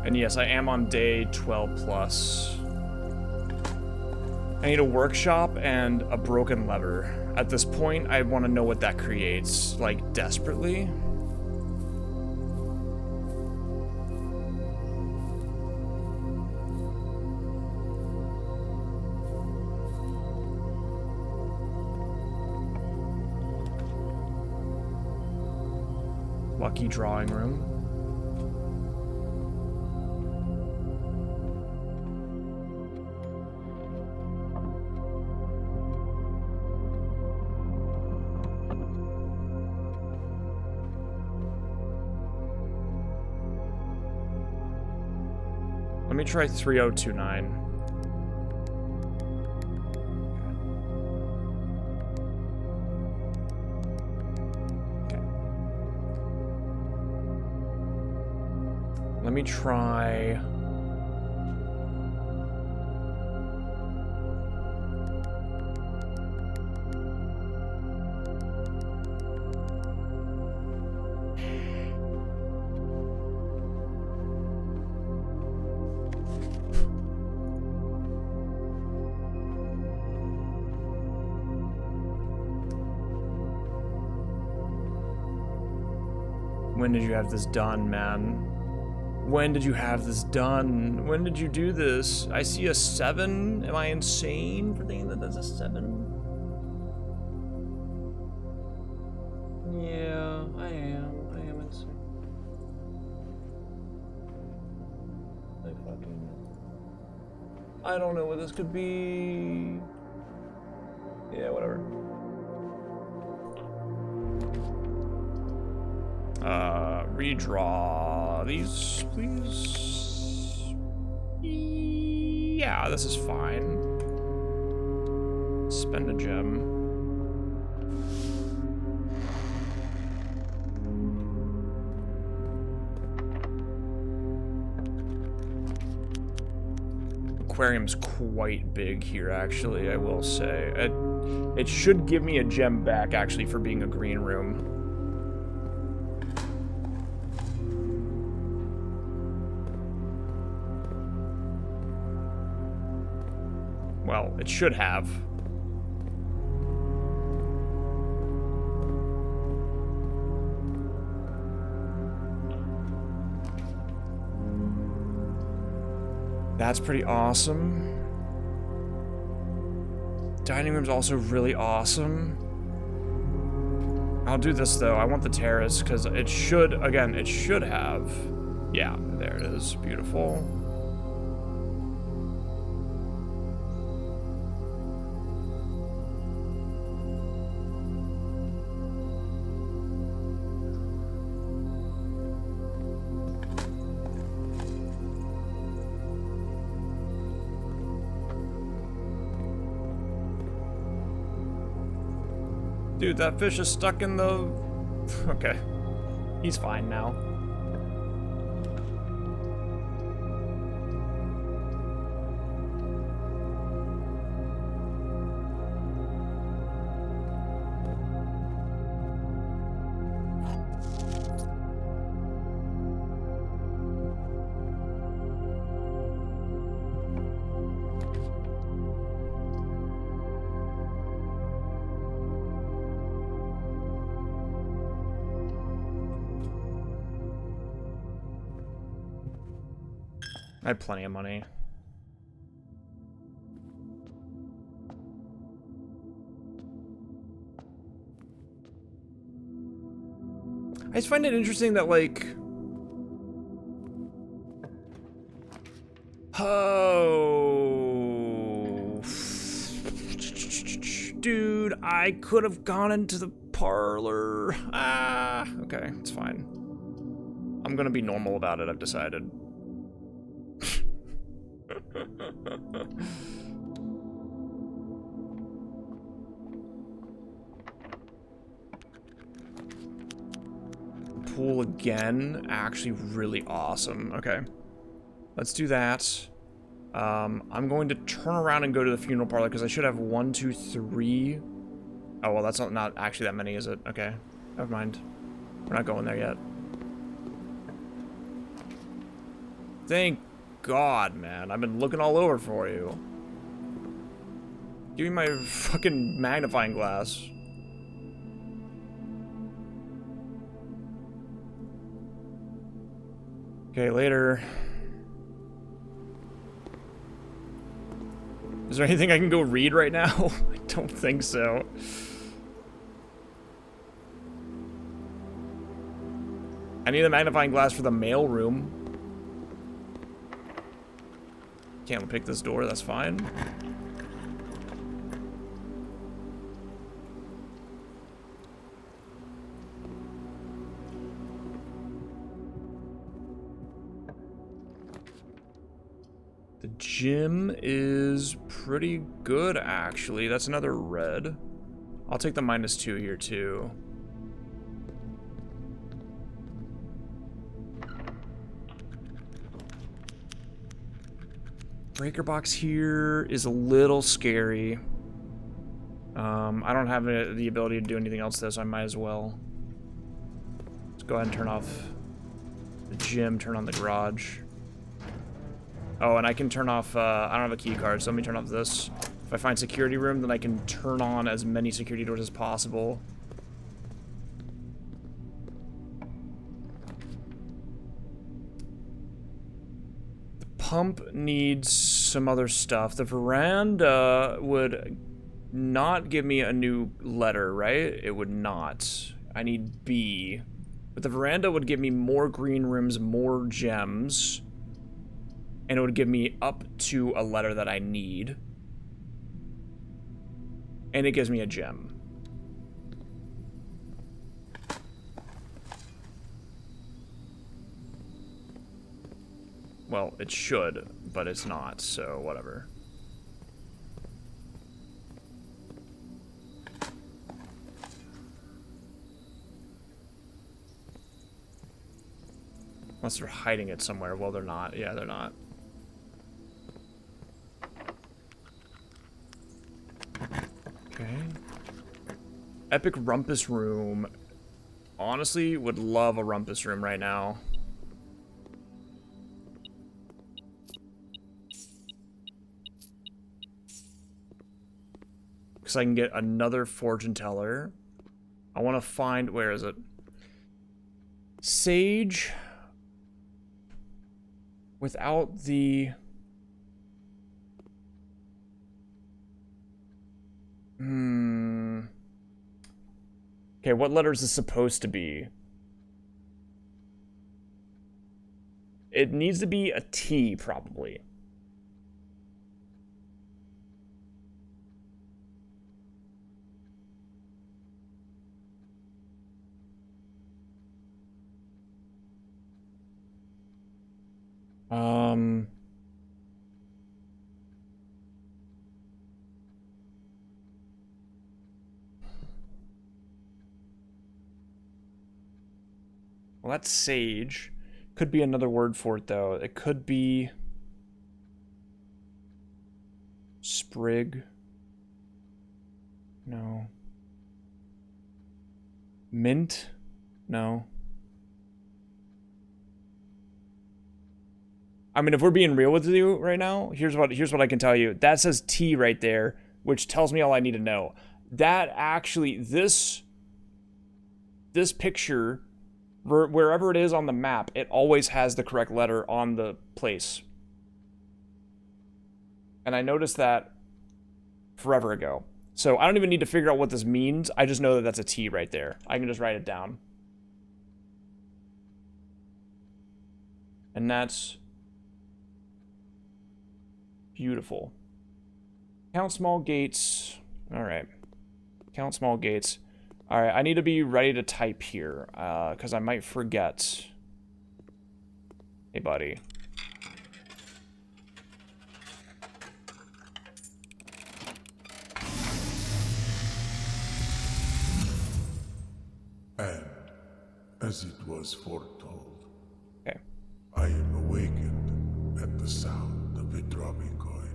And yes, I am on day 12 plus. I need a workshop and a broken lever. At this point, I want to know what that creates, like, desperately. Lucky drawing room. Let me try 3029. Okay. Let me try... When did you have this done, man? When did you have this done? When did you do this? I see a 7. Am I insane for thinking that that's a 7? Yeah, I am. I am insane. I don't know what this could be. Yeah, whatever. Redraw these, please. Yeah, this is fine. Spend a gem. Aquarium's quite big here, actually, I will say. It should give me a gem back, actually, for being a green room. Well, it should have. That's pretty awesome. Dining room's also really awesome. I'll do this though. I want the terrace because it should, again, it should have. Yeah, there it is. Beautiful. Dude, that fish is stuck in the... Okay. He's fine now. I have plenty of money. I just find it interesting that, like... Oh... Dude, I could have gone into the parlor. Ah, okay, it's fine. I'm gonna be normal about it, I've decided. Pool again, actually really awesome. Okay, let's do that. I'm going to turn around and go to the funeral parlor because I should have 1, 2, 3. Oh well, that's not actually that many, is it? Okay, never mind. We're not going there yet. Thank God, man. I've been looking all over for you. Give me my fucking magnifying glass. Okay, later. Is there anything I can go read right now? I don't think so. I need a magnifying glass for the mail room. Can't pick this door, that's fine. The gym is pretty good, actually. That's another red. I'll take the -2 here, too. Breaker box here is a little scary. I don't have the ability to do anything else though, so I might as well. Let's go ahead and turn off the gym, turn on the garage. Oh, and I can turn off, I don't have a key card, so let me turn off this. If I find security room, then I can turn on as many security doors as possible. pump needs some other stuff. The veranda would not give me a new letter, right? It would not. I need B. But the veranda would give me more green rooms, more gems. And it would give me up to a letter that I need. And it gives me a gem. Well, it should, but it's not, so whatever. Unless they're hiding it somewhere. Well, they're not. Yeah, they're not. Okay. Epic Rumpus Room. Honestly, would love a Rumpus Room right now. Because I can get another fortune teller. I want to find... Where is it? Sage... Without the... Okay, what letter is this supposed to be? It needs to be a T, probably. Well, that's sage. Could be another word for it, though. It could be... Sprig. No. Mint? No. I mean, if we're being real with you right now, here's what I can tell you. That says T right there, which tells me all I need to know. That actually, this picture, wherever it is on the map, it always has the correct letter on the place. And I noticed that forever ago. So I don't even need to figure out what this means. I just know that that's a T right there. I can just write it down. And that's beautiful. Count small gates. All right. Count small gates. All right, I need to be ready to type here, because I might forget. Hey, buddy. And, as it was foretold, Okay. I am awakened at the sound of a dropping coin.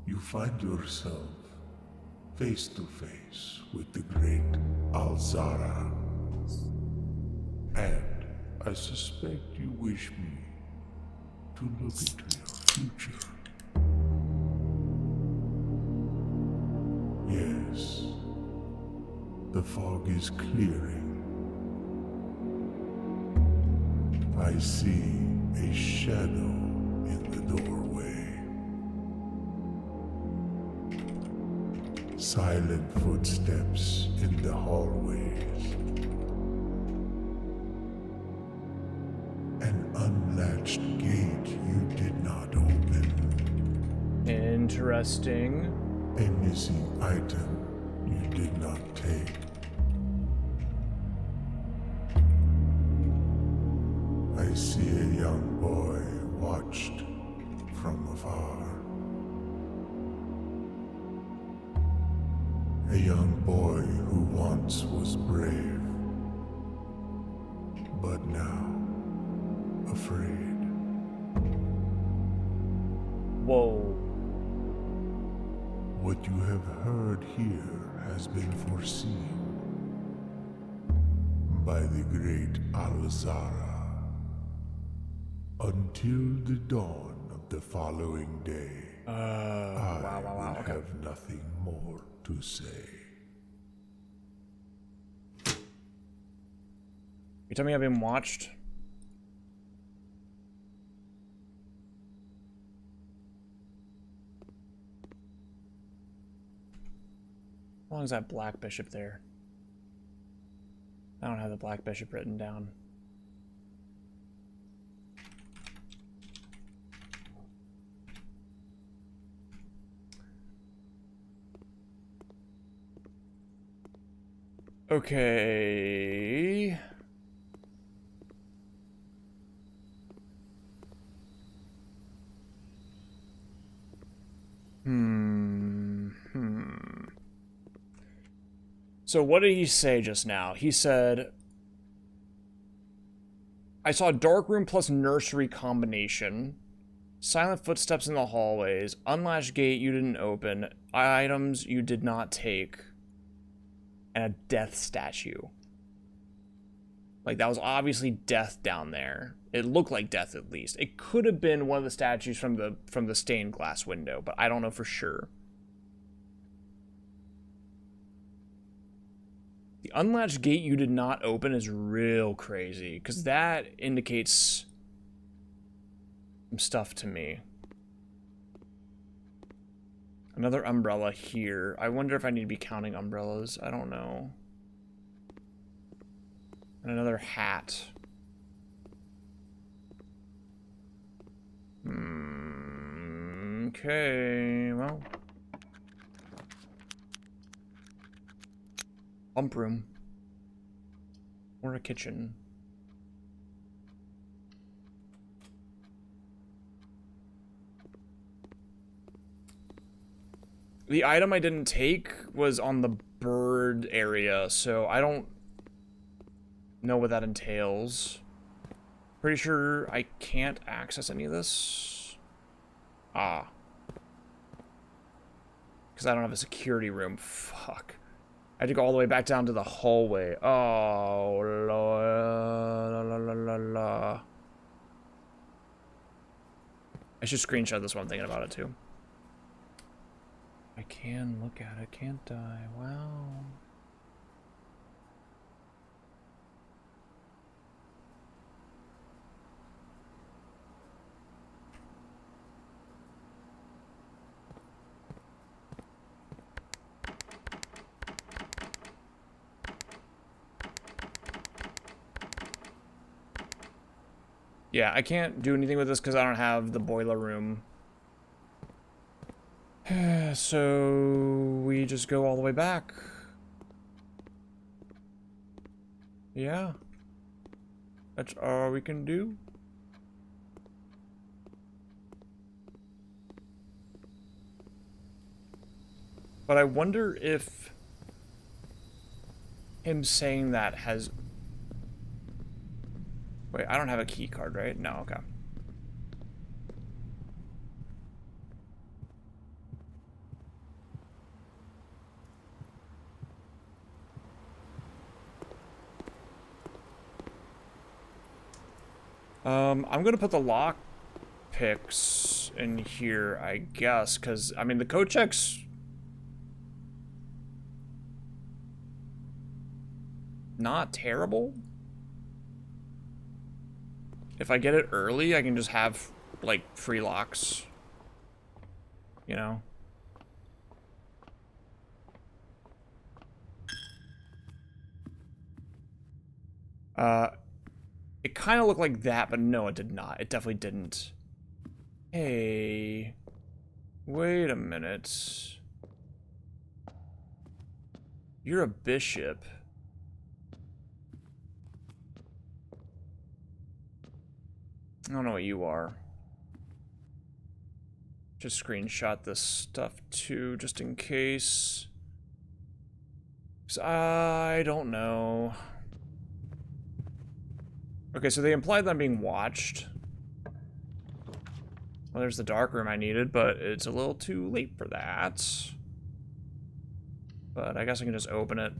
You find yourself face to face with the great Alzara. And I suspect you wish me to look into your future. Yes, the fog is clearing. I see a shadow in the doorway. Silent footsteps in the hallways. An unlatched gate you did not open. Interesting. A missing item you did not take. I see a young boy watched from afar. A young boy who once was brave, but now afraid. Whoa. What you have heard here has been foreseen by the great Alzara. Until the dawn of the following day, I will Okay. have nothing more to say. You tell me I've been watched? long is that black bishop there? I don't have the black bishop written down. Okay. So what did he say just now? He said, I saw dark room plus nursery combination, silent footsteps in the hallways, unlatched gate you didn't open, items you did not take, and a death statue. Like, that was obviously death down there. It looked like death, at least. It could have been one of the statues from the stained glass window, but I don't know for sure. The unlatched gate you did not open is real crazy, because that indicates some stuff to me. Another umbrella here. I wonder if I need to be counting umbrellas. I don't know. And another hat. Okay, well. Pump room. Or a kitchen. The item I didn't take was on the bird area, so I don't know what that entails. Pretty sure I can't access any of this. Ah. Because I don't have a security room. Fuck. I had to go all the way back down to the hallway. Oh, la la la la la. I should screenshot this while I'm thinking about it, too. I can look at it, can't I? Wow. Yeah, I can't do anything with this because I don't have the boiler room. So we just go all the way back. Yeah. That's all we can do. But I wonder if him saying that has... Wait, I don't have a key card, right? No, okay. I'm gonna put the lock picks in here, I guess, because, I mean, the code check's not terrible. If I get it early, I can just have, like, free locks. You know? It kind of looked like that, but no, it did not. It definitely didn't. Hey. Wait a minute. You're a bishop. I don't know what you are. Just screenshot this stuff too, just in case. 'Cause I don't know. Okay, so they implied that I'm being watched. Well, there's the dark room I needed, but it's a little too late for that. But I guess I can just open it.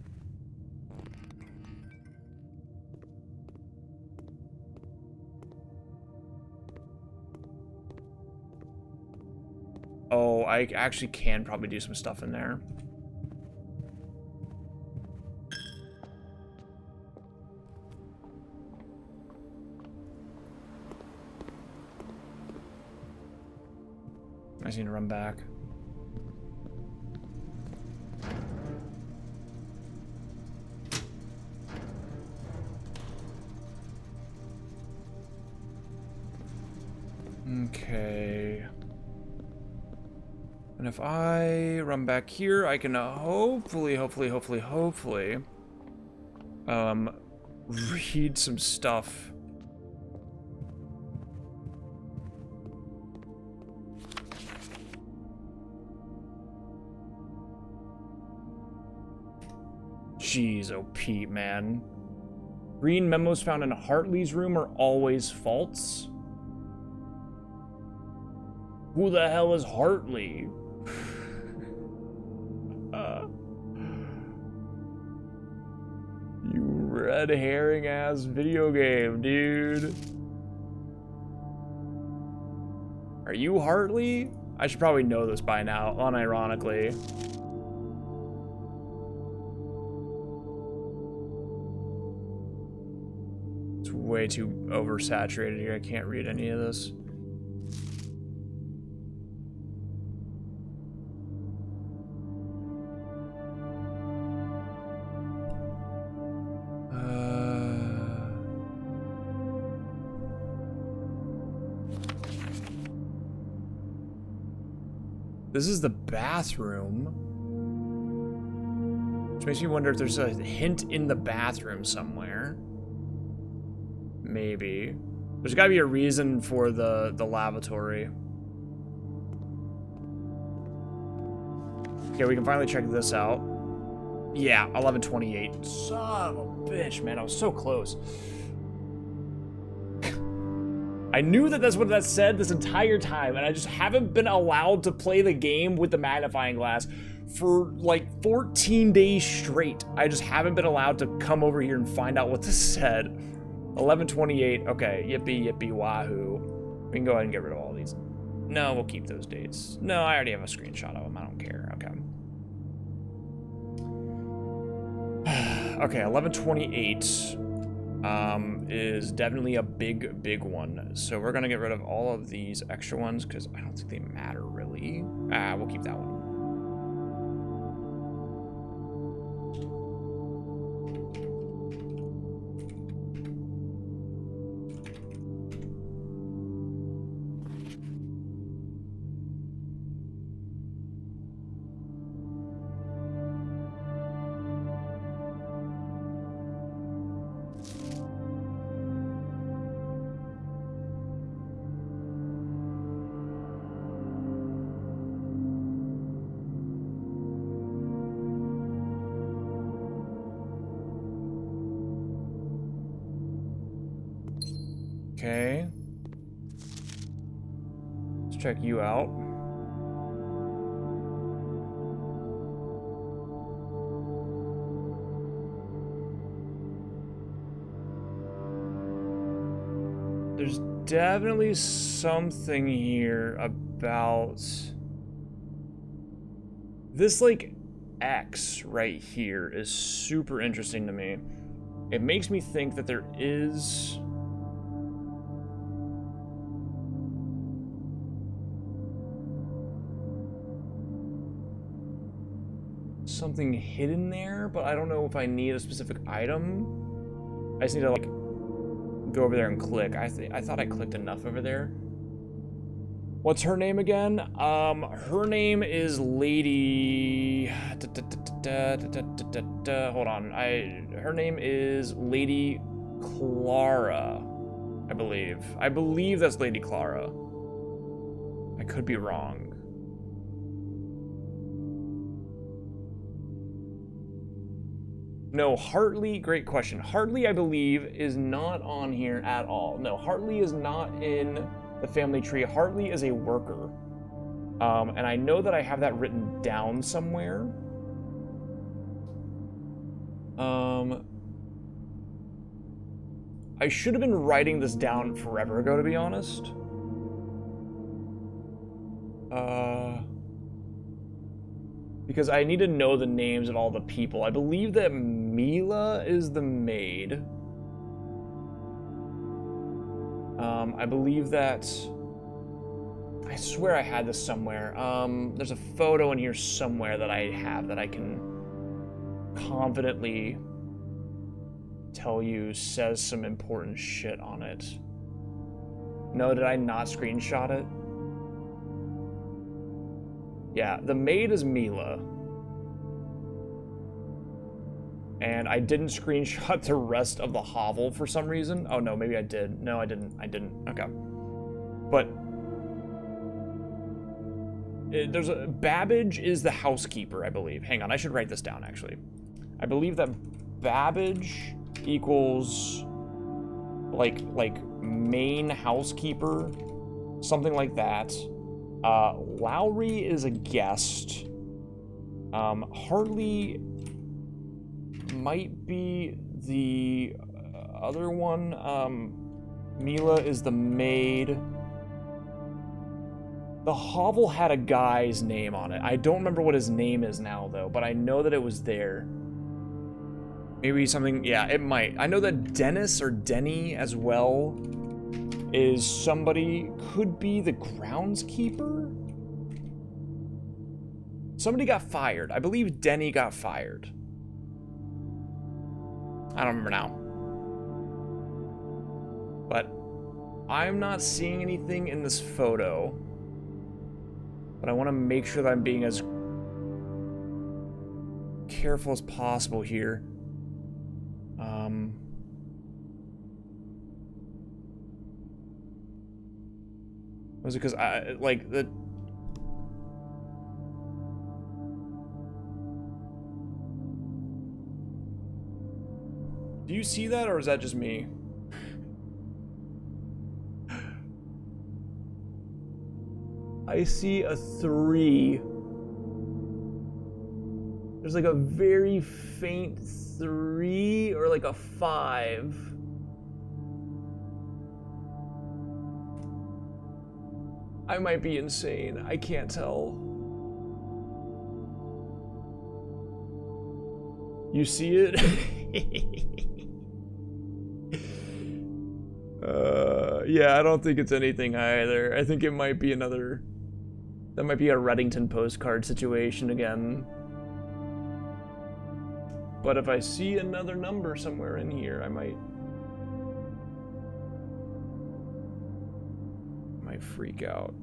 Oh, I actually can probably do some stuff in there. I just need to run back. Okay. And if I run back here, I can hopefully read some stuff. Jeez, oh Pete, man. Green memos found in Hartley's room are always false. Who the hell is Hartley? You red herring ass video game, dude. Are you Hartley? I should probably know this by now, unironically. It's way too oversaturated here. I can't read any of this. This is the bathroom. Which makes me wonder if there's a hint in the bathroom somewhere. Maybe. There's gotta be a reason for the lavatory. Okay, we can finally check this out. Yeah, 1128. Son of a bitch, man. I was so close. I knew that that's what that said this entire time, and I just haven't been allowed to play the game with the magnifying glass for like 14 days straight. I just haven't been allowed to come over here and find out what this said. 1128. Okay, yippee, yippee, wahoo. We can go ahead and get rid of all these. No, we'll keep those dates. No, I already have a screenshot of them. I don't care. Okay. Okay, 1128 is definitely a big one. So we're gonna get rid of all of these extra ones because I don't think they matter really. We'll keep that one. Okay. Let's check you out. There's definitely something here about this, like, X right here is super interesting to me. It makes me think that there is something hidden there, but I don't know if I need a specific item. I just need to, like, go over there and click. I thought I clicked enough over there. What's her name again? Her name is Lady... Hold on. Her name is Lady Clara, I believe. I believe that's Lady Clara. I could be wrong. No, Hartley, great question. Hartley, I believe, is not on here at all. No, Hartley is not in the family tree. Hartley is a worker. And I know that I have that written down somewhere. I should have been writing this down forever ago, to be honest. Because I need to know the names of all the people. I believe that Mila is the maid. I believe that... I swear I had this somewhere. There's a photo in here somewhere that I have that I can confidently tell you says some important shit on it. No, did I not screenshot it? Yeah, the maid is Mila. And I didn't screenshot the rest of the hovel for some reason. Oh no, maybe I did. No, I didn't. Okay. But there's a Babbage is the housekeeper, I believe. Hang on, I should write this down actually. I believe that Babbage equals like main housekeeper, something like that. Lowry is a guest. Hartley might be the other one. Mila is the maid. The hovel had a guy's name on it. I don't remember what his name is now, though, but I know that it was there. Maybe something, yeah, it might. I know that Dennis or Denny as well is somebody, could be the groundskeeper? Somebody got fired. I believe Denny got fired. I don't remember now. But I'm not seeing anything in this photo. But I want to make sure that I'm being as careful as possible here. Was it because I, like, the... Do you see that, or is that just me? I see a 3. There's like a very faint 3 or like a 5. I might be insane. I can't tell. You see it? Yeah, I don't think it's anything either. I think it might be another... That might be a Reddington postcard situation again. But if I see another number somewhere in here, I might freak out.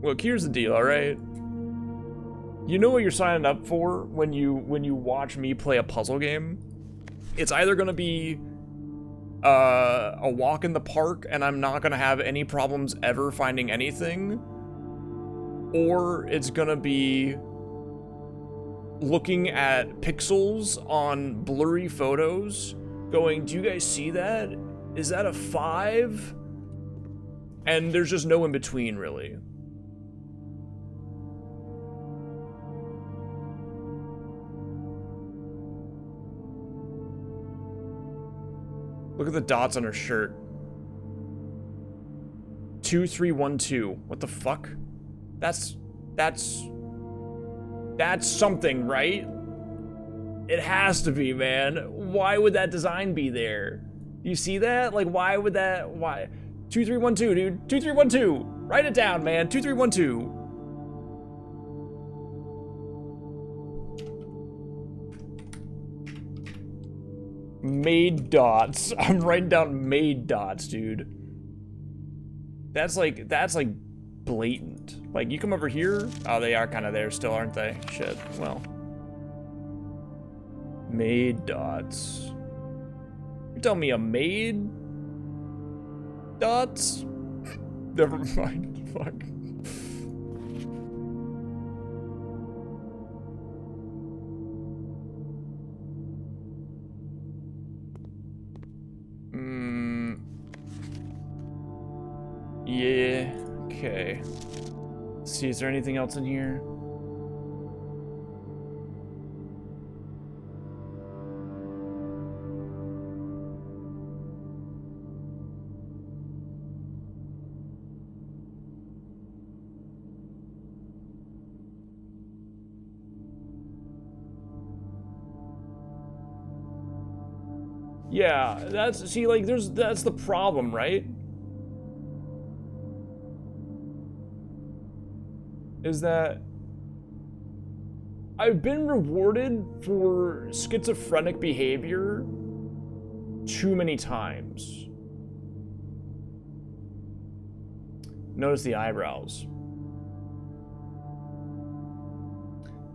Look, here's the deal, all right? You know what you're signing up for when you watch me play a puzzle game? It's either gonna be a walk in the park and I'm not gonna have any problems ever finding anything, or it's gonna be looking at pixels on blurry photos going, do you guys see that? Is that a 5? And there's just no in between, really. Look at the dots on her shirt. 2312. What the fuck? That's something, right? It has to be, man. Why would that design be there? You see that? Like, why would that? Why? 2312, dude. 2312. Write it down, man. 2312. Made dots. I'm writing down made dots, dude. That's like blatant. Like, you come over here. Oh, they are kind of there still, aren't they? Shit. Well. Made dots. You tell me a maid dots? Never mind. Fuck. Yeah. Okay. Let's see, is there anything else in here? Yeah, that's, see, like, that's the problem, right? Is that I've been rewarded for schizophrenic behavior too many times. Notice the eyebrows.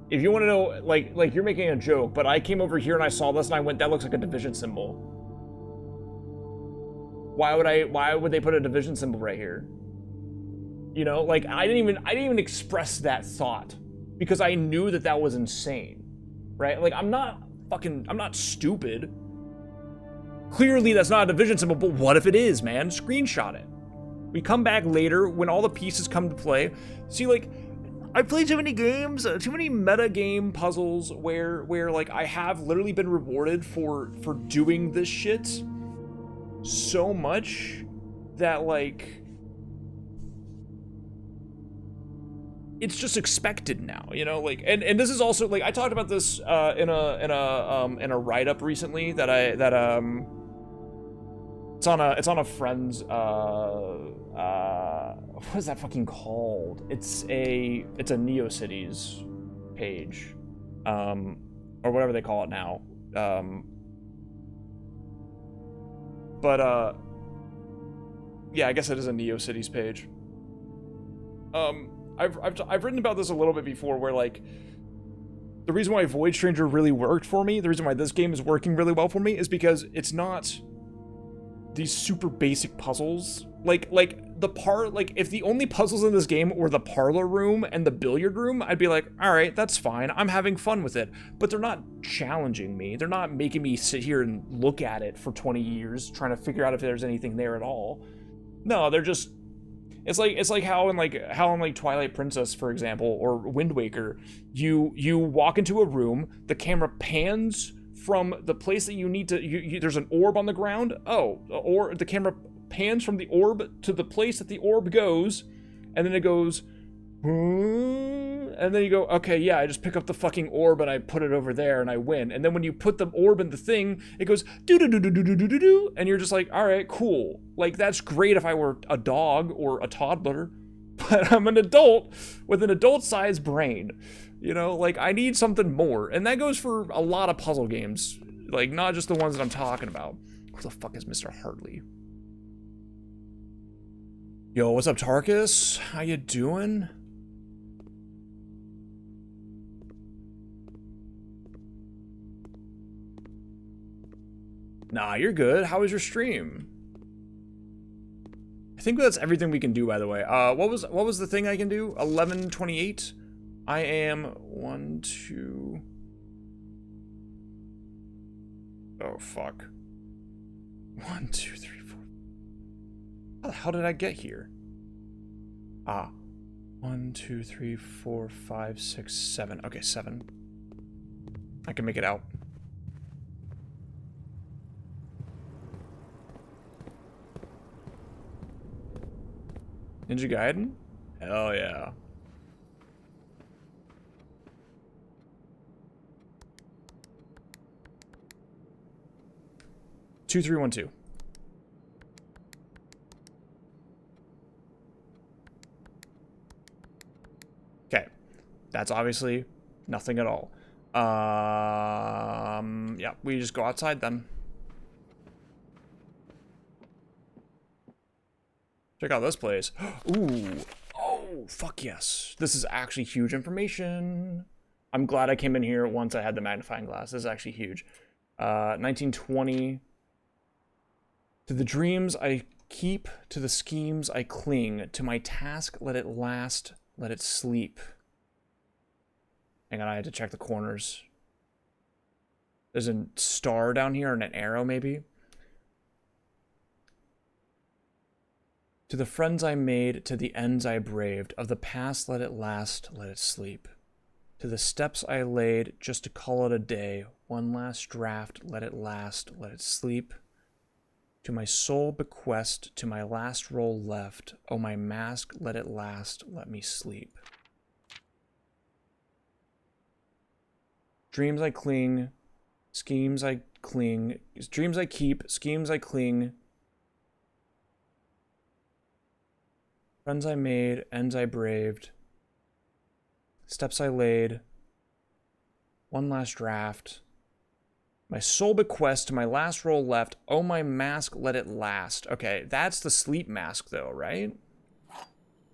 If you want to know, like you're making a joke, but I came over here and I saw this and I went, that looks like a division symbol. Why would they put a division symbol right here? You know, like I didn't even express that thought because I knew that was insane, right? Like I'm not stupid. Clearly that's not a division symbol, but what if it is, man? Screenshot it. We come back later when all the pieces come to play. See, like, I've played too many games, too many meta game puzzles where like I have literally been rewarded for doing this shit so much that like it's just expected now, you know, like and this is also like I talked about this in a write-up recently that it's on a friend's what is that fucking called? It's a NeoCities page, or whatever they call it now. Yeah, I guess it is a NeoCities page. I've written about this a little bit before, where like the reason why Void Stranger really worked for me, the reason why this game is working really well for me, is because it's not these super basic puzzles. Like the if the only puzzles in this game were the parlor room and the billiard room, I'd be like, all right, that's fine. I'm having fun with it. But they're not challenging me. They're not making me sit here and look at it for 20 years trying to figure out if there's anything there at all. No, they're just. It's like how in Twilight Princess, for example, or Wind Waker, you walk into a room, the camera pans from the place that you need to. There's an orb on the ground. Or the camera pans from the orb to the place that the orb goes, and then it goes, and then you go, okay, yeah, I just pick up the fucking orb and I put it over there and I win. And then when you put the orb in the thing, it goes do do do do do do do do, and you're just like, all right, cool. Like that's great if I were a dog or a toddler, but I'm an adult with an adult-sized brain. You know, like I need something more, and that goes for a lot of puzzle games, like not just the ones that I'm talking about. Who the fuck is Mr. Hartley? Yo, what's up, Tarkus? How you doing? Nah, you're good. How was your stream? I think that's everything we can do, by the way. What was the thing I can do? 11:28. I am 1, 2. Oh fuck. 1, 2, 3, 4. How the hell did I get here? 1, 2, 3, 4, 5, 6, 7. Okay, 7. I can make it out. Ninja Gaiden? Hell yeah. Two, 3, 1, 2. Okay, that's obviously nothing at all. Yeah, we just go outside then. Check out this place. Ooh. Oh, fuck yes. This is actually huge information. I'm glad I came in here once I had the magnifying glass. This is actually huge. 1920. To the dreams I keep, to the schemes I cling. To my task, let it last, let it sleep. Hang on, I had to check the corners. There's a star down here and an arrow, maybe. To the friends I made, to the ends I braved, of the past let it last, let it sleep. To the steps I laid, just to call it a day, one last draft, let it last, let it sleep. To my soul bequest, to my last roll left, oh my mask, let it last, let me sleep. Dreams I cling, schemes I cling, dreams I keep, schemes I cling. Friends I made, ends I braved, steps I laid, one last draft. My soul bequest to my last roll left, oh my mask, let it last. Okay, that's the sleep mask though, right?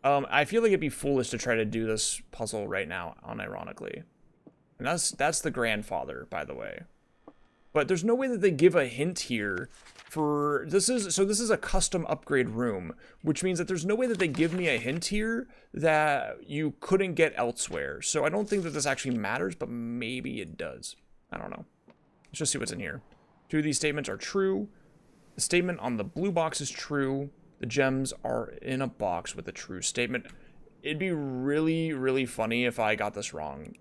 I feel like it'd be foolish to try to do this puzzle right now, unironically. And that's the grandfather, by the way. But there's no way that they give a hint here for this is a custom upgrade room, which means that there's no way that they give me a hint here that you couldn't get elsewhere. So I don't think that this actually matters, but maybe it does. I don't know. Let's just see what's in here. 2 of these statements are true. The statement on the blue box is true. The gems are in a box with a true statement. It'd be really, really funny if I got this wrong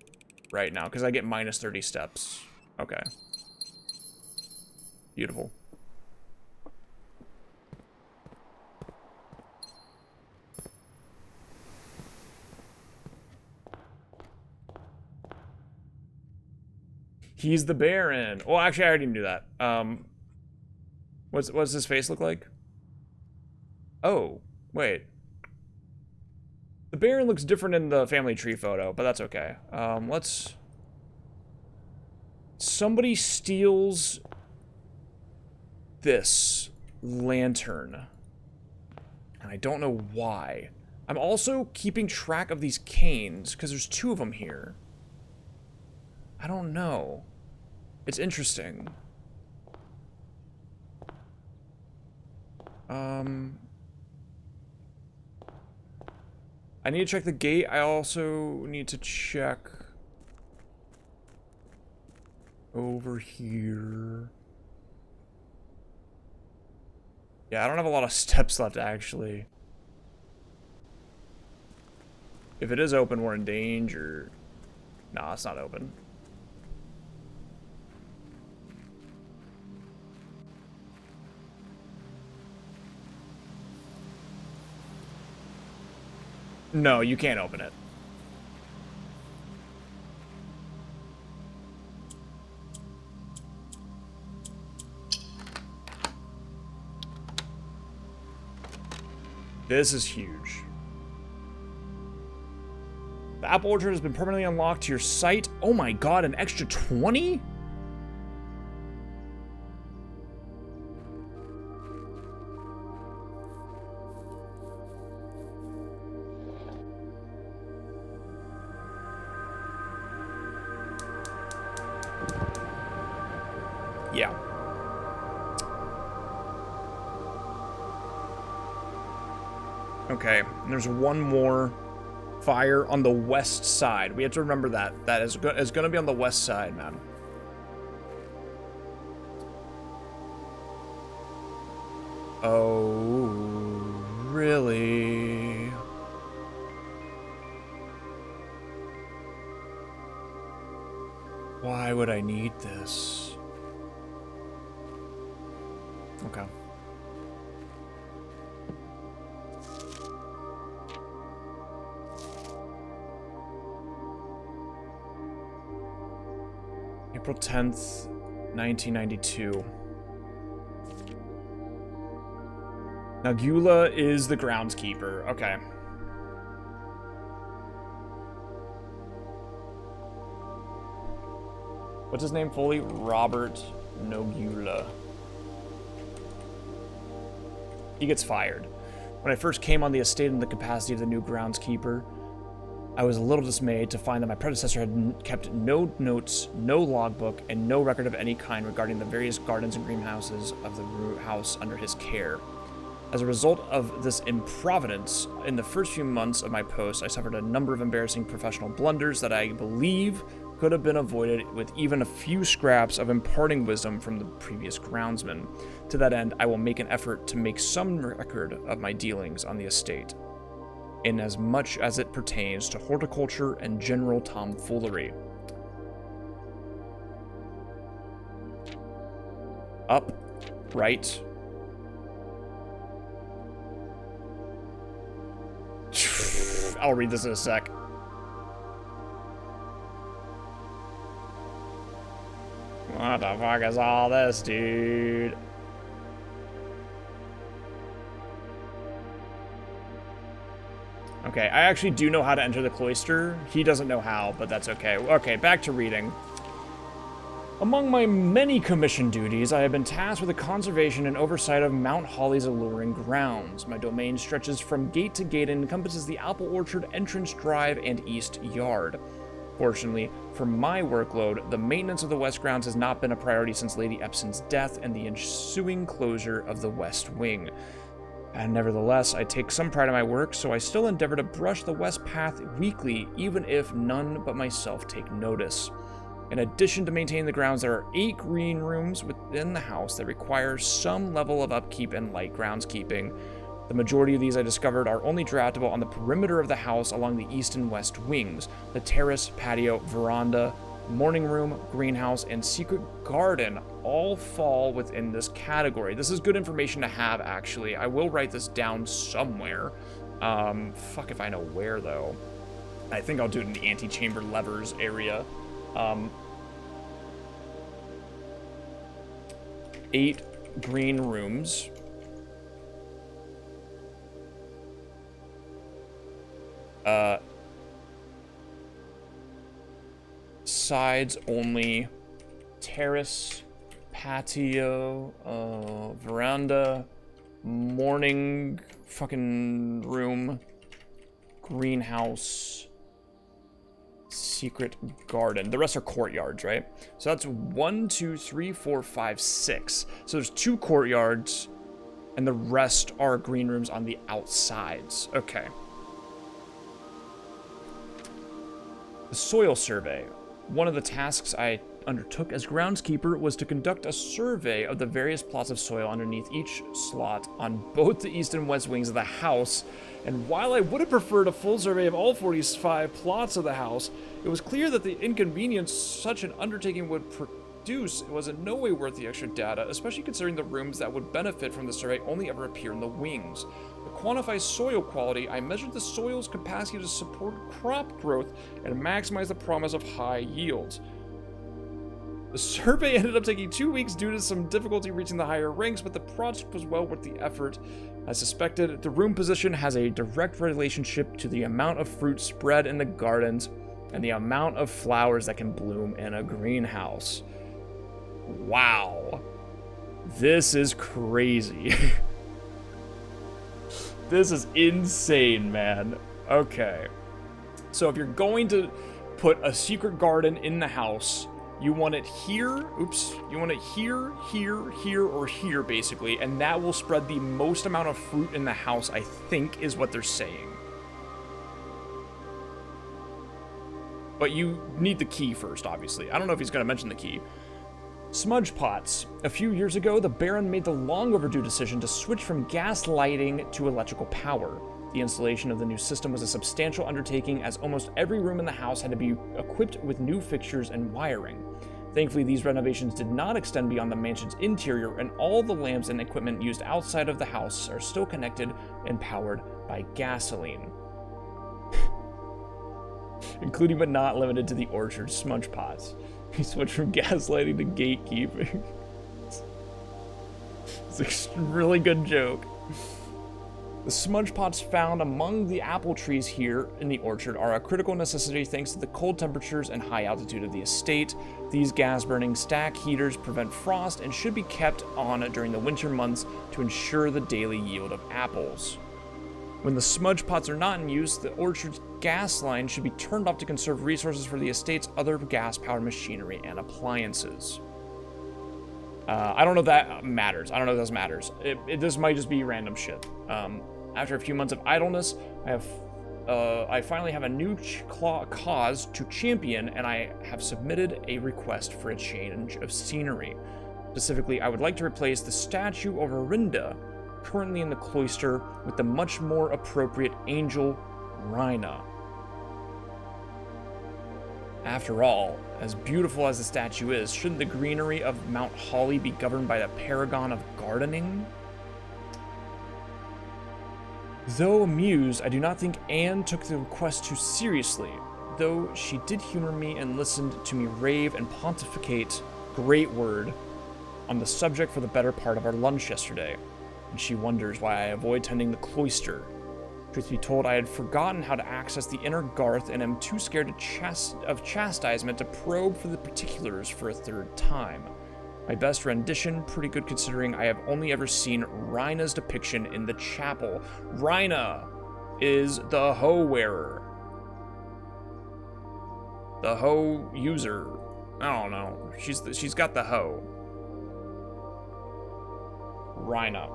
right now, because I get minus 30 steps. Okay. Beautiful. He's the Baron. Well, actually, I already knew that. What's his face look like? Oh, wait. The Baron looks different in the family tree photo, but that's okay. Let's... Somebody steals this lantern. And I don't know why. I'm also keeping track of these canes, because there's 2 of them here. I don't know. It's interesting. I need to check the gate. I also need to check over here. Yeah, I don't have a lot of steps left, actually. If it is open, we're in danger. Nah, it's not open. No, you can't open it. This is huge. The apple orchard has been permanently unlocked to your site. Oh my god, an extra 20? Yeah. Okay, and there's one more fire on the west side. We have to remember that. That is going to be on the west side, man. Oh, really? Why would I need this? Okay. April 10th, 1992. Nagula is the groundskeeper. Okay. What's his name fully? Robert Nogula. He gets fired. When I first came on the estate in the capacity of the new groundskeeper, I was a little dismayed to find that my predecessor had kept no notes, no logbook, and no record of any kind regarding the various gardens and greenhouses of the house under his care. As a result of this improvidence, in the first few months of my post, I suffered a number of embarrassing professional blunders that I believe could have been avoided with even a few scraps of imparting wisdom from the previous groundsman. To that end, I will make an effort to make some record of my dealings on the estate, in as much as it pertains to horticulture and general tomfoolery. Up, right. I'll read this in a sec. What the fuck is all this, dude? Okay, I actually do know how to enter the cloister. He doesn't know how, but that's okay. Okay, back to reading. Among my many commission duties, I have been tasked with the conservation and oversight of Mount Holly's alluring grounds. My domain stretches from gate to gate and encompasses the apple orchard, entrance drive, and east yard. Fortunately, for my workload, the maintenance of the west grounds has not been a priority since Lady Epson's death and the ensuing closure of the west wing. And nevertheless, I take some pride in my work, so I still endeavor to brush the west path weekly, even if none but myself take notice. In addition to maintaining the grounds, there are 8 green rooms within the house that require some level of upkeep and light groundskeeping. The majority of these I discovered are only draftable on the perimeter of the house along the east and west wings. The terrace, patio, veranda, morning room, greenhouse, and secret garden all fall within this category. This is good information to have, actually. I will write this down somewhere. Fuck if I know where, though. I think I'll do it in the antechamber levers area. 8 green rooms. Sides only. Terrace, patio, veranda, morning fucking room, greenhouse, secret garden. The rest are courtyards, right? So that's 1, 2, 3, 4, 5, 6. So there's 2 courtyards, and the rest are green rooms on the outsides. Okay. The soil survey. One of the tasks I undertook as groundskeeper was to conduct a survey of the various plots of soil underneath each slot on both the east and west wings of the house. And while I would have preferred a full survey of all 45 plots of the house, it was clear that the inconvenience such an undertaking would produce was in no way worth the extra data, especially considering the rooms that would benefit from the survey only ever appear in the wings. To quantify soil quality, I measured the soil's capacity to support crop growth and maximize the promise of high yields. The survey ended up taking 2 weeks due to some difficulty reaching the higher ranks, but the project was well worth the effort. As suspected, the room position has a direct relationship to the amount of fruit spread in the gardens and the amount of flowers that can bloom in a greenhouse. Wow. This is crazy. This is insane, man. Okay. So if you're going to put a secret garden in the house, you want it here, you want it here, here, here, or here, basically, and that will spread the most amount of fruit in the house, I think, is what they're saying. But you need the key first, obviously. I don't know if he's going to mention the key. Smudge pots. A few years ago, the Baron made the long overdue decision to switch from gas lighting to electrical power. The installation of the new system was a substantial undertaking, as almost every room in the house had to be equipped with new fixtures and wiring. Thankfully, these renovations did not extend beyond the mansion's interior, and all the lamps and equipment used outside of the house are still connected and powered by gasoline. Including but not limited to the orchard smudge pots. He switched from gaslighting to gatekeeping. It's a really good joke. The smudge pots found among the apple trees here in the orchard are a critical necessity thanks to the cold temperatures and high altitude of the estate. These gas-burning stack heaters prevent frost and should be kept on during the winter months to ensure the daily yield of apples. When the smudge pots are not in use, the orchard's gas line should be turned off to conserve resources for the estate's other gas-powered machinery and appliances. I don't know if that matters. This might just be random shit. After a few months of idleness, I finally have a new cause to champion, and I have submitted a request for a change of scenery. Specifically, I would like to replace the statue of Orinda, currently in the cloister, with the much more appropriate angel, Rhina. After all, as beautiful as the statue is, shouldn't the greenery of Mount Holly be governed by the paragon of gardening? Though amused, I do not think Anne took the request too seriously, though she did humor me and listened to me rave and pontificate, great word, on the subject for the better part of our lunch yesterday, and she wonders why I avoid tending the cloister. Truth be told, I had forgotten how to access the inner Garth and am too scared of chastisement to probe for the particulars for a third time. My best rendition, pretty good considering I have only ever seen Rhina's depiction in the chapel. Rhina is the hoe wearer. The hoe user. I don't know. She's got the hoe. Rhina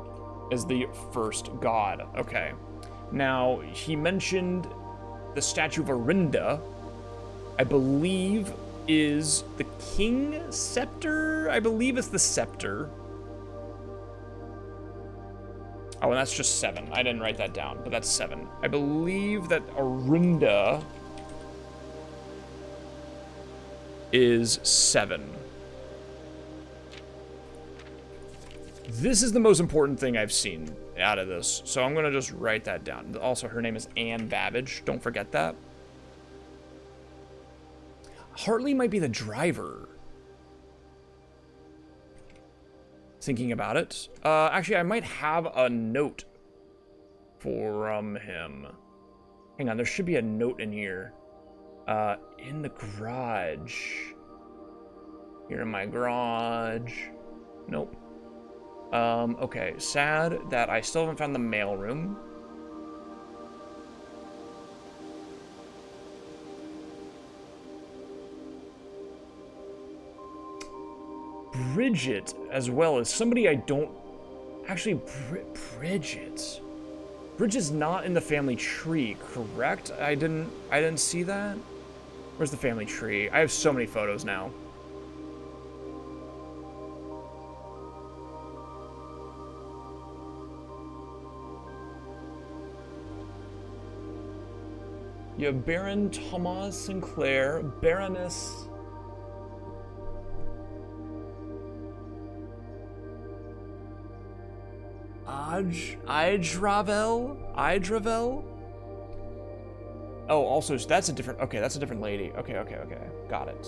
is the first god. Okay. Now, he mentioned the statue of Arinda, I believe is the king scepter? I believe it's the scepter. Oh, and that's just 7. I didn't write that down, but that's 7. I believe that Arinda is 7. This is the most important thing I've seen out of this, so I'm gonna just write that down. Also, her name is Anne Babbage. Don't forget that. Hartley might be the driver. Thinking about it. Actually, I might have a note from him. Hang on, there should be a note in here. In the garage. Here in my garage. Nope. Okay, sad that I still haven't found the mailroom. Bridget, as well as somebody I don't... Actually, Bridget. Bridget's not in the family tree, correct? I didn't see that? Where's the family tree? I have so many photos now. You have Baron Thomas Sinclair, Baroness... Idravel? Oh, also, that's a different... Okay, that's a different lady. Okay. Got it.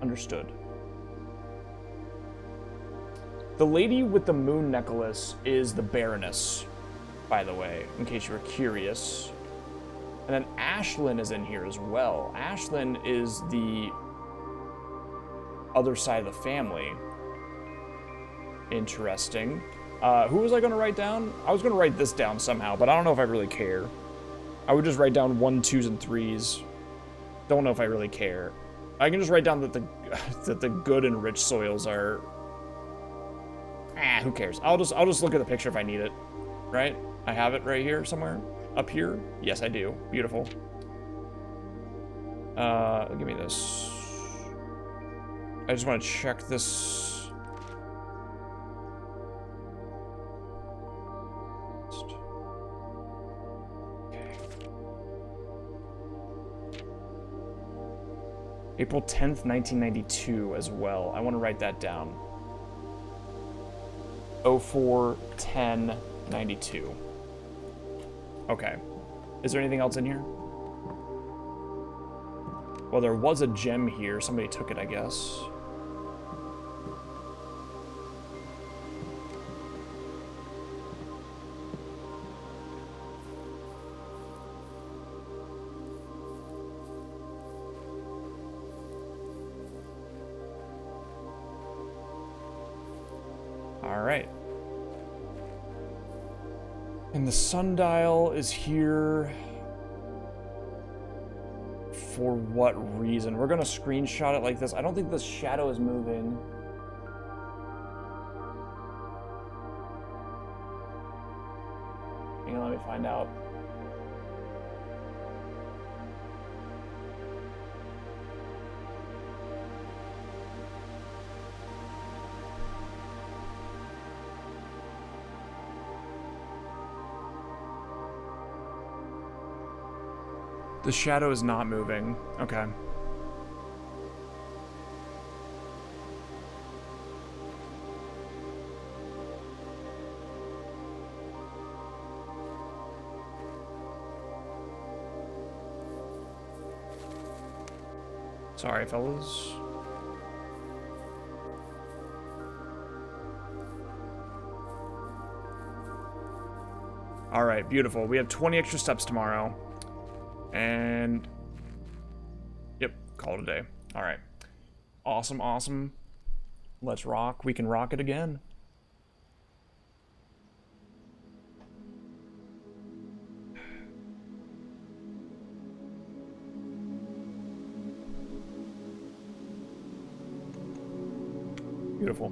Understood. The lady with the moon necklace is the Baroness, by the way, in case you were curious. And then Ashlyn is in here as well. Ashlyn is the other side of the family. Interesting. Who was I going to write down? I was going to write this down somehow, but I don't know if I really care. I would just write down 1, 2s, and 3s. Don't know if I really care. I can just write down that the good and rich soils are... who cares? I'll just look at the picture if I need it. Right? I have it right here somewhere. Up here? Yes, I do. Beautiful. Give me this. I just want to check this. April 10th, 1992 as well. I want to write that down. 04/10/92. Okay. Is there anything else in here? Well, there was a gem here. Somebody took it, I guess. Alright. And the sundial is here. For what reason? We're gonna screenshot it like this. I don't think the shadow is moving. Hang on, let me find out. The shadow is not moving. Okay. Sorry, fellas. All right, beautiful. We have 20 extra steps tomorrow. And... Yep, call it a day. All right. Awesome, awesome. Let's rock. We can rock it again. Beautiful.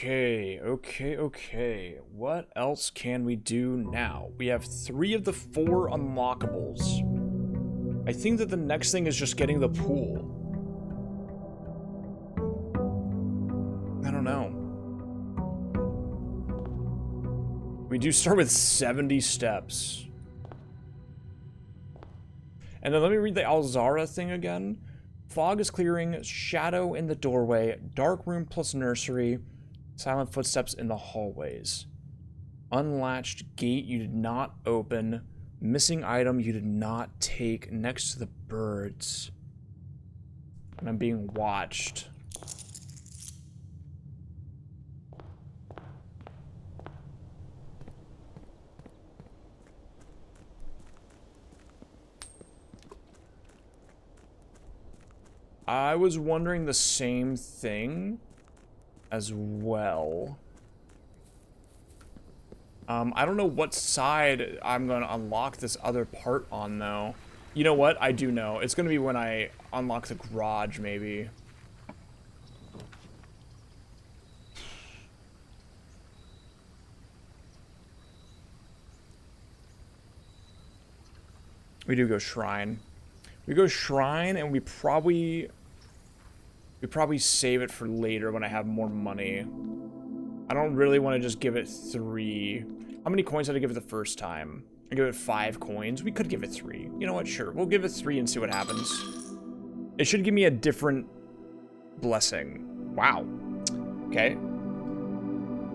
Okay. What else can we do now? We have 3 of the 4 unlockables. I think that the next thing is just getting the pool. I don't know. We do start with 70 steps. And then let me read the Alzara thing again. Fog is clearing, shadow in the doorway, dark room plus nursery, silent footsteps in the hallways. Unlatched gate you did not open, missing item you did not take next to the birds. And I'm being watched. I was wondering the same thing as well. I don't know what side I'm going to unlock this other part on, though. You know what? I do know. It's going to be when I unlock the garage, maybe. We do go shrine. We go shrine, and we probably save it for later when I have more money. I don't really want to just give it 3. How many coins did I give it the first time? I give it 5 coins. We could give it 3. You know what? Sure. We'll give it 3 and see what happens. It should give me a different blessing. Wow. Okay.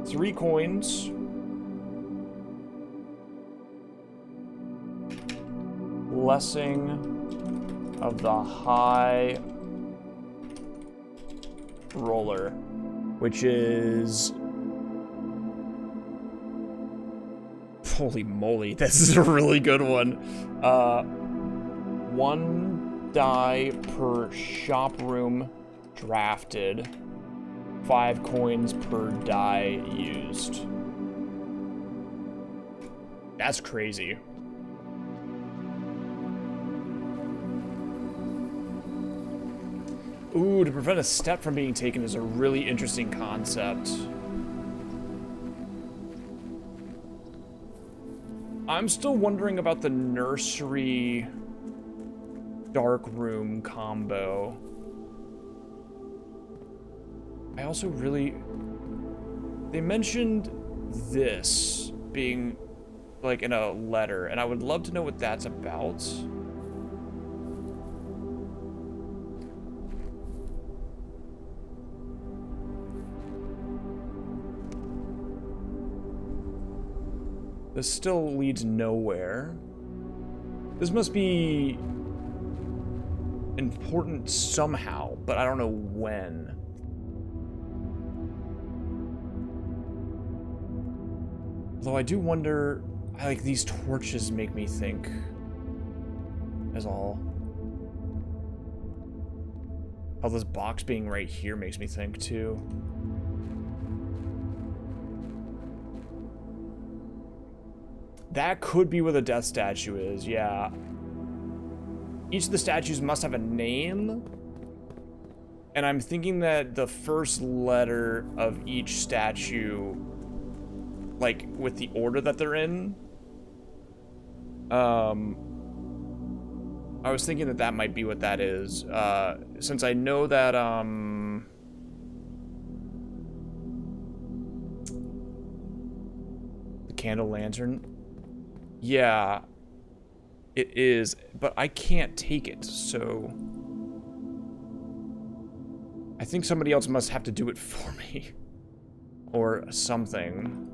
3 coins. Blessing of the high roller, which is... Holy moly, this is a really good one. 1 die per shop room drafted. 5 coins per die used. That's crazy. Ooh, to prevent a step from being taken is a really interesting concept. I'm still wondering about the nursery dark room combo. I also really... They mentioned this being like in a letter, and I would love to know what that's about. This still leads nowhere. This must be important somehow, but I don't know when. Although I do wonder, like, these torches make me think, as all. How this box being right here makes me think, too. That could be where the death statue is, yeah. Each of the statues must have a name. And I'm thinking that the first letter of each statue, like, with the order that they're in, I was thinking that that might be what that is. Since I know that, the candle lantern... Yeah, it is, but I can't take it, so... I think somebody else must have to do it for me. Or something.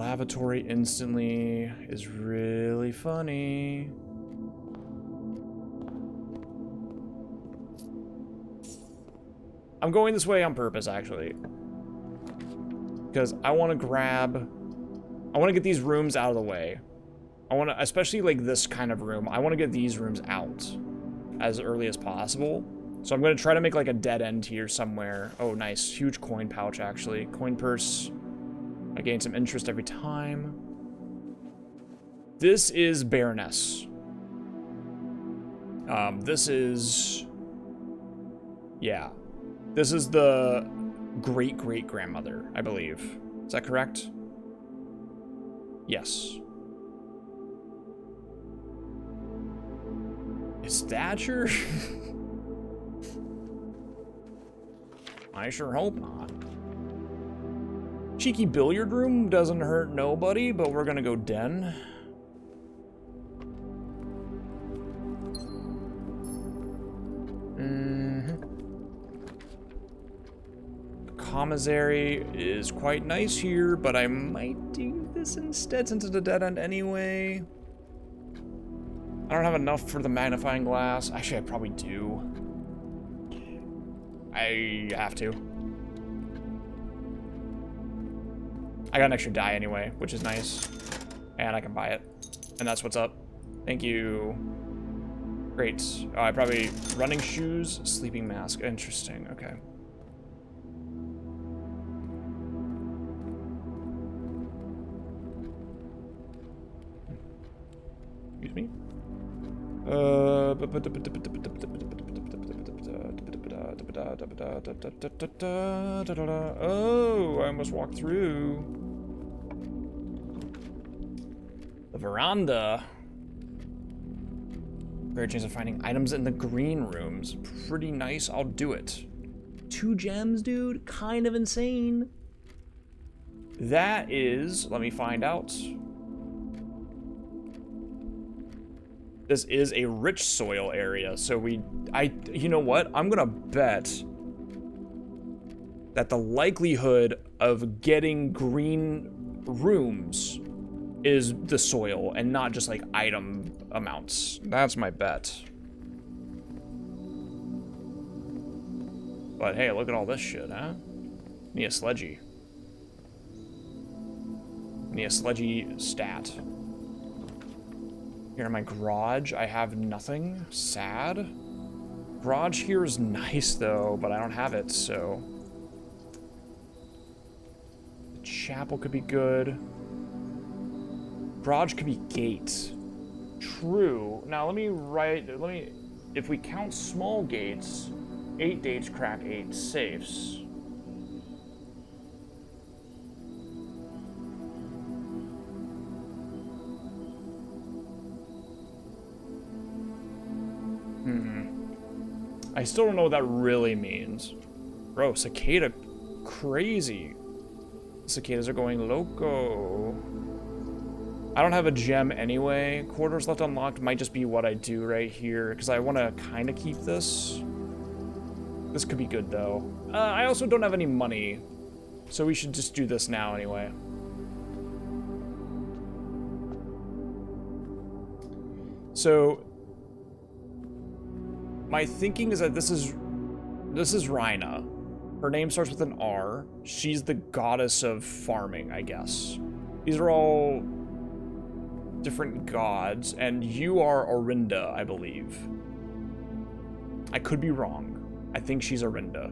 lavatory instantly is really funny. I'm going this way on purpose, actually. Because I want to get these rooms out of the way. I want to, especially like this kind of room, I want to get these rooms out as early as possible. So I'm going to try to make like a dead end here somewhere. Oh, nice. Huge coin pouch, actually. Coin purse. I gain some interest every time. This is Baroness. This is... Yeah. This is the great-great-grandmother, I believe. Is that correct? Yes. Is Thatcher? I sure hope not. Cheeky billiard room doesn't hurt nobody, but we're gonna go den. Commissary is quite nice here, but I might do this instead since it's a dead end anyway. I don't have enough for the magnifying glass. Actually, I probably do. I have to. I got an extra die anyway, which is nice. And I can buy it. And that's what's up. Thank you. Great. Oh, I probably... Running shoes, sleeping mask. Interesting, okay. Excuse me? Oh, I almost walked through. The veranda. Great chance of finding items in the green rooms. Pretty nice, I'll do it. 2 gems, dude? Kind of insane. That is, let me find out. This is a rich soil area, so you know what? I'm gonna bet that the likelihood of getting green rooms is the soil and not just like item amounts. That's my bet. But hey, look at all this shit, huh? Need a sledgy. Need a sledgy stat. Here in my garage, I have nothing. Sad. Garage here is nice though, but I don't have it, so. The chapel could be good. Garage could be gate. True. Now if we count small gates, 8 gates crack 8 safes. I still don't know what that really means. Bro, cicada crazy. Cicadas are going loco. I don't have a gem anyway. Quarters left unlocked might just be what I do right here, because I want to kind of keep this. This could be good, though. I also don't have any money, so we should just do this now anyway. So, my thinking is that this is Rhina. Her name starts with an R. She's the goddess of farming, I guess. These are all different gods, and you are Orinda, I believe. I could be wrong. I think she's Orinda.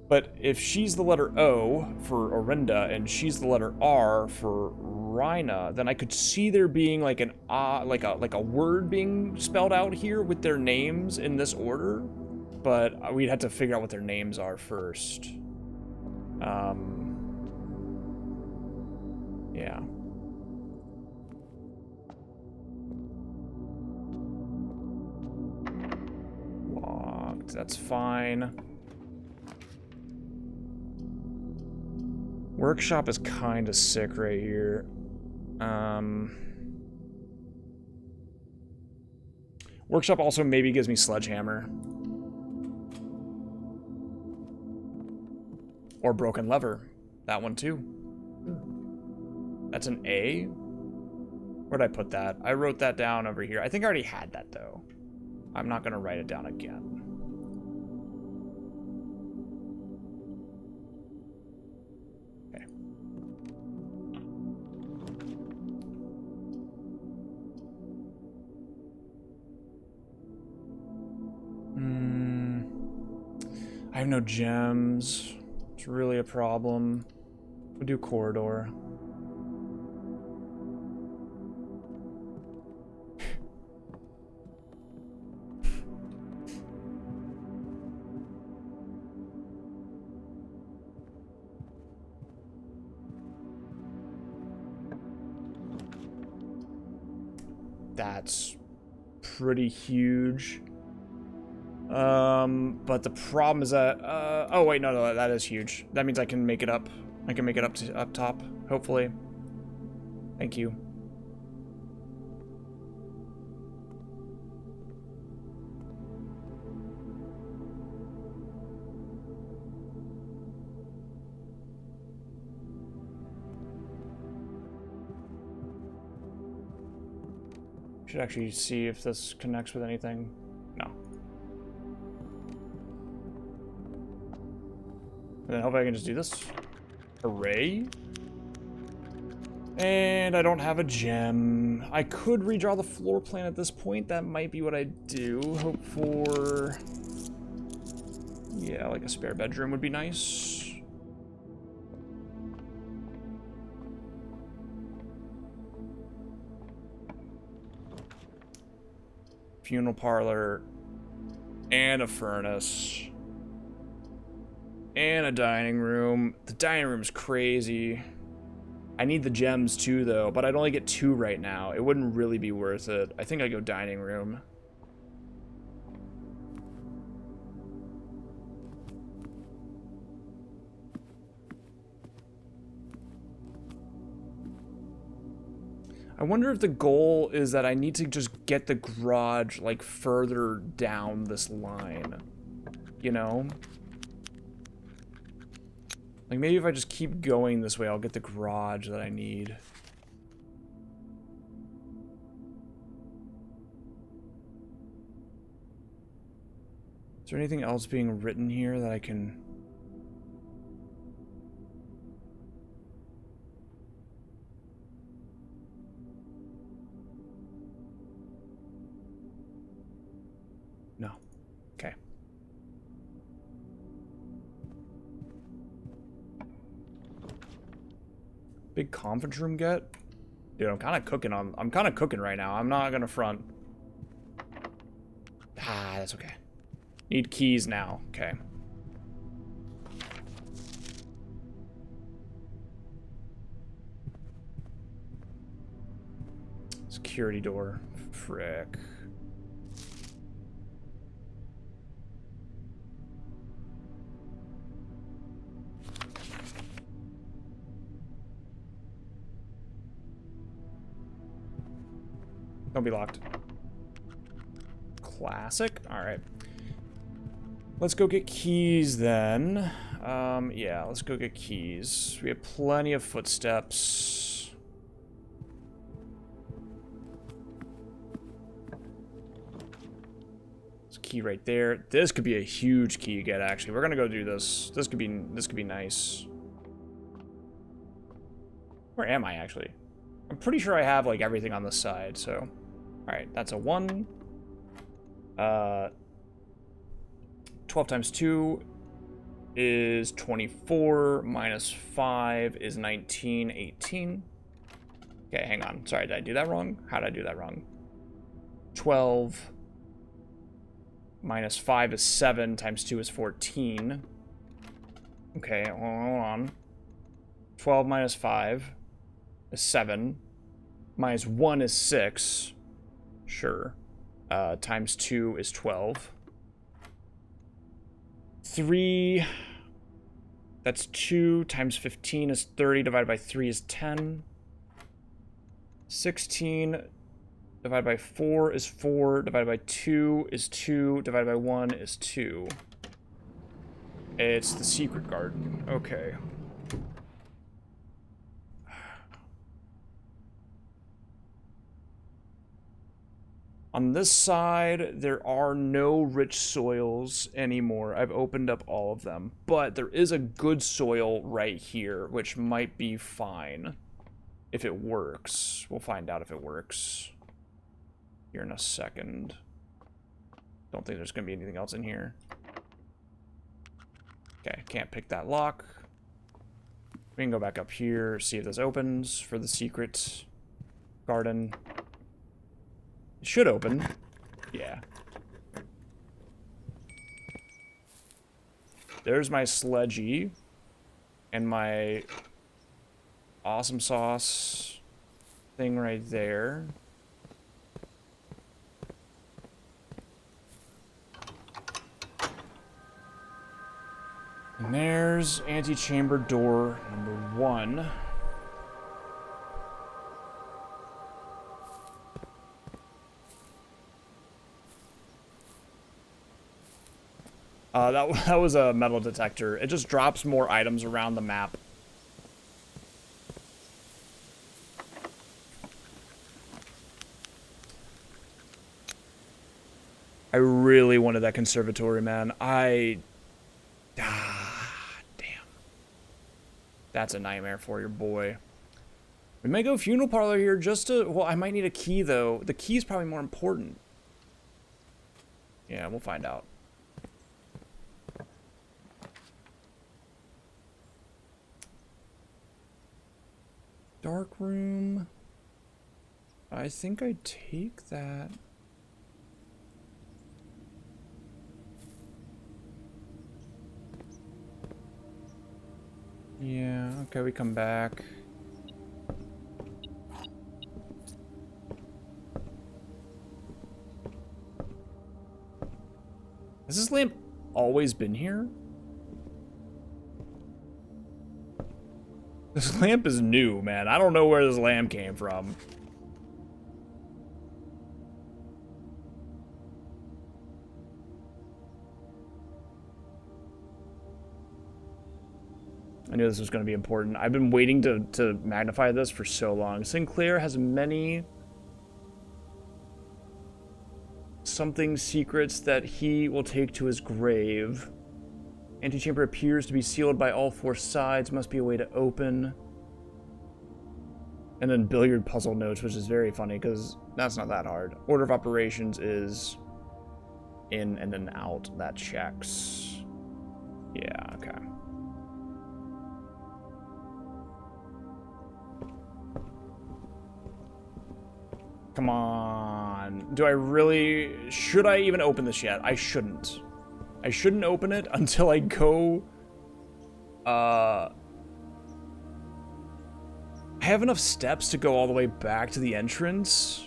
But if she's the letter O for Orinda and she's the letter R for Rhina, then I could see there being like an like a word being spelled out here with their names in this order, but we'd have to figure out what their names are first. Yeah. Locked. That's fine. Workshop is kind of sick right here. Workshop also maybe gives me sledgehammer. Or broken lever. That one too. That's an A? Where'd I put that? I wrote that down over here. I think I already had that though. I'm not gonna write it down again. Okay. I have no gems. It's really a problem. We'll do corridor. That's pretty huge. But the problem is that, oh wait, no, that is huge. That means I can make it up. I can make it up to up top, hopefully. Thank you. Should actually see if this connects with anything. No. And then hopefully I can just do this. Array. And I don't have a gem. I could redraw the floor plan at this point. That might be what I do. Hope for... yeah, like a spare bedroom would be nice. Funeral parlor. And a furnace. And a dining room. The dining room's crazy. I need the gems too, though, but I'd only get 2 right now. It wouldn't really be worth it. I think I go dining room. I wonder if the goal is that I need to just get the garage, like, further down this line. You know? Like, maybe if I just keep going this way, I'll get the garage that I need. Is there anything else being written here that I can... No. Okay. Big conference room get? Dude, I'm kind of cooking right now. I'm not gonna front. Ah, that's okay. Need keys now. Okay. Security door. Frick. Don't be locked. Classic. All right. Let's go get keys then. Yeah, let's go get keys. We have plenty of footsteps. There's a key right there. This could be a huge key to get, actually. We're gonna go do this. This could be nice. Where am I actually? I'm pretty sure I have like everything on the side, so. Alright, that's a 1. 12 times 2 is 24, minus 5 is 19, 18. Okay, hang on. Sorry, did I do that wrong? How did I do that wrong? 12 minus 5 is 7, times 2 is 14. Okay, hold on. 12 minus 5 is 7. Minus 1 is 6. Sure. Times 2 is 12. 3, that's 2 times 15 is 30, divided by 3 is 10. 16 divided by 4 is 4, divided by 2 is 2, divided by 1 is 2. It's the secret garden. Okay. On this side, there are no rich soils anymore. I've opened up all of them. But there is a good soil right here, which might be fine if it works. We'll find out if it works here in a second. Don't think there's going to be anything else in here. Okay, can't pick that lock. We can go back up here, see if this opens for the secret garden. It should open. Yeah. There's my sledgy and my awesome sauce thing right there. And there's antechamber door number 1. That was a metal detector. It just drops more items around the map. I really wanted that conservatory, man. Damn. That's a nightmare for your boy. We might go funeral parlor here just to... Well, I might need a key, though. The key is probably more important. Yeah, we'll find out. Dark room. I think I take that. Yeah, okay, we come back. Has this lamp always been here? This lamp is new, man. I don't know where this lamp came from. I knew this was going to be important. I've been waiting to magnify this for so long. Sinclair has many something secrets that he will take to his grave. Antechamber appears to be sealed by all 4 sides. Must be a way to open. And then billiard puzzle notes, which is very funny because that's not that hard. Order of operations is in and then out. That checks. Yeah, okay. Come on. Do I really... Should I even open this yet? I shouldn't. I shouldn't open it until I go... I have enough steps to go all the way back to the entrance.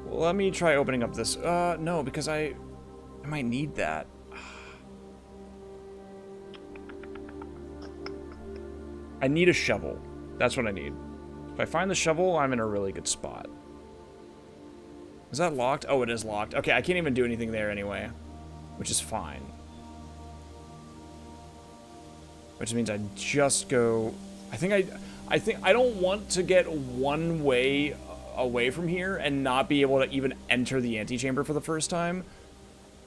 Well, let me try opening up this. No, because I might need that. I need a shovel. That's what I need. If I find the shovel, I'm in a really good spot. Is that locked? Oh, it is locked. Okay, I can't even do anything there anyway, which is fine. Which means I just go... I think I don't want to get one way away from here and not be able to even enter the antechamber for the first time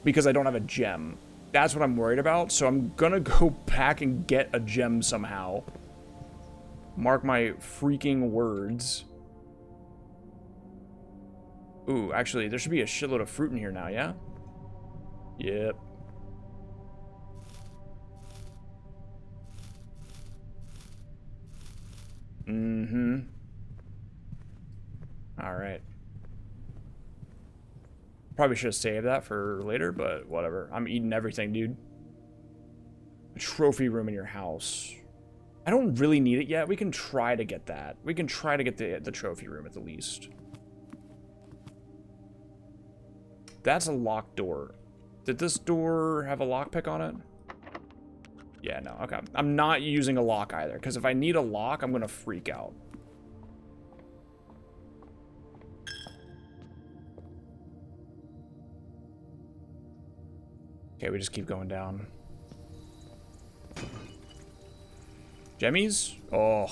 because I don't have a gem. That's what I'm worried about, so I'm gonna go back and get a gem somehow. Mark my freaking words. Ooh, actually, there should be a shitload of fruit in here now, yeah? Yep. Mm-hmm. Alright. Probably should have saved that for later, but whatever. I'm eating everything, dude. A trophy room in your house. I don't really need it yet. We can try to get that. We can try to get the trophy room at the least. That's a locked door. Did this door have a lockpick on it? Yeah, no, okay. I'm not using a lock either, because if I need a lock, I'm gonna freak out. Okay, we just keep going down. Jemmies? Oh.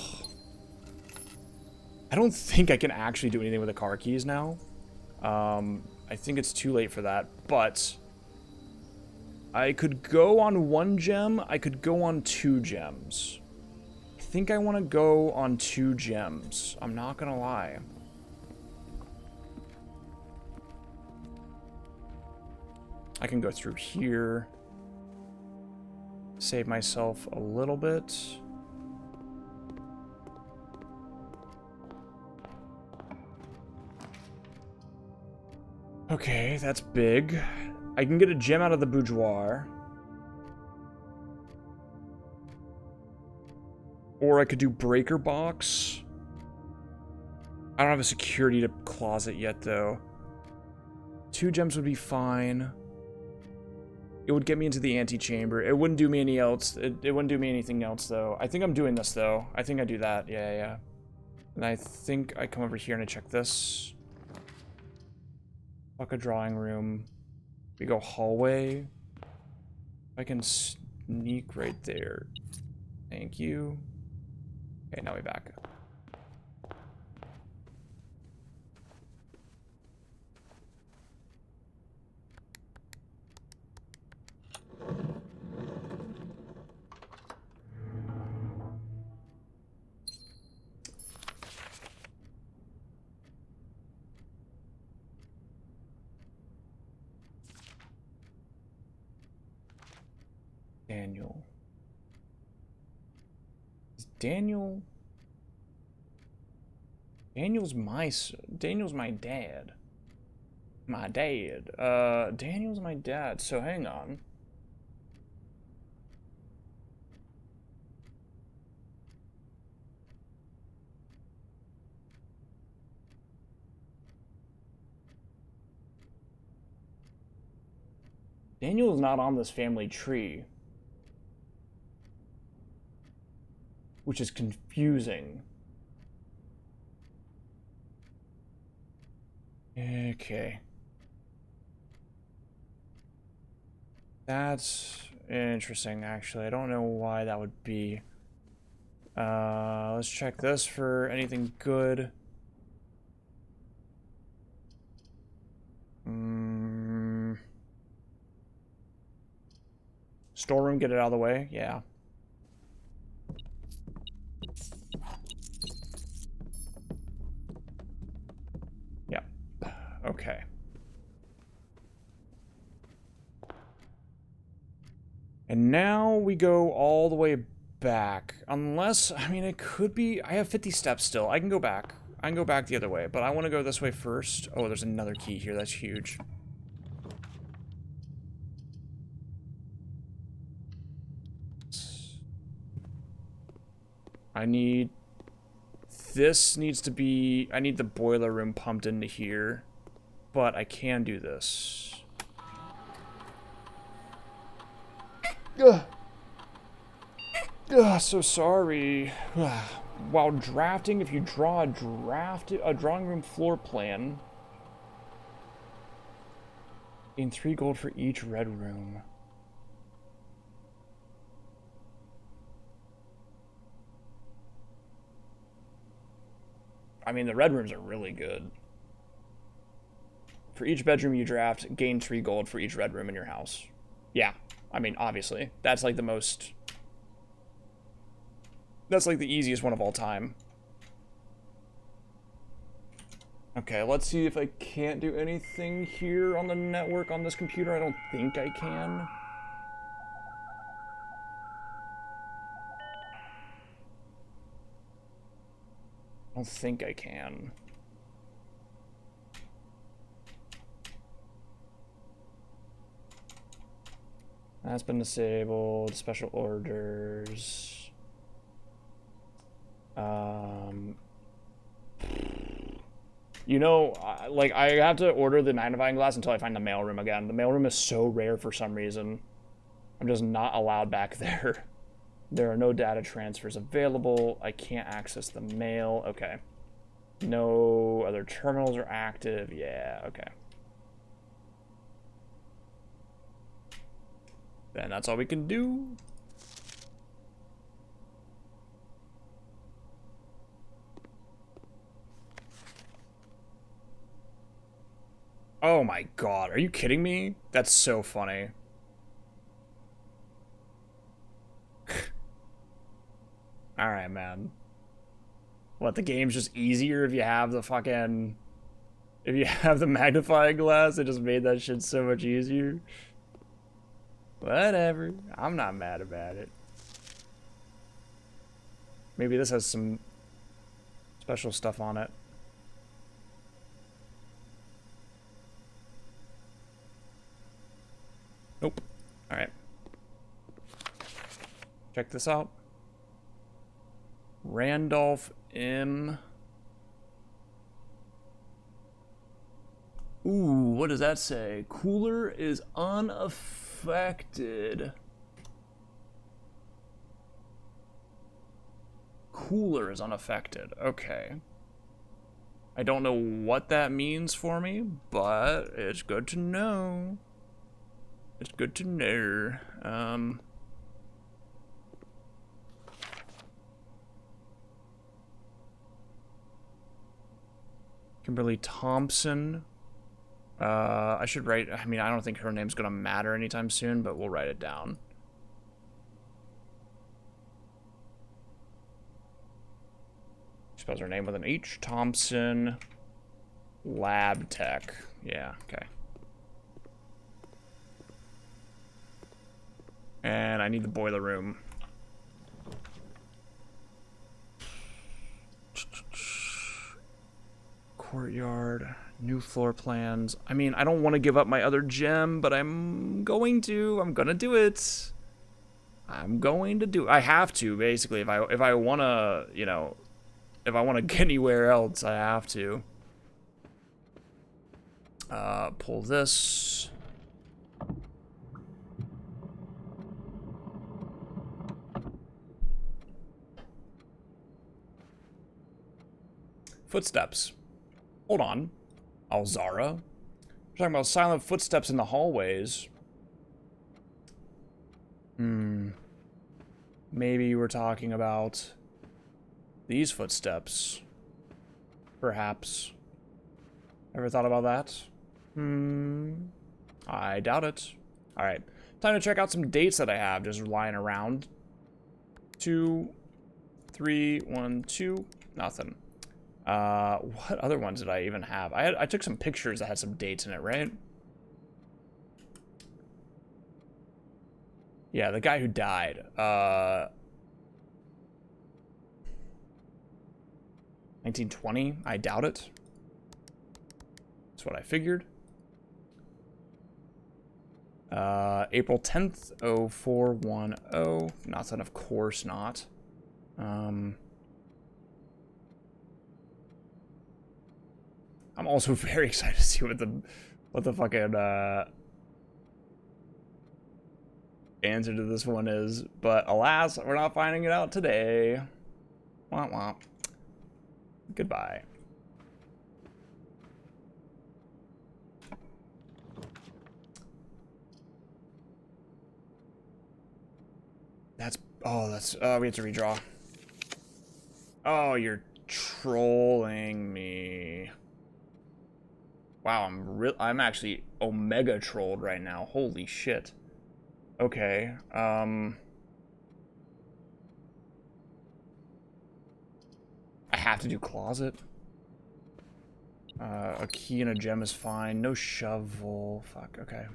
I don't think I can actually do anything with the car keys now. I think it's too late for that, but I could go on 1 gem. I could go on 2 gems. I think I want to go on 2 gems. I'm not gonna lie. I can go through here. Save myself a little bit. Okay, that's big. I can get a gem out of the boudoir. Or I could do breaker box. I don't have a security closet yet, though. 2 gems would be fine. It would get me into the antechamber. It wouldn't do me any else. It wouldn't do me anything else, though. I think I'm doing this, though. I think I do that. Yeah. And I think I come over here and I check this. Fuck a drawing room. We go hallway. I can sneak right there. Thank you. Okay, now we back up. Daniel. Is Daniel? Daniel's my dad. My dad. Daniel's my dad, so hang on. Daniel is not on this family tree. Which is confusing. Okay. That's interesting, actually. I don't know why that would be. Let's check this for anything good. Storeroom, get it out of the way. Yeah. Yep. Okay. And now we go all the way back. Unless, I mean, it could be... I have 50 steps still. I can go back. I can go back the other way, but I want to go this way first. Oh, there's another key here. That's huge. I need... This needs to be... I need the boiler room pumped into here. But I can do this. Ugh. Ugh, so sorry. While drafting, if you draw a drawing room floor plan, gain 3 gold for each red room. I mean, the red rooms are really good. For each bedroom you draft, gain 3 gold for each red room in your house. Yeah, I mean, obviously. That's like the most... That's like the easiest one of all time. Okay, let's see if I can't do anything here on the network on this computer. I don't think I can. I don't think I can. That's been disabled. Special orders. You know, like, I have to order the magnifying glass until I find the mailroom again. The mailroom is so rare for some reason. I'm just not allowed back there. There are no data transfers available. I can't access the mail. Okay. No other terminals are active. Yeah, okay. Then that's all we can do. Oh my god, are you kidding me? That's so funny. Alright, man. What, the game's just easier if you have the fucking... If you have the magnifying glass? It just made that shit so much easier. Whatever. I'm not mad about it. Maybe this has some special stuff on it. Nope. Alright. Check this out. Randolph M. Ooh, what does that say? Cooler is unaffected. Cooler is unaffected. Okay. I don't know what that means for me, but it's good to know. It's good to know. Kimberly Thompson. I should write, I mean, I don't think her name's gonna matter anytime soon, but we'll write it down. Spells her name with an H. Thompson Lab Tech. Yeah, okay. And I need the boiler room. Courtyard, new floor plans. I mean, I don't want to give up my other gem, but I'm going to. I'm gonna do it. I'm going to do. I have to, basically. If I wanna, you know, if I wanna get anywhere else, I have to. Pull this. Footsteps. Hold on. Alzara? We're talking about silent footsteps in the hallways. Maybe we're talking about these footsteps. Perhaps. Ever thought about that? I doubt it. Alright. Time to check out some dates that I have just lying around. 2, 3, 1, 2. Nothing. What other ones did I even have? I took some pictures that had some dates in it, right? Yeah, the guy who died. 1920? I doubt it. That's what I figured. April 10th, 0410. Nothing, of course not. I'm also very excited to see what the fucking answer to this one is, but alas, we're not finding it out today. Womp womp. Goodbye. We have to redraw. Oh, you're trolling me. Wow, I'm actually omega trolled right now. Holy shit. Okay, I have to do closet. A key and a gem is fine. No shovel. Fuck, okay.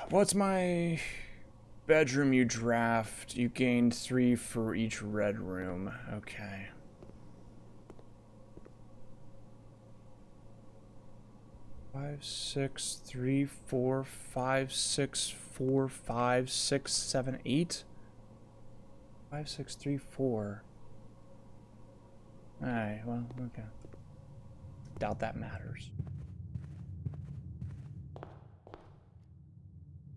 What's my bedroom you draft? You gained 3 for each red room. Okay. Five, 6, 3, 4, 5, 6, 4, 5, 6, 7, 8. 5, 6, 3, 4. Alright, well, okay. Doubt that matters.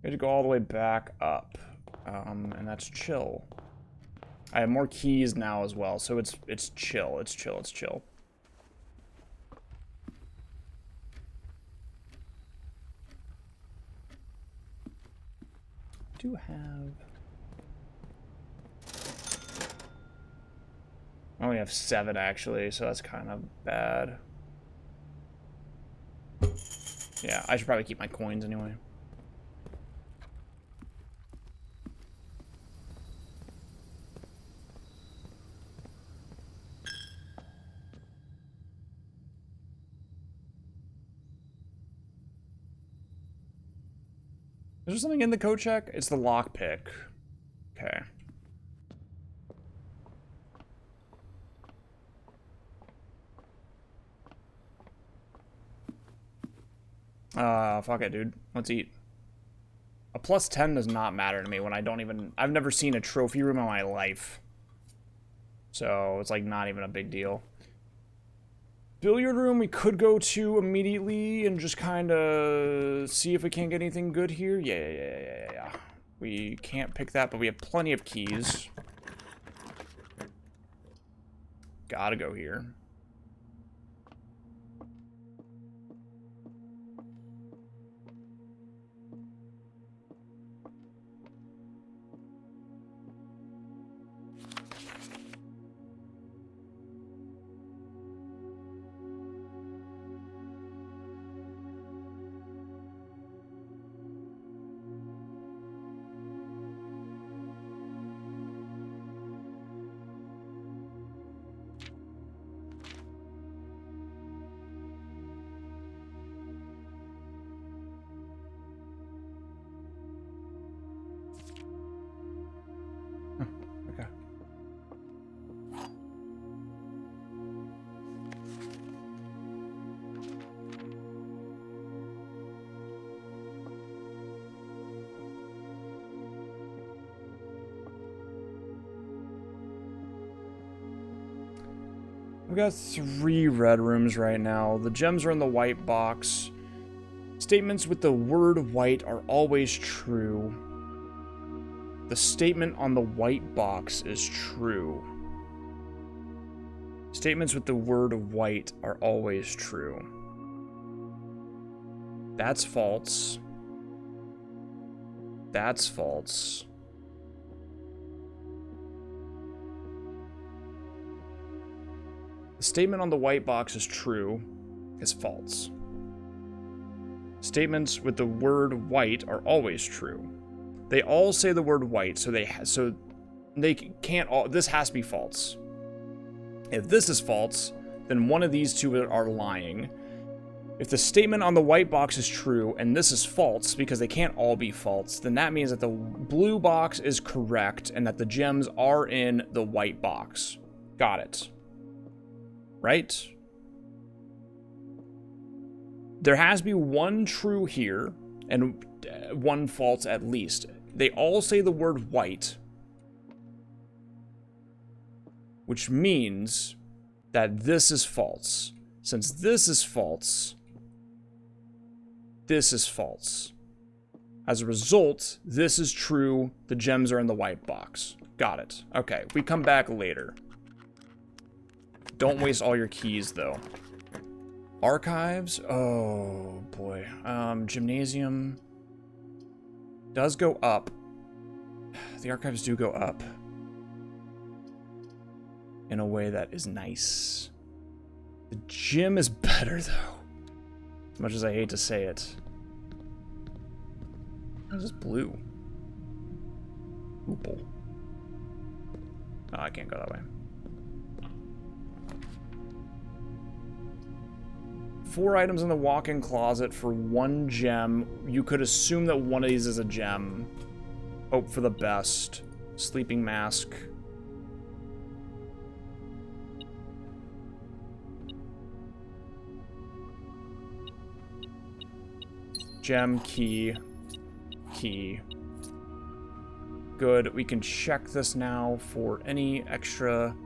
We have to go all the way back up. And that's chill. I have more keys now as well, so it's chill, it's chill, it's chill. Do have I only have 7 actually, so that's kind of bad. Yeah, I should probably keep my coins anyway. Is there something in the code check? It's the lockpick. Okay. Fuck it, dude. Let's eat. A plus 10 does not matter to me when I don't even... I've never seen a trophy room in my life. So, it's like not even a big deal. Billiard room we could go to immediately and just kind of see if we can't get anything good here. Yeah. We can't pick that, but we have plenty of keys. Gotta go here. Okay. We've got 3 red rooms right now. The gems are in the white box. Statements with the word white are always true. The statement on the white box is true. Statements with the word white are always true. That's false. That's false. The statement on the white box is true, is false. Statements with the word white are always true. They all say the word white, so they can't all. This has to be false. If this is false, then one of these two are lying. If the statement on the white box is true and this is false, because they can't all be false, then that means that the blue box is correct and that the gems are in the white box. Got it. Right? There has to be one true here and one false at least. They all say the word white, which means that this is false. Since this is false, this is false. As a result, this is true. The gems are in the white box. Got it. Okay, we come back later. Don't waste all your keys, though. Archives? Oh, boy. Gymnasium does go up. The archives do go up. In a way that is nice. The gym is better, though. As much as I hate to say it. What is this blue? Oople. Oh, I can't go that way. 4 items in the walk-in closet for 1 gem. You could assume that one of these is a gem. Hope for the best. Sleeping mask. Gem, key. Key. Good. We can check this now for any extra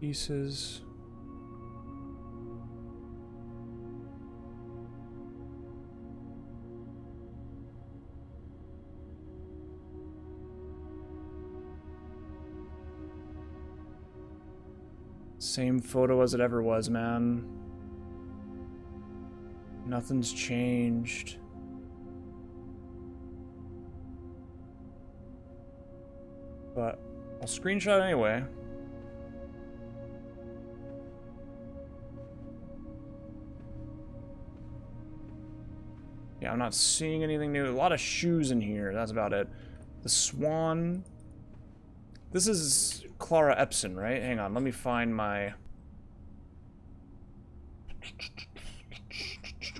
pieces. Same photo as it ever was, man. Nothing's changed. But I'll screenshot anyway. Yeah, I'm not seeing anything new. A lot of shoes in here. That's about it. The swan. This is Clara Epson, right? Hang on, let me find my...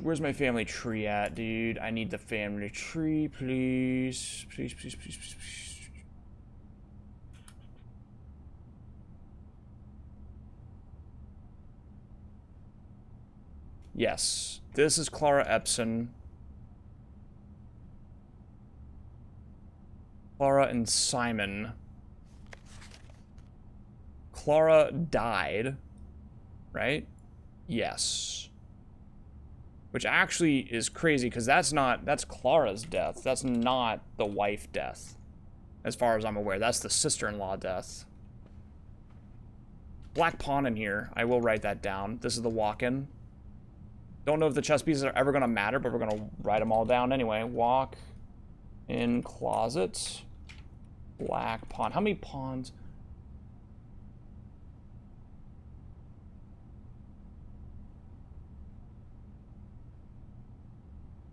Where's my family tree at, dude? I need the family tree, please. Please, please, please, please, please. Yes, this is Clara Epson. Clara and Simon. Clara died, right? Yes. Which actually is crazy, because that's Clara's death. That's not the wife death. As far as I'm aware, that's the sister-in-law death. Black pawn in here. I will write that down. This is the walk-in. Don't know if the chess pieces are ever going to matter, but we're going to write them all down anyway. Walk in closet. Black pawn. How many pawns?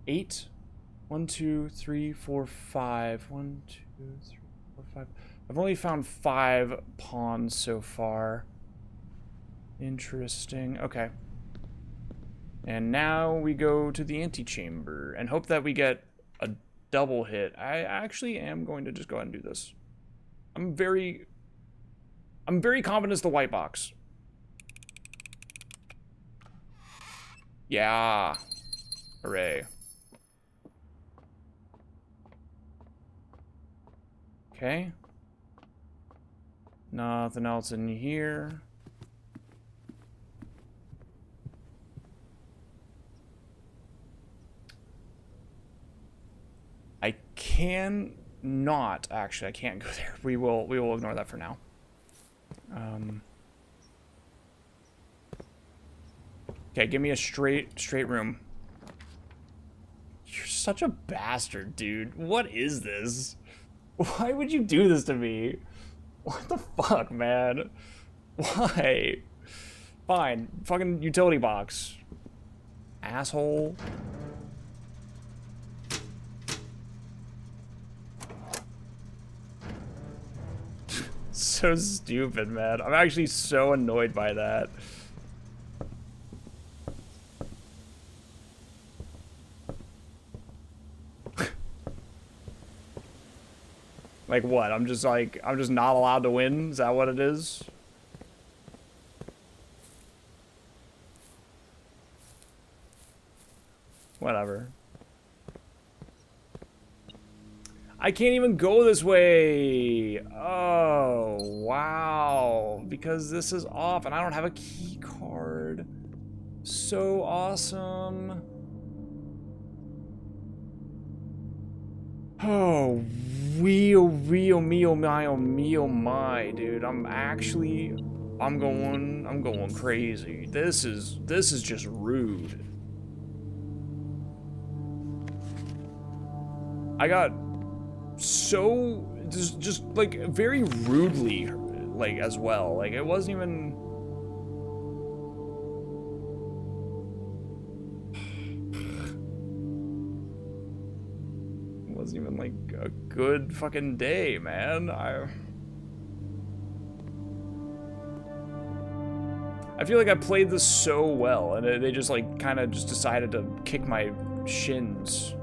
Eight. 1, 2, 3, 4, 5. 1, 2, 3, 4, 5. I've only found 5 pawns so far. Interesting. Okay. And now we go to the antechamber and hope that we get a double hit. I actually am going to just go ahead and do this. I'm very confident it's the white box. Yeah. Hooray. Okay. Nothing else in here. I can not actually. I can't go there. We will ignore that for now. Okay, give me a straight room. You're such a bastard, dude. What is this? Why would you do this to me? What the fuck, man? Why? Fine. Fucking utility box. Asshole. So stupid, man. I'm actually so annoyed by that. Like what? I'm just not allowed to win? Is that what it is? Whatever. I can't even go this way. Oh, wow. Because this is off and I don't have a key card. So awesome. Oh, oh my, dude. I'm going crazy. This is just rude. I got so just like very rudely like as well. Like it wasn't even like a good fucking day, man. I feel like I played this so well and they just like kind of just decided to kick my shins.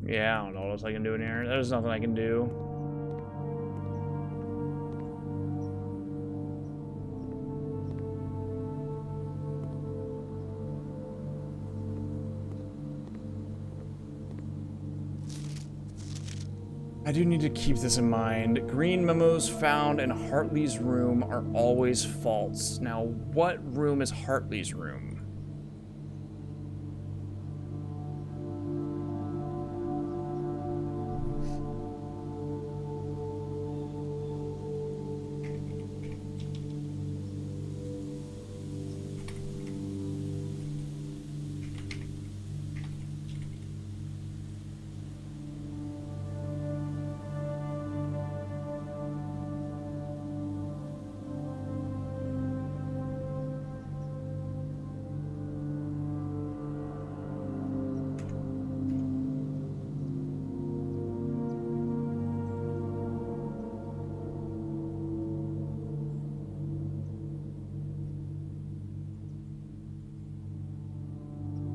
Yeah, I don't know what else I can do in here. There's nothing I can do. I do need to keep this in mind. Green memos found in Hartley's room are always false. Now, what room is Hartley's room?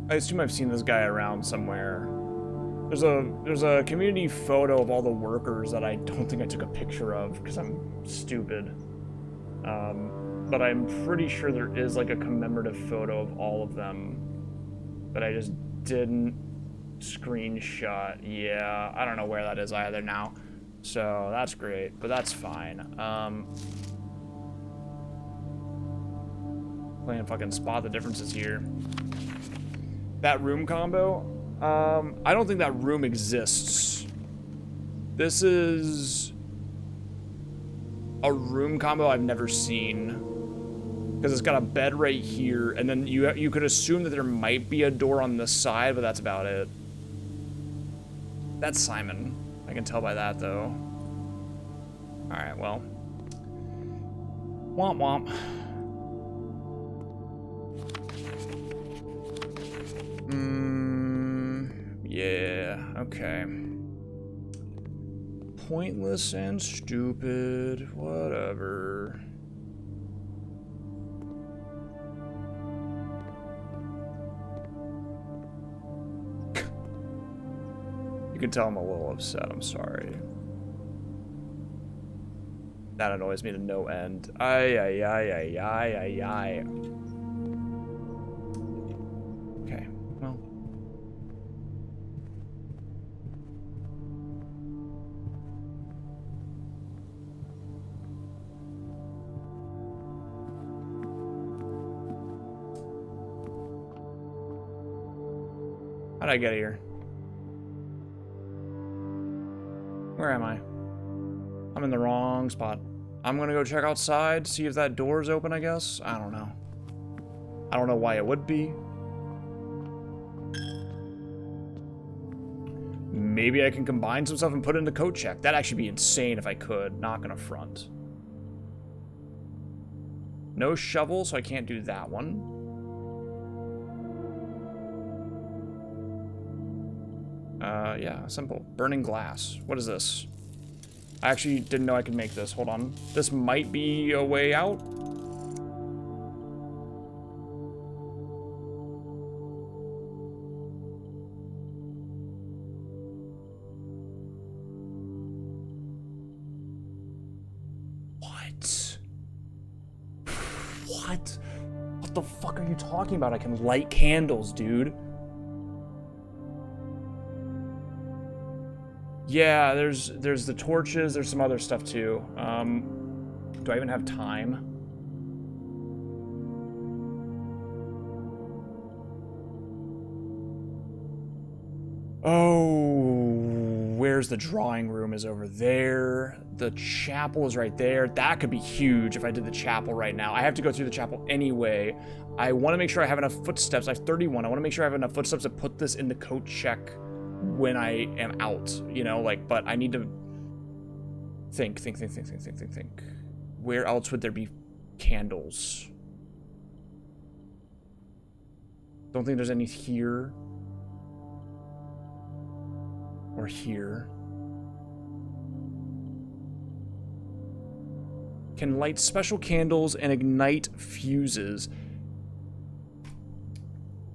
I assume I've seen this guy around somewhere. There's a community photo of all the workers that I don't think I took a picture of because I'm stupid. But I'm pretty sure there is like a commemorative photo of all of them that I just didn't screenshot. Yeah, I don't know where that is either now. So that's great, but that's fine. Playing fucking spot the differences here. That room combo, I don't think that room exists. This is a room combo I've never seen. Because it's got a bed right here, and then you could assume that there might be a door on this side, but that's about it. That's Simon. I can tell by that, though. Alright, well. Womp womp. Yeah, okay. Pointless and stupid, whatever. You can tell I'm a little upset, I'm sorry. That annoys me to no end. Ay, ay, ay, ay, ay, ay, ay. Okay, well. How'd I get here? Where am I? I'm in the wrong spot. I'm gonna go check outside, see if that door's open, I guess. I don't know. I don't know why it would be. Maybe I can combine some stuff and put it into code check. That'd actually be insane if I could. Not gonna front. No shovel, so I can't do that one. Yeah, simple. Burning glass. What is this? I actually didn't know I could make this. Hold on. This might be a way out. What? What? What the fuck are you talking about? I can light candles, dude. Yeah, there's the torches, there's some other stuff too. Do I even have time? Oh, where's the drawing room is over there. The chapel is right there. That could be huge if I did the chapel right now. I have to go through the chapel anyway. I want to make sure I have enough footsteps. I have 31. I want to make sure I have enough footsteps to put this in the code check when I am out, you know, like, but I need to think. Where else would there be candles? Don't think there's any here. Or here. Can light special candles and ignite fuses.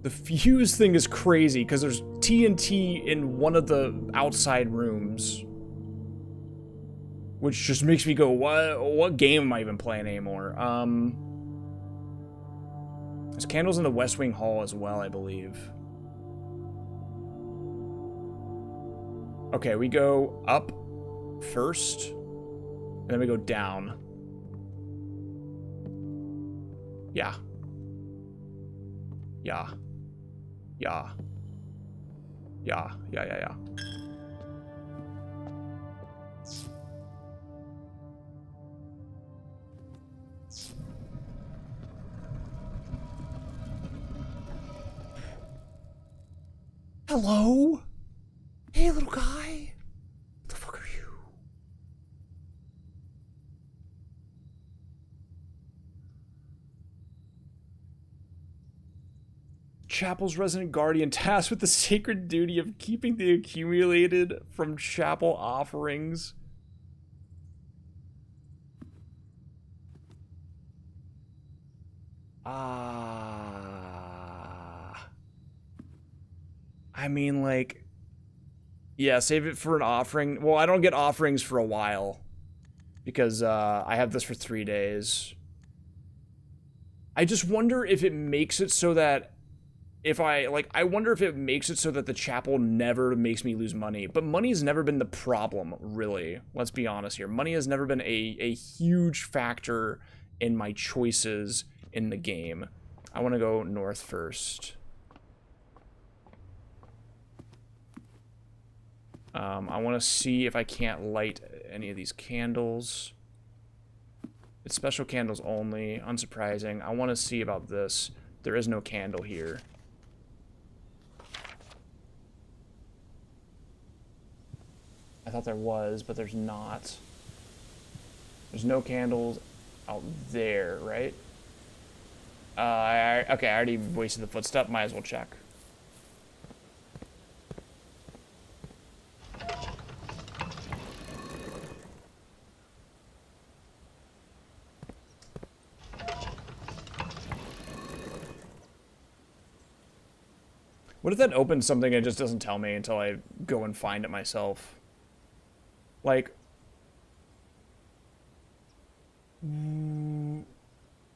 The fuse thing is crazy because there's TNT in one of the outside rooms. Which just makes me go, what game am I even playing anymore? There's candles in the West Wing Hall as well, I believe. Okay, we go up first, and then we go down. Yeah. Yeah. Yeah. Yeah. Yeah, yeah, yeah. Hello? Hey, little guy. What the fuck are you? Chapel's resident guardian tasked with the sacred duty of keeping the accumulated from chapel offerings. I mean, like, yeah, save it for an offering. Well, I don't get offerings for a while because I have this for 3 days. I just wonder if it makes it so that I wonder if it makes it so that the chapel never makes me lose money. But money has never been the problem, really. Let's be honest here. Money has never been a huge factor in my choices in the game. I want to go north first. I want to see if I can't light any of these candles. It's special candles only. Unsurprising. I want to see about this. There is no candle here. I thought there was, but there's not. There's no candles out there, right? Okay, I already wasted the footstep. Might as well check. What if that opens something and it just doesn't tell me until I go and find it myself? Like,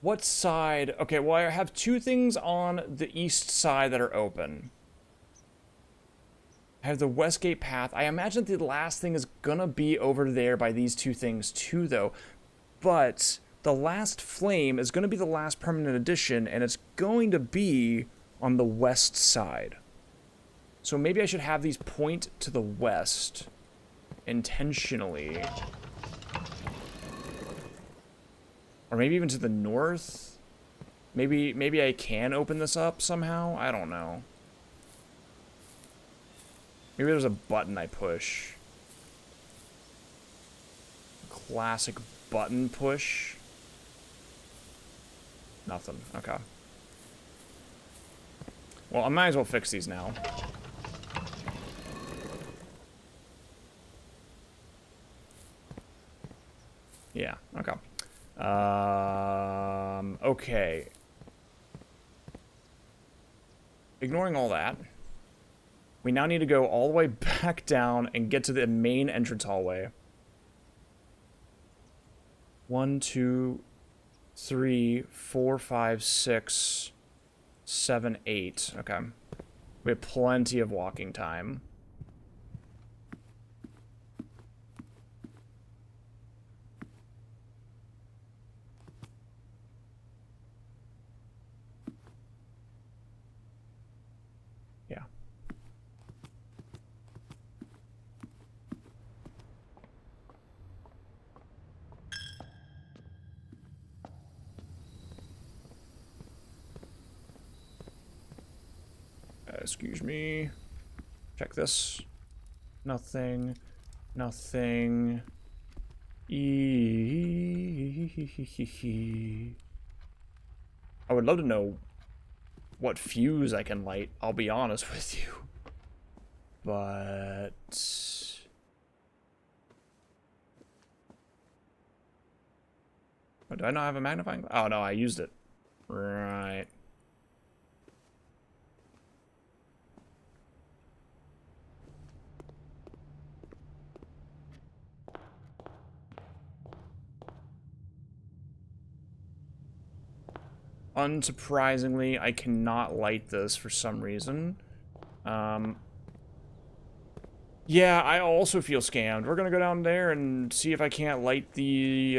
what side? Okay, well, I have 2 things on the east side that are open. I have the Westgate path. I imagine the last thing is gonna be over there by these 2 things too, though. But the last flame is gonna be the last permanent addition, and it's going to be on the west side. So maybe I should have these point to the west intentionally. Or maybe even to the north. Maybe I can open this up somehow. I don't know. Maybe there's a button I push. Classic button push. Nothing. Okay. Well, I might as well fix these now. Yeah, okay. Okay. Ignoring all that, we now need to go all the way back down and get to the main entrance hallway. 1, 2, 3, 4, 5, 6, 7, 8. Okay. We have plenty of walking time. Yeah. Excuse me. Check this. Nothing. Nothing. I would love to know what fuse I can light, I'll be honest with you. But... oh, do I not have a magnifying glass? Oh, no, I used it. Right. Unsurprisingly, I cannot light this for some reason. Yeah, I also feel scammed. We're gonna go down there and see if I can't light the,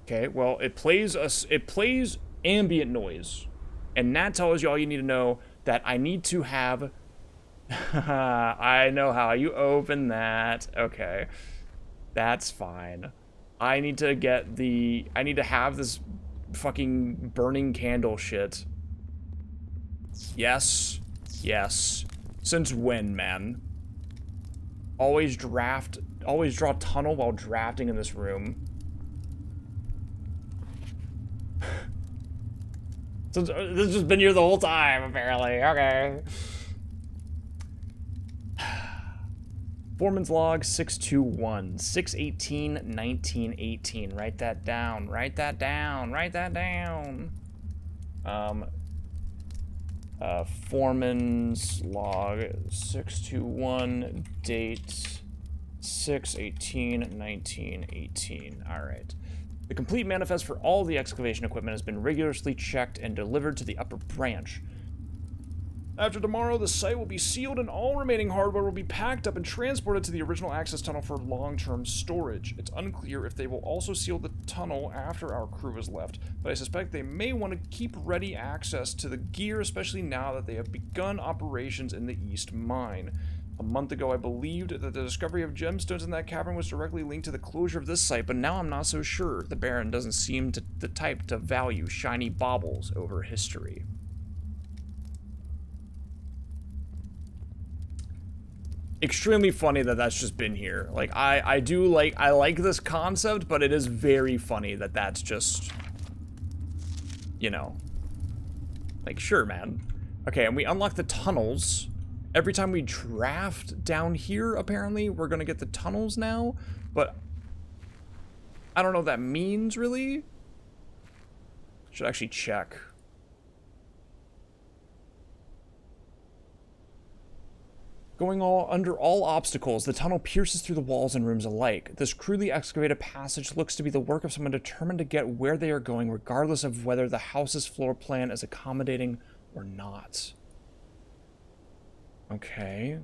Okay, well, it plays ambient noise. And that tells you all you need to know, that I need to have... I know how you open that. Okay. That's fine. I need to get the... I need to have this fucking burning candle shit. Yes. Yes. Since when, man? Always draw tunnel while drafting in this room. So this has been here the whole time, apparently. Okay. Foreman's log 621, 6/18/1918. Write that down. Write that down. Write that down. Foreman's log 621, date 6/18/1918. All right. The complete manifest for all the excavation equipment has been rigorously checked and delivered to the upper branch. After tomorrow, the site will be sealed and all remaining hardware will be packed up and transported to the original access tunnel for long-term storage. It's unclear if they will also seal the tunnel after our crew has left, but I suspect they may want to keep ready access to the gear, especially now that they have begun operations in the East Mine. A month ago, I believed that the discovery of gemstones in that cavern was directly linked to the closure of this site, but now I'm not so sure. The Baron doesn't seem the type to value shiny baubles over history. Extremely funny that that's just been here. Like, I like this concept, but it is very funny that that's just, you know. Like, sure, man. Okay, and we unlock the tunnels. Every time we draft down here, apparently, we're gonna get the tunnels now, but I don't know what that means, really. Should actually check. Going under all obstacles, the tunnel pierces through the walls and rooms alike. This crudely excavated passage looks to be the work of someone determined to get where they are going, regardless of whether the house's floor plan is accommodating or not. Okay.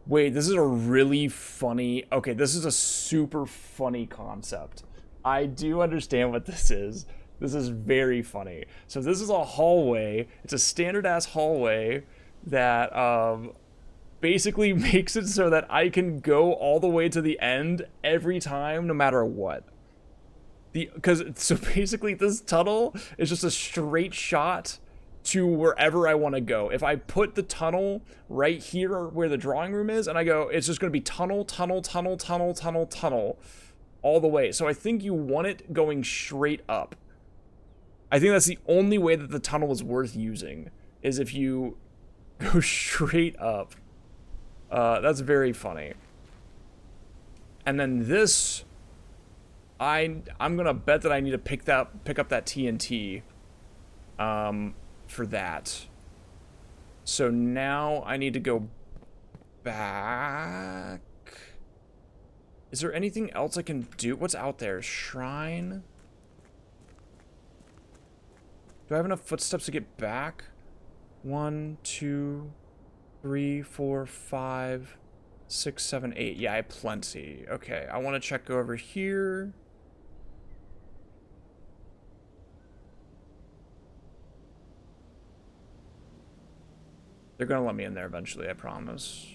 Wait, this is a really funny... Okay, this is a super funny concept. I do understand what this is. This is very funny. So this is a hallway. It's a standard-ass hallway that basically makes it so that I can go all the way to the end every time, no matter what. So basically this tunnel is just a straight shot to wherever I want to go. If I put the tunnel right here where the drawing room is, and I go, it's just going to be tunnel, tunnel, tunnel, tunnel, tunnel, tunnel, all the way. So I think you want it going straight up. I think that's the only way that the tunnel is worth using, is if you go straight up. That's very funny. And then this... I'm gonna bet that I need to pick up that TNT for that. So now I need to go back. Is there anything else I can do? What's out there? Shrine? Do I have enough footsteps to get back? 1, 2, 3, 4, 5, 6, 7, 8. Yeah, I have plenty. Okay, I want to check over here. They're gonna let me in there eventually, I promise.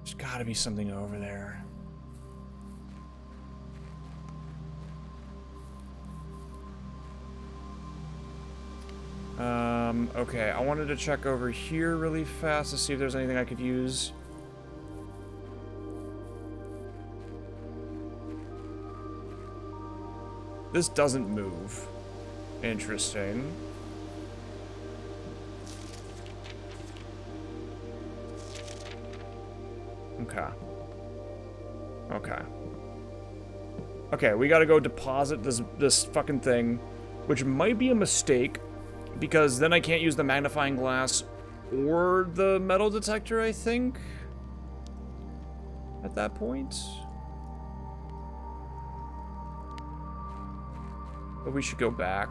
There's gotta be something over there. Okay, I wanted to check over here really fast to see if there's anything I could use. This doesn't move. Interesting. Okay. Okay. Okay, we gotta go deposit this fucking thing, which might be a mistake, because then I can't use the magnifying glass or the metal detector, I think, at that point. But we should go back.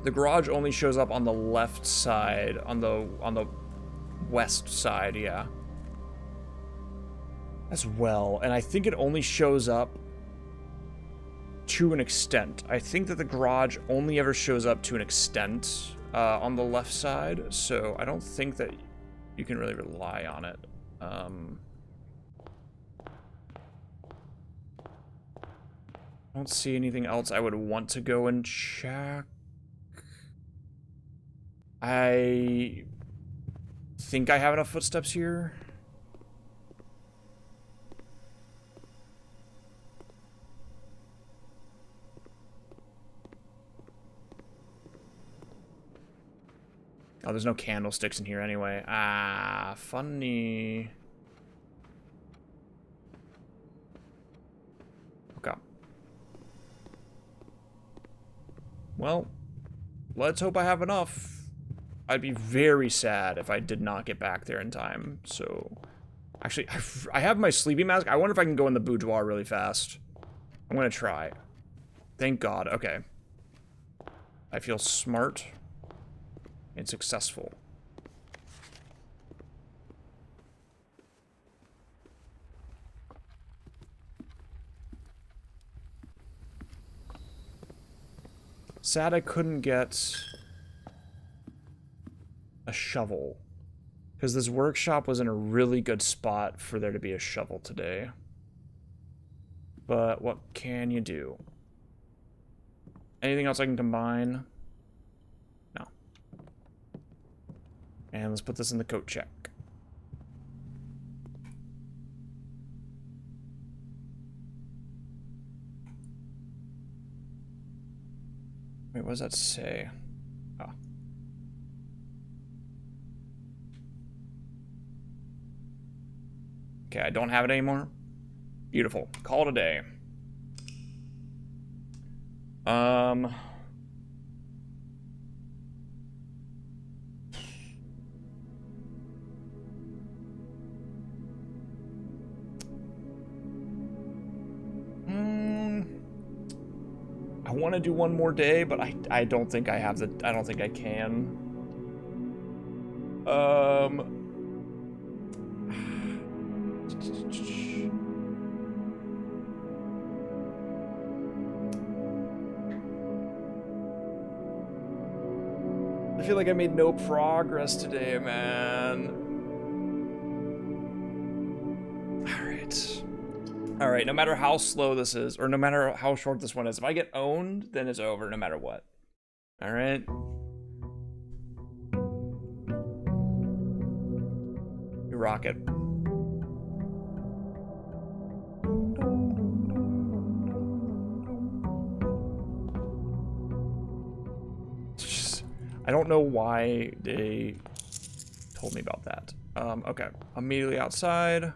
The garage only shows up on the left side, on the west side, yeah. As well, and I think it only shows up to an extent. I think that the garage only ever shows up to an extent on the left side, so I don't think that you can really rely on it. I don't see anything else I would want to go and check. I think I have enough footsteps here. Oh, there's no candlesticks in here anyway. Ah, funny. Okay. Well, let's hope I have enough. I'd be very sad if I did not get back there in time, so... Actually, I have my sleeping mask. I wonder if I can go in the boudoir really fast. I'm gonna try. Thank God. Okay. I feel smart and successful. Sad I couldn't get a shovel, because this workshop was in a really good spot for there to be a shovel today. But what can you do? Anything else I can combine? No. And let's put this in the coat check. Wait, what does that say? Oh. Okay, I don't have it anymore. Beautiful. Call it a day. I want to do one more day, but I don't think I have the... I don't think I can. I feel like I made no progress today, man. All right, no matter how slow this is, or no matter how short this one is, if I get owned, then it's over no matter what. All right. You rock it. I don't know why they told me about that. Okay, immediately outside.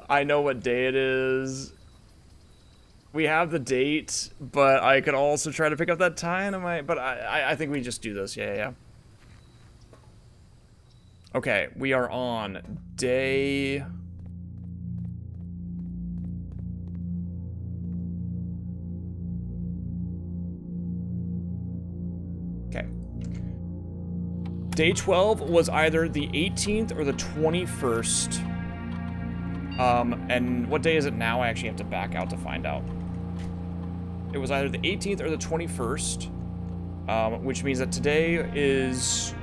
I know what day it is. We have the date, but I could also try to pick up that time. But I think we just do this. Yeah. Okay, we are on day... Okay. Day 12 was either the 18th or the 21st. And what day is it now? I actually have to back out to find out. It was either the 18th or the 21st. which means that today is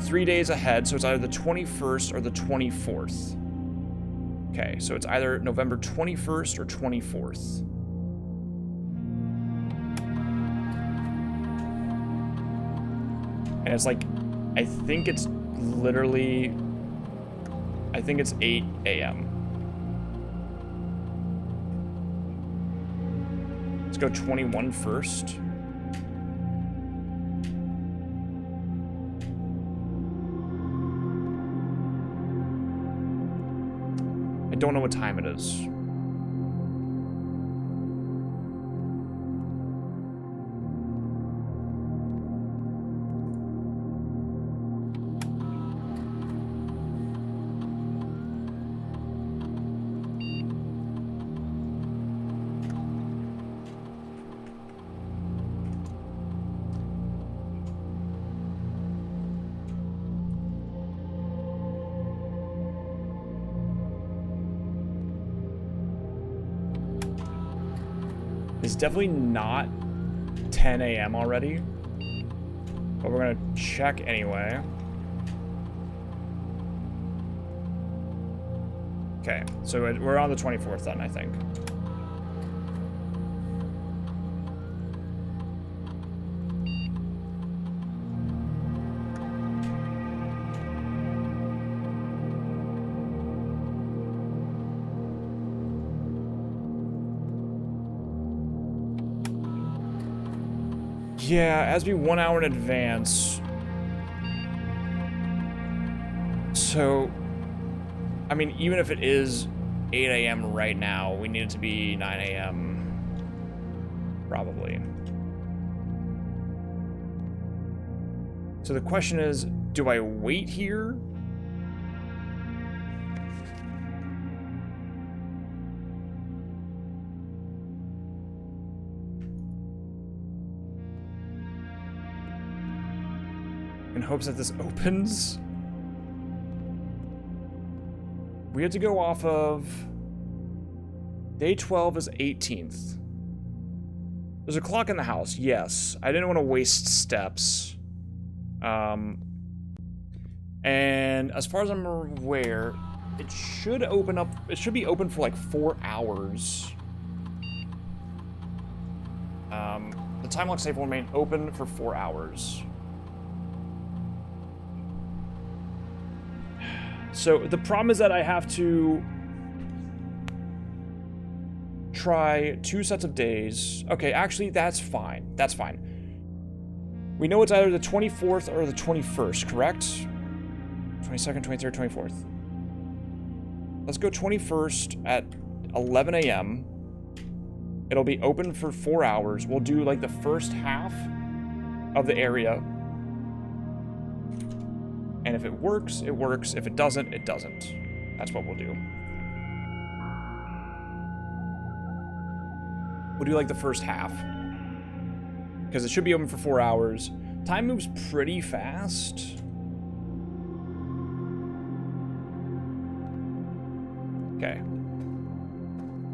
3 days ahead, so it's either the 21st or the 24th. Okay, so it's either November 21st or 24th. And it's like, I think it's 8 a.m. Let's go 21 first. I don't know what time it is. It's definitely not 10 a.m. already, but we're gonna check anyway. Okay, so we're on the 24th then, I think. Yeah, as we 1 hour in advance. So, I mean, even if it is 8 a.m. right now, we need it to be 9 a.m. Probably. So the question is, do I wait here? In hopes that this opens? We had to go off of... Day 12 is 18th. There's a clock in the house, yes. I didn't want to waste steps. And as far as I'm aware, it should open up... It should be open for like 4 hours. The time lock safe will remain open for 4 hours. So the problem is that I have to try 2 sets of days. Okay, actually, that's fine. That's fine. We know it's either the 24th or the 21st, correct? 22nd, 23rd, 24th. Let's go 21st at 11 a.m. It'll be open for 4 hours. We'll do like the first half of the area. And if it works, it works. If it doesn't, it doesn't. That's what we'll do. We'll do like the first half. Because it should be open for 4 hours. Time moves pretty fast. Okay.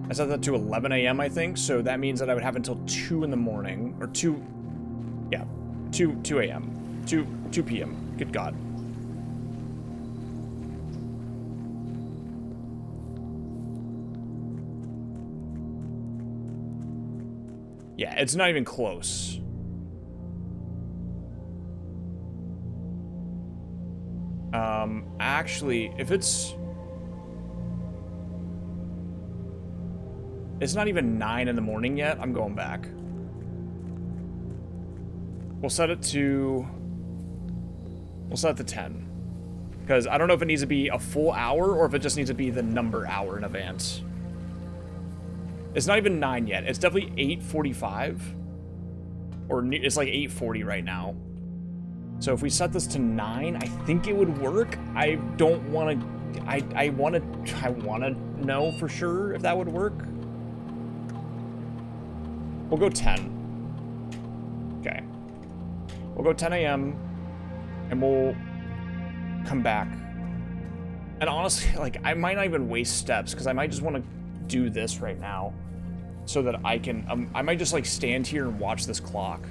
I set that to 11 a.m., I think. So that means that I would have until 2 in the morning. Or 2... Yeah. 2 a.m. 2 p.m. Good God. Yeah, it's not even close. Actually, if it's not even 9 in the morning yet, I'm going back. We'll set it to 10. Because I don't know if it needs to be a full hour or if it just needs to be the number hour in advance. It's not even 9 yet. It's definitely 8:45. Or it's like 8:40 right now. So if we set this to 9, I think it would work. I don't want to... I want to know for sure if that would work. We'll go 10. Okay. We'll go 10 a.m. and we'll come back. And honestly, like, I might not even waste steps because I might just want to do this right now so that I can... I might just, like, stand here and watch this clock.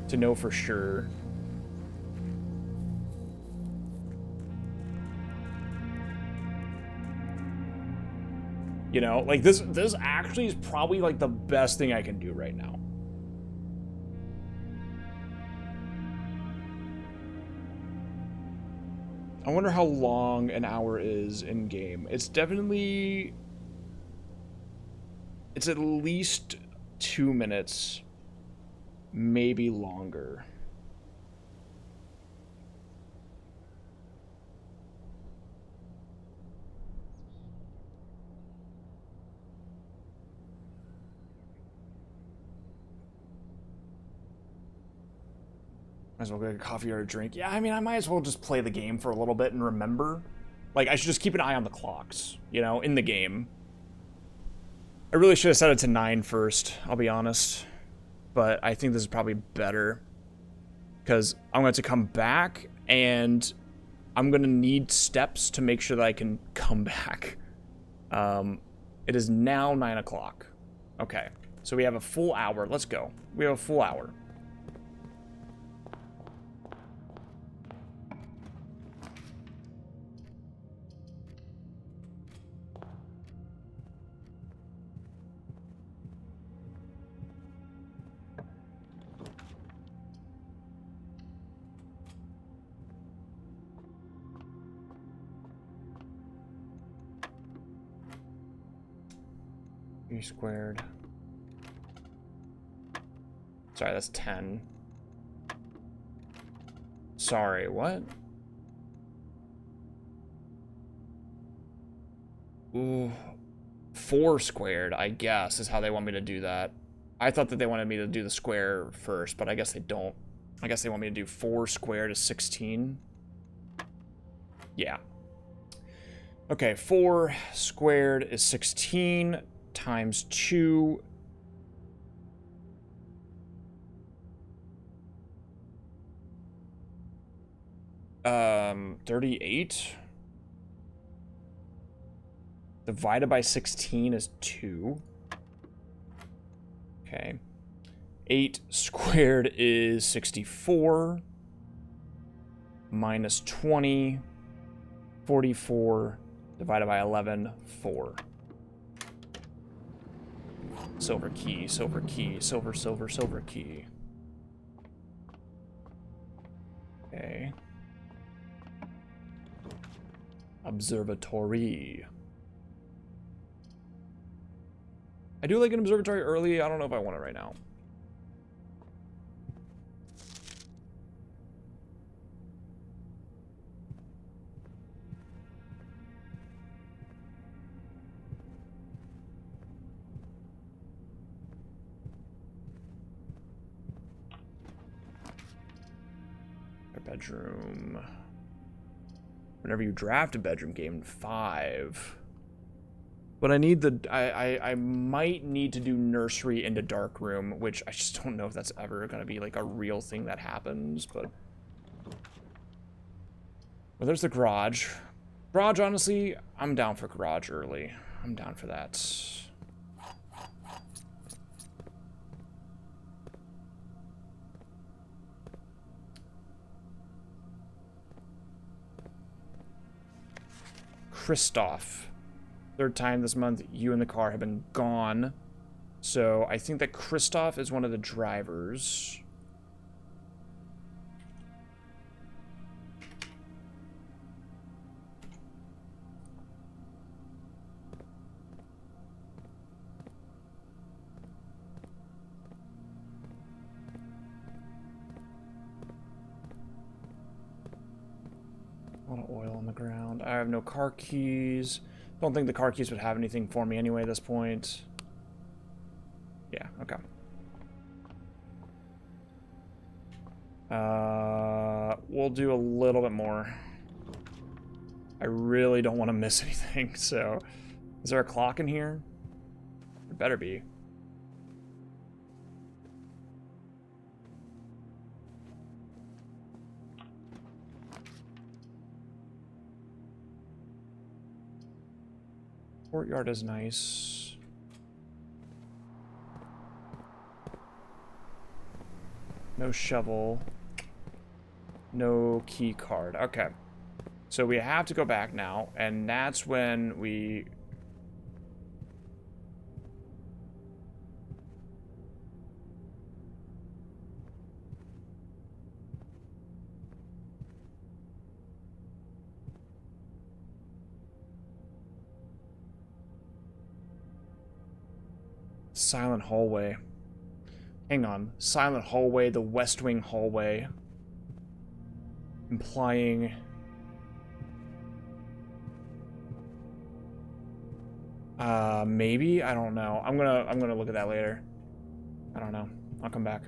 to know for sure. You know, like this actually is probably like the best thing I can do right now. I wonder how long an hour is in game. It's definitely, it's at least 2 minutes, maybe longer. Might as well get a coffee or a drink. Yeah, I mean, I might as well just play the game for a little bit and remember. Like, I should just keep an eye on the clocks, you know, in the game. I really should have set it to 9 first, I'll be honest. But I think this is probably better. Because I'm going to come back, and I'm going to need steps to make sure that I can come back. It is now 9 o'clock. Okay, so we have a full hour. Let's go. We have a full hour. U squared. Sorry, that's 10. Sorry, what? Ooh. 4 squared, I guess, is how they want me to do that. I thought that they wanted me to do the square first, but I guess they don't. I guess they want me to do 4 squared is 16. Yeah. Okay, 4 squared is 16 times 2. Um, 38. Divided by 16 is 2. Okay. 8 squared is 64. Minus 20. 44. Divided by 11, 4. Silver key, silver key, silver, silver, silver key. Okay. Observatory. I do like an observatory early. I don't know if I want it right now. Bedroom. Whenever you draft a bedroom, game 5. But I need the I might need to do nursery into dark room, which I just don't know if that's ever gonna be like a real thing that happens, but well, there's the garage. Garage, honestly, I'm down for garage early. I'm down for that. Christoph. 3rd time this month, you and the car have been gone. So I think that Christoph is one of the drivers. A lot of oil on the ground. I have no car keys. Don't think the car keys would have anything for me anyway at this point. Yeah, okay. We'll do a little bit more. I really don't want to miss anything, so... Is there a clock in here? There better be. Courtyard is nice. No shovel. No key card. Okay. So we have to go back now, and that's when we... Silent hallway. Hang on. Silent hallway, the West Wing hallway. Implying... maybe? I don't know. I'm gonna look at that later. I don't know. I'll come back.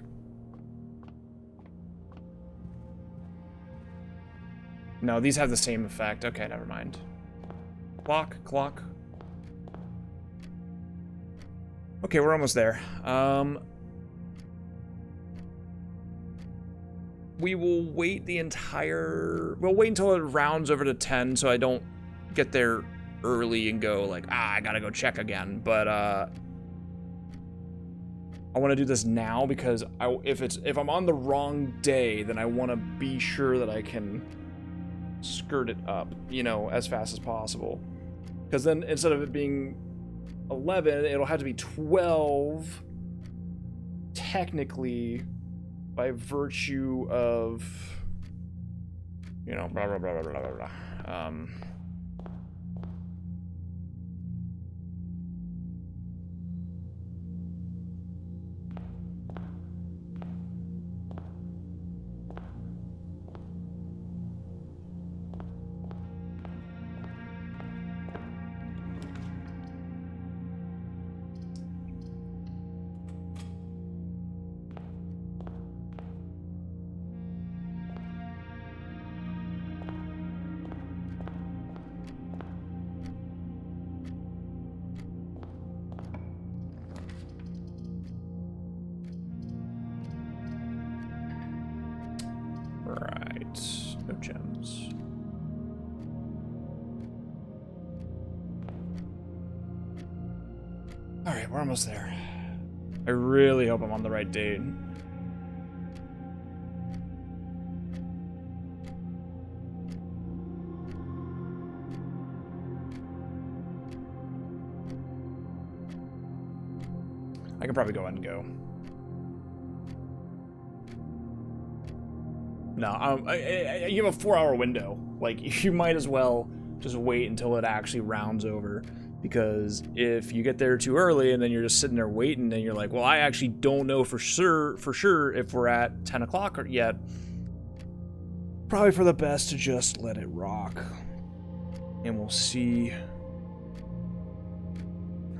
No, these have the same effect. Okay, never mind. Clock. Okay, we're almost there. We will wait we'll wait until it rounds over to 10 so I don't get there early and go like, I gotta go check again. But I want to do this now because if I'm on the wrong day, then I want to be sure that I can skirt it up, you know, as fast as possible. Because then instead of it being 11, it'll have to be 12 technically by virtue of, you know, blah, blah, blah, blah, blah, blah, blah. Right, no gems. All right, we're almost there. I really hope I'm on the right date. I can probably go ahead and go. No, you have a 4-hour window. Like, you might as well just wait until it actually rounds over. Because if you get there too early and then you're just sitting there waiting and you're like, well, I actually don't know for sure if we're at 10 o'clock yet. Probably for the best to just let it rock. And we'll see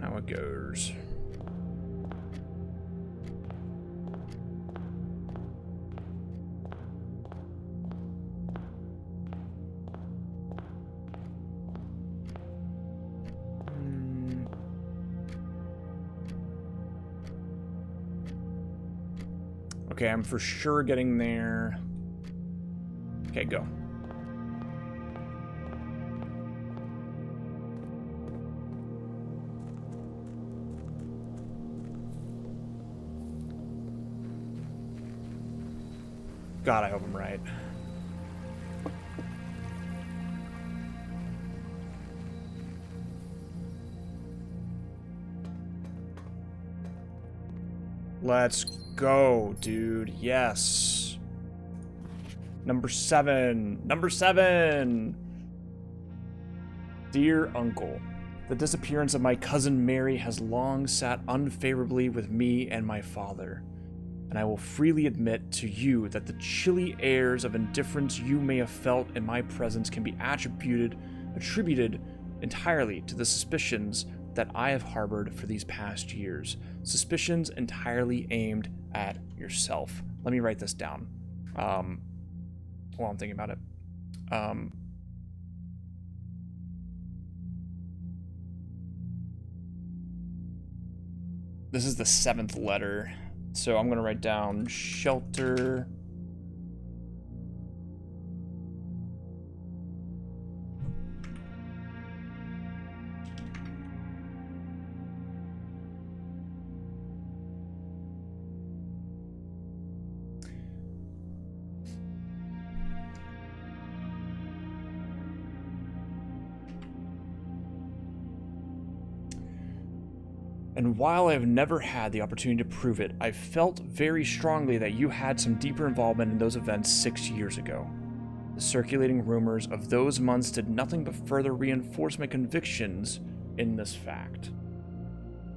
how it goes. Okay, I'm for sure getting there. Okay, go. God, I hope I'm right. Let's go, dude. Yes. Number 7. Number 7. Dear Uncle, the disappearance of my cousin Mary has long sat unfavorably with me and my father, and I will freely admit to you that the chilly airs of indifference you may have felt in my presence can be attributed entirely to the suspicions that I have harbored for these past years. Suspicions entirely aimed at yourself. Let me write this down while I'm thinking about it. This is the 7th letter, so I'm going to write down shelter. And while I have never had the opportunity to prove it, I felt very strongly that you had some deeper involvement in those events 6 years ago. The circulating rumors of those months did nothing but further reinforce my convictions in this fact.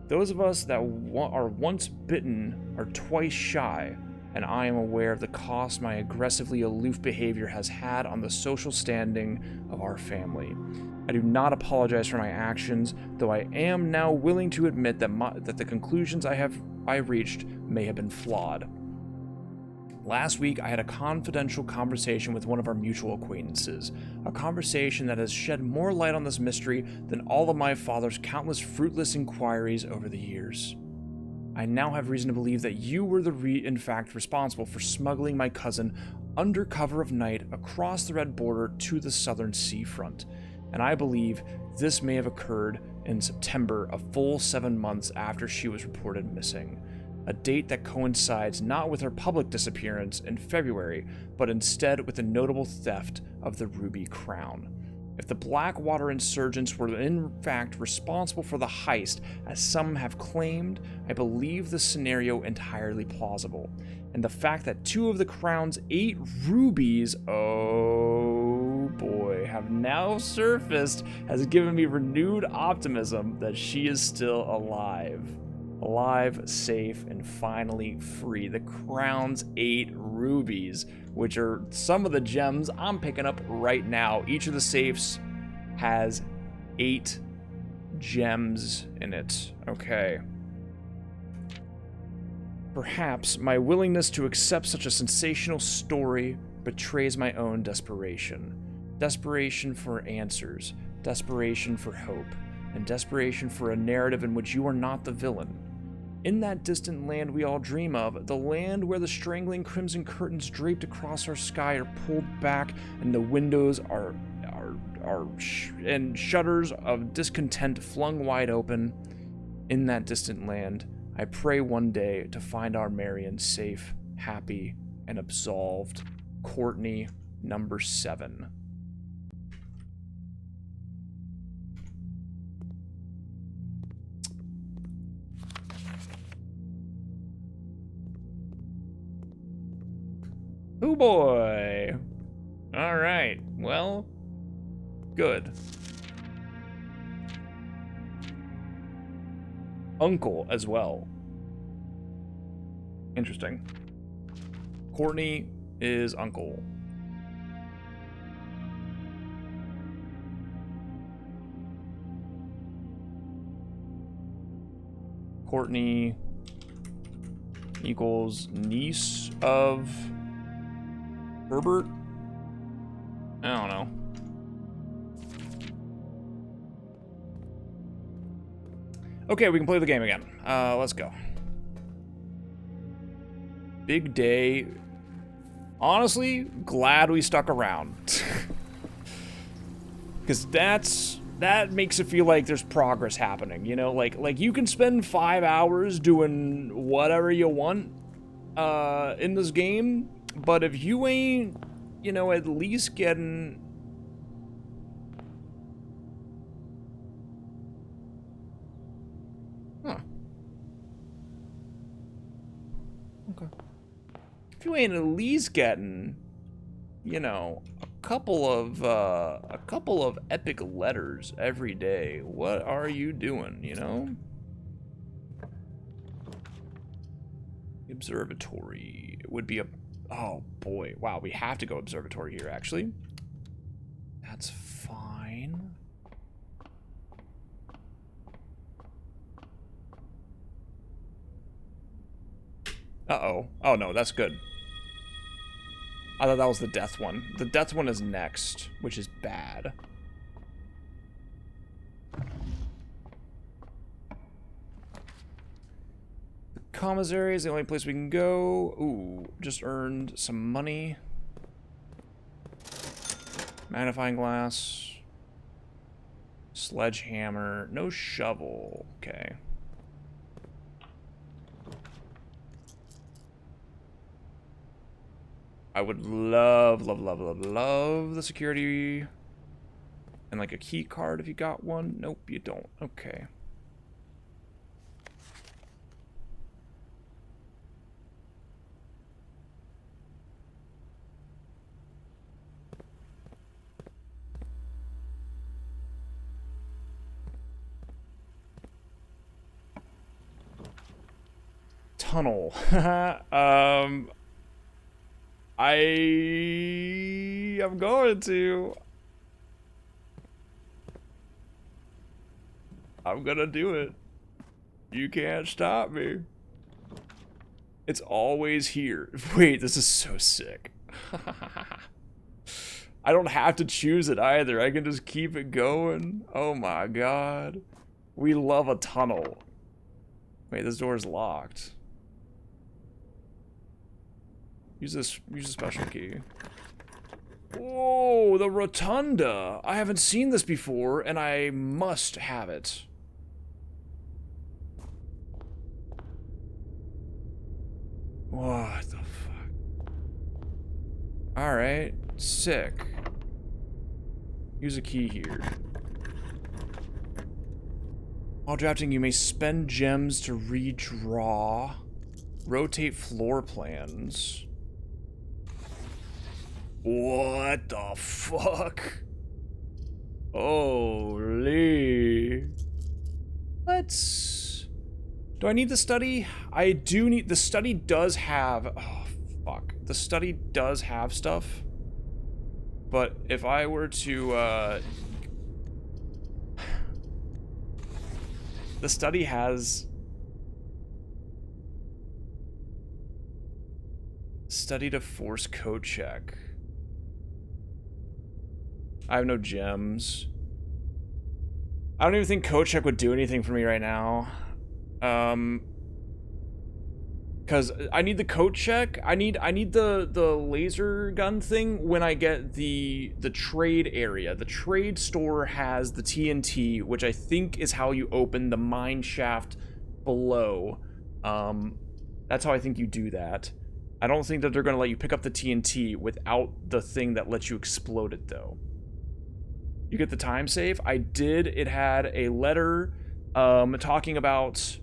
Those of us that are once bitten are twice shy, and I am aware of the cost my aggressively aloof behavior has had on the social standing of our family. I do not apologize for my actions, though I am now willing to admit that the conclusions I reached may have been flawed. Last week, I had a confidential conversation with one of our mutual acquaintances, a conversation that has shed more light on this mystery than all of my father's countless fruitless inquiries over the years. I now have reason to believe that you were in fact responsible for smuggling my cousin under cover of night across the Red Border to the southern seafront, and I believe this may have occurred in September, a full 7 months after she was reported missing. A date that coincides not with her public disappearance in February, but instead with the notable theft of the Ruby Crown. If the Blackwater insurgents were in fact responsible for the heist, as some have claimed, I believe the scenario entirely plausible. And the fact that 2 of the Crown's 8 rubies, oh boy, have now surfaced has given me renewed optimism that she is still alive. Alive, safe, and finally free. The Crown's 8 rubies, which are some of the gems I'm picking up right now. Each of the safes has 8 gems in it. Okay. Perhaps my willingness to accept such a sensational story betrays my own desperation. Desperation for answers, desperation for hope, and desperation for a narrative in which you are not the villain. In that distant land we all dream of, the land where the strangling crimson curtains draped across our sky are pulled back and the windows and shutters of discontent flung wide open. In that distant land, I pray one day to find our Marion safe, happy, and absolved. Courtney, number 7. Oh boy. All right. Well, good. Uncle as well. Interesting. Courtney is uncle. Courtney equals niece of Herbert? I don't know. Okay, we can play the game again. Let's go. Big day. Honestly, glad we stuck around. Because that makes it feel like there's progress happening, you know? Like you can spend 5 hours doing whatever you want in this game, but if you ain't, you know, at least getting... Huh. Okay. If you ain't at least getting, you know, a couple of epic letters every day, what are you doing, you know? Observatory. It would be a... Oh, boy. Wow, we have to go observatory here, actually. That's fine. Uh-oh. Oh, no, that's good. I thought that was the death one. The death one is next, which is bad. The commissary is the only place we can go. Ooh, just earned some money. Magnifying glass. Sledgehammer. No shovel. Okay. I would love the security and like a key card if you got one. Nope, you don't. Okay. tunnel. I am going to. I'm gonna do it. You can't stop me. It's always here. Wait, this is so sick. I don't have to choose it either. I can just keep it going. Oh my god. We love a tunnel. Wait, this door's locked. Use a special key. Whoa, the rotunda. I haven't seen this before, and I must have it. What the fuck? Alright, sick. Use a key here. While drafting, you may spend gems to redraw. Rotate floor plans. What the fuck? Holy. Let's... Do I need the study? I do need... The study does have... Oh, fuck. The study does have stuff. But if I were to, The study has... Study to force code check. I have no gems. I don't even think code check would do anything for me right now. Because I need the code check. I need the laser gun thing when I get the trade area. The trade store has the TNT, which I think is how you open the mine shaft below. That's how I think you do that. I don't think that they're going to let you pick up the TNT without the thing that lets you explode it, though. You get the time save. I did. It had a letter talking about...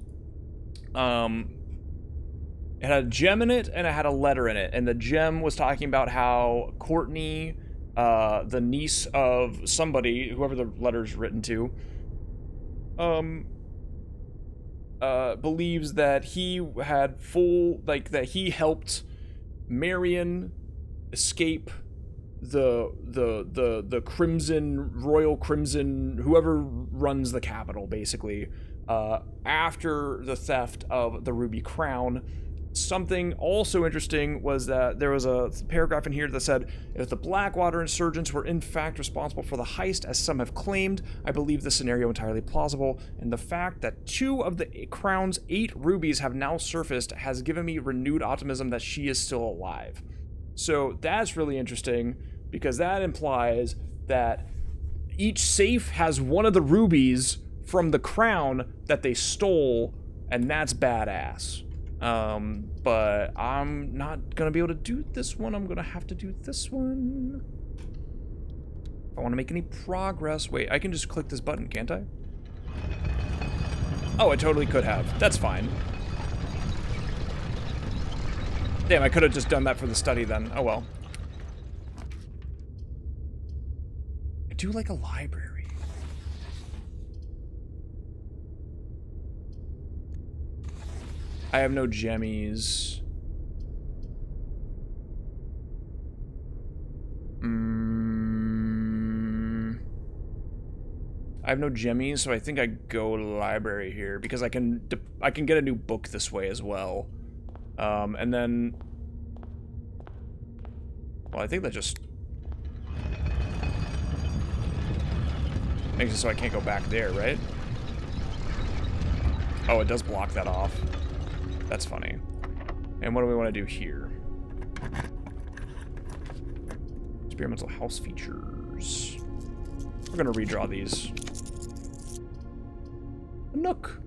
It had a gem in it, and it had a letter in it. And the gem was talking about how Courtney, the niece of somebody, whoever the letter's written to, believes that he had full... Like, that he helped Marion escape the Crimson, Royal Crimson, whoever runs the capital, basically, after the theft of the Ruby Crown. Something also interesting was that there was a paragraph in here that said, if the Blackwater insurgents were in fact responsible for the heist, as some have claimed, I believe this scenario entirely plausible, and the fact that 2 of the Crown's 8 rubies have now surfaced has given me renewed optimism that she is still alive. So that's really interesting, because that implies that each safe has one of the rubies from the Crown that they stole, and that's badass. But I'm not gonna be able to do this one. I'm gonna have to do this one. If I want to make any progress. Wait, I can just click this button, can't I? Oh, I totally could have. That's fine. Damn, I could have just done that for the study then. Oh well. I do like a library. I have no gemmies. I have no gemmies, so I think I go to the library here because I can get a new book this way as well. And then, well, I think that just makes it so I can't go back there, right? Oh, it does block that off. That's funny. And what do we want to do here? Experimental house features. We're gonna redraw these. A nook.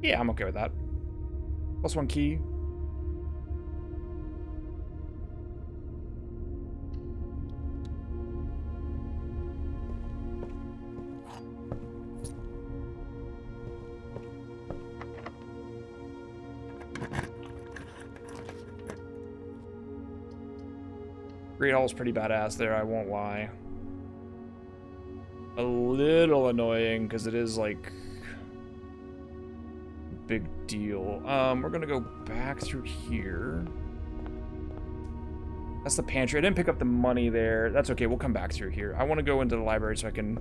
Yeah, I'm okay with that. +1 key. Great Hall's pretty badass there, I won't lie. a little annoying because it is like big deal. We're gonna go back through here. That's the pantry. I didn't pick up the money there. That's okay. We'll come back through here. I want to go into the library so I can...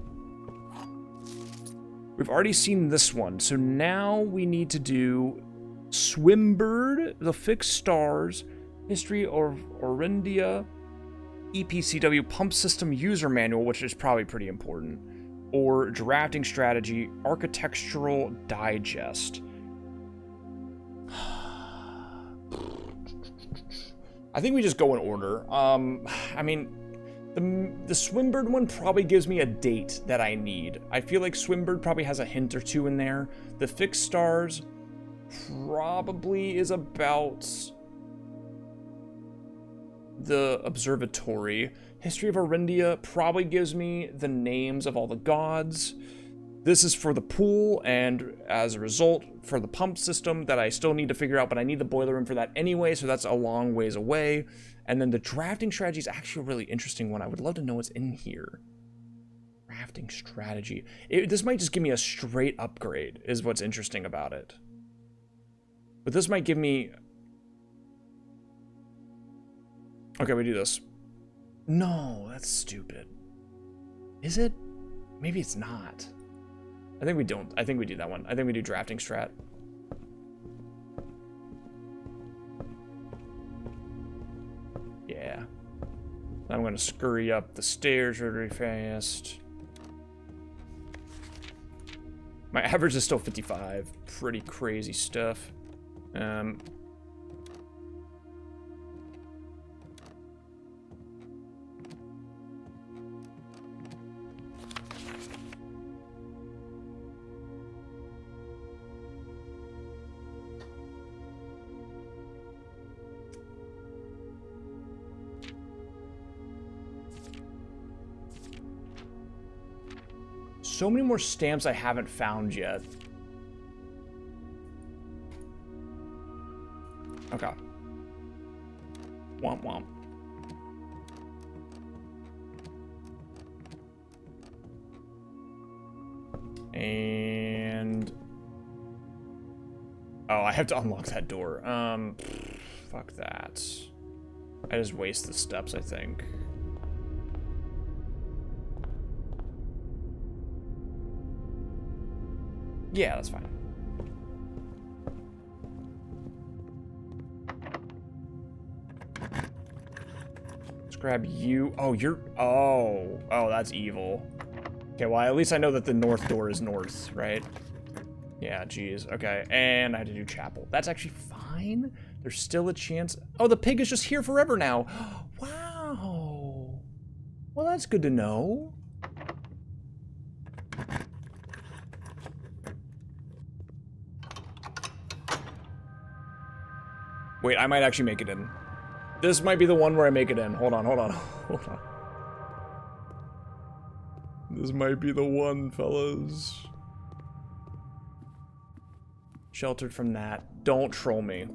We've already seen this one. So now we need to do Swimbird, the Fixed Stars, History of Orindia, EPCW Pump System User Manual, which is probably pretty important, or Drafting Strategy, Architectural Digest. I think we just go in order. I mean, the Swimbird one probably gives me a date that I need. I feel like Swimbird probably has a hint or two in there. The Fixed Stars probably is about the observatory. History of Orindia probably gives me the names of all the gods. This is for the pool, and as a result, for the pump system that I still need to figure out, but I need the boiler room for that anyway, so that's a long ways away. And then the drafting strategy is actually a really interesting one. I would love to know what's in here. Drafting strategy. This might just give me a straight upgrade, is what's interesting about it. But this might give me... Okay, we do this. No, that's stupid. Is it? Maybe it's not. I think we don't. I think we do that one. I think we do drafting strat. Yeah. I'm going to scurry up the stairs really fast. My average is still 55. Pretty crazy stuff. So many more stamps I haven't found yet. Okay. Womp womp. And... oh, I have to unlock that door. Fuck that. I just waste the steps, I think. Yeah, that's fine. Let's grab you. Oh, you're... oh. Oh, that's evil. Okay, well, at least I know that the north door is north, right? Yeah, geez. Okay, and I had to do chapel. That's actually fine. There's still a chance. Oh, the pig is just here forever now. Wow. Well, that's good to know. Wait, I might actually make it in. This might be the one where I make it in. Hold on, hold on, hold on. This might be the one, fellas. Sheltered from that. Don't troll me.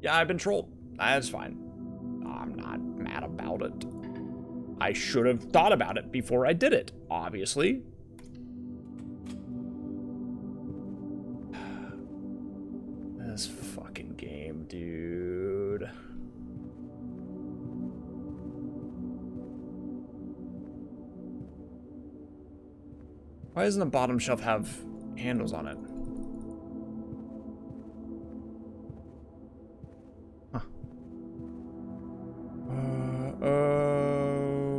Yeah, I've been trolled. That's fine. I'm not mad about it. I should have thought about it before I did it, obviously. This fucking game, dude. Why doesn't the bottom shelf have handles on it? Huh.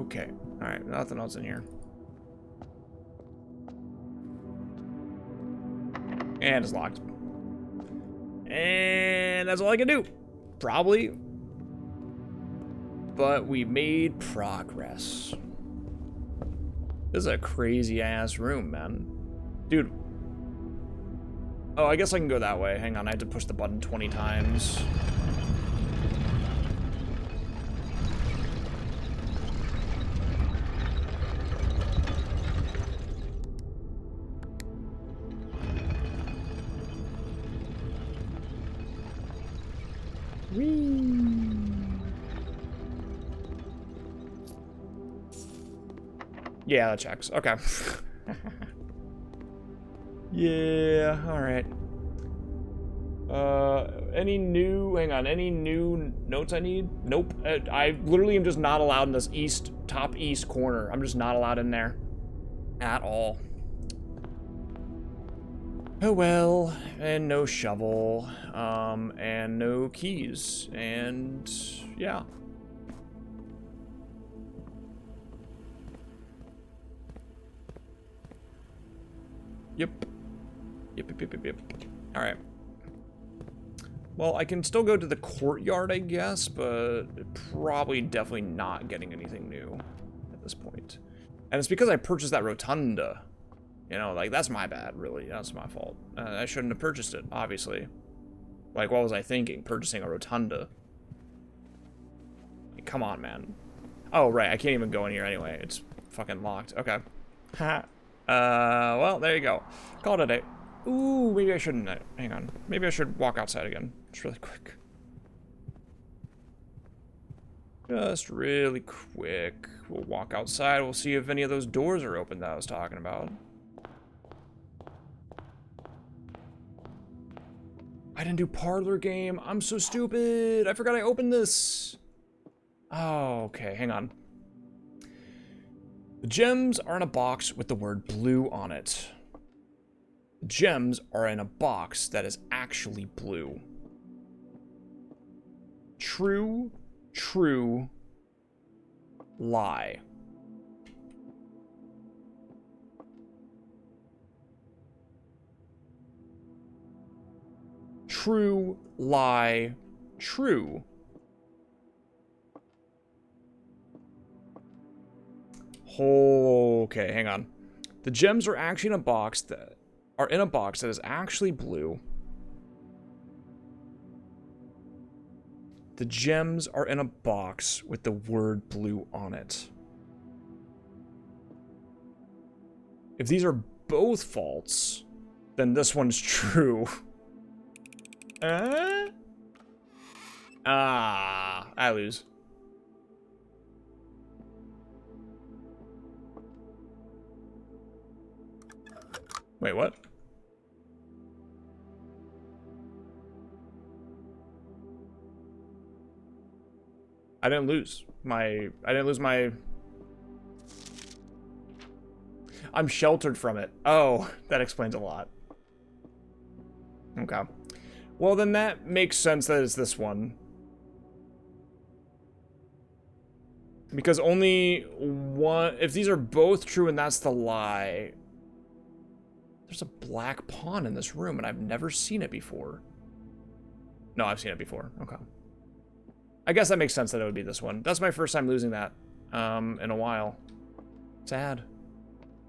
Okay. Alright, nothing else in here. And it's locked. And that's all I can do. Probably. But we made progress. This is a crazy ass room, man. Dude. Oh, I guess I can go that way. Hang on, I had to push the button 20 times. Yeah, that checks. Okay. Yeah, alright. Any new notes I need? Nope. I literally am just not allowed in this top east corner. I'm just not allowed in there. At all. Oh well, and no shovel, and no keys, and yeah. Yep. Yep. Alright. Well, I can still go to the courtyard, I guess, but probably definitely not getting anything new at this point. And it's because I purchased that rotunda. You know, like, that's my bad, really. That's my fault. I shouldn't have purchased it, obviously. Like, what was I thinking? Purchasing a rotunda. Like, come on, man. Oh, right, I can't even go in here anyway. It's fucking locked. Okay. Ha. Well, there you go. Call it a day. Ooh, maybe I shouldn't. Hang on. Maybe I should walk outside again. Just really quick. Just really quick. We'll walk outside. We'll see if any of those doors are open that I was talking about. I didn't do parlor game. I'm so stupid. I forgot I opened this. Oh, okay. Hang on. The gems are in a box with the word blue on it. The gems are in a box that is actually blue. True, true, lie. True, lie, true. Okay, hang on. The gems are actually in a box that is actually blue. The gems are in a box with the word blue on it. If these are both false, then this one's true. I lose. Wait, what? I didn't lose my... I'm sheltered from it. Oh, that explains a lot. Okay. Well, then that makes sense that it's this one. Because only one... If these are both true and that's the lie... There's a black pawn in this room and I've never seen it before. No, I've seen it before. Okay. I guess that makes sense that it would be this one. That's my first time losing that in a while. Sad.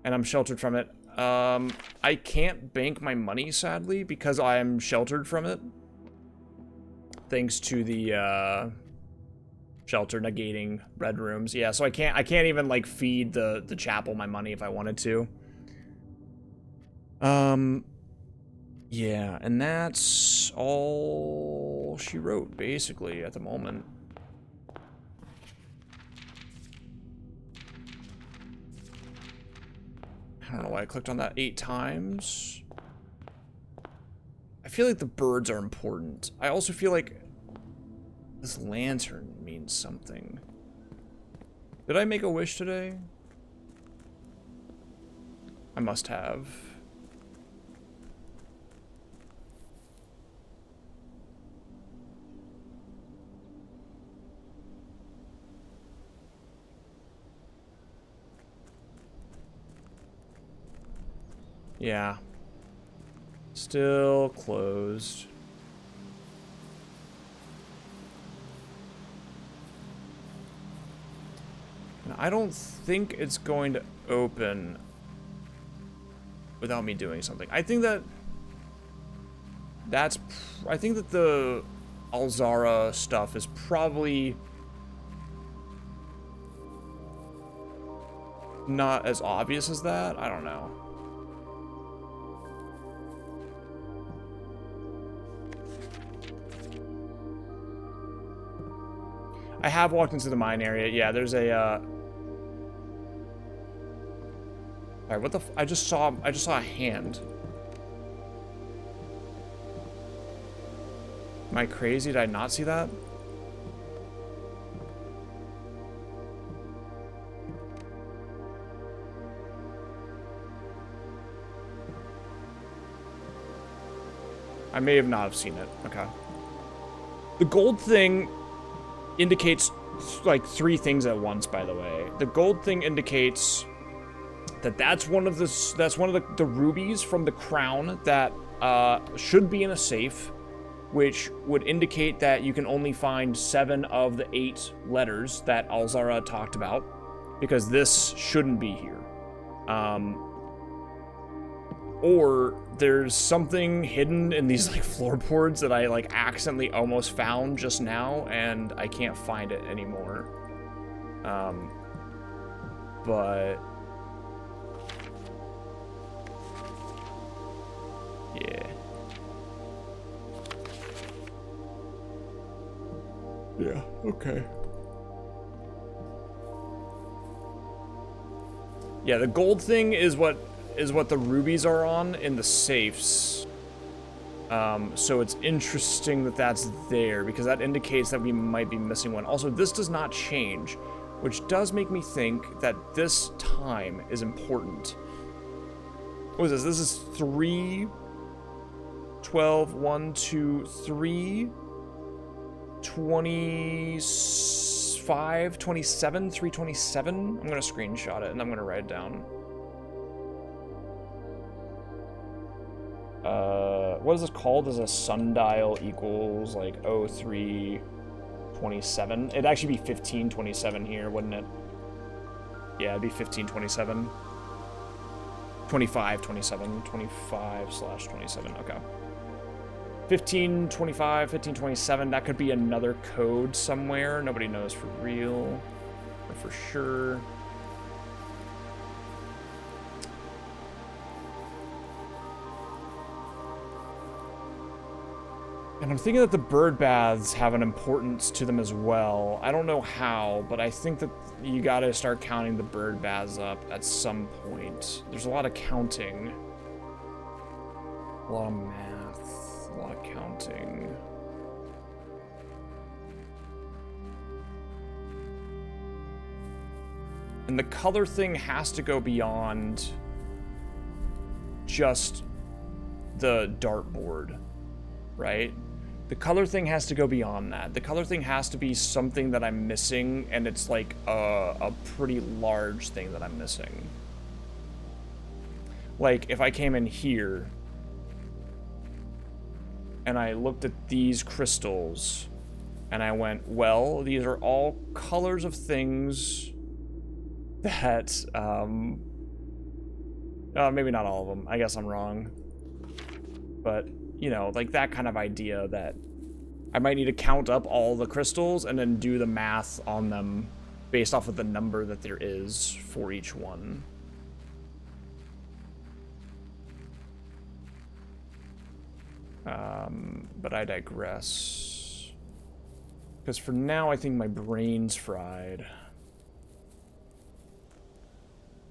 And I'm sheltered from it. I can't bank my money, sadly, because I am sheltered from it. Thanks to the shelter negating red rooms. Yeah, so I can't even like feed the chapel my money if I wanted to. Yeah, and that's all she wrote, basically, at the moment. I don't know why I clicked on that 8 times. I feel like the birds are important. I also feel like this lantern means something. Did I make a wish today? I must have. Yeah. Still closed. And I don't think it's going to open without me doing something. I think that I think that the Alzara stuff is probably not as obvious as that. I don't know. I have walked into the mine area. Yeah, there's a Alright, what the I just saw a hand. Am I crazy? Did I not see that? I may have not have seen it. Okay. The gold thing indicates like 3 things at once, by the way. The gold thing indicates that that's one of the rubies from the crown that should be in a safe, which would indicate that you can only find 7 of the 8 letters that Alzara talked about, because this shouldn't be here. Or there's something hidden in these like floorboards that I like accidentally almost found just now, and I can't find it anymore. But yeah. Yeah, okay. Yeah, the gold thing is what the rubies are on in the safes. So it's interesting that that's there, because that indicates that we might be missing one. Also, this does not change, which does make me think that this time is important. What is this? This is 3, 12, 1, 2, 3, 25, 27, 327. I'm going to screenshot it and I'm going to write it down. What is this called? Is a sundial equals like 0327? It'd actually be 1527 here, wouldn't it? Yeah, it'd be 1527. 2527, 25/27, okay. 1525, 1527, that could be another code somewhere. Nobody knows for real, or for sure. And I'm thinking that the bird baths have an importance to them as well. I don't know how, but I think that you gotta start counting the bird baths up at some point. There's a lot of counting. A lot of math. A lot of counting. And the color thing has to go beyond just the dartboard, right? The color thing has to go beyond that. The color thing has to be something that I'm missing, and it's like a pretty large thing that I'm missing. Like, if I came in here, and I looked at these crystals, and I went, well, these are all colors of things that, maybe not all of them. I guess I'm wrong. But, you know, like that kind of idea that I might need to count up all the crystals and then do the math on them based off of the number that there is for each one. But I digress. Because for now, I think my brain's fried.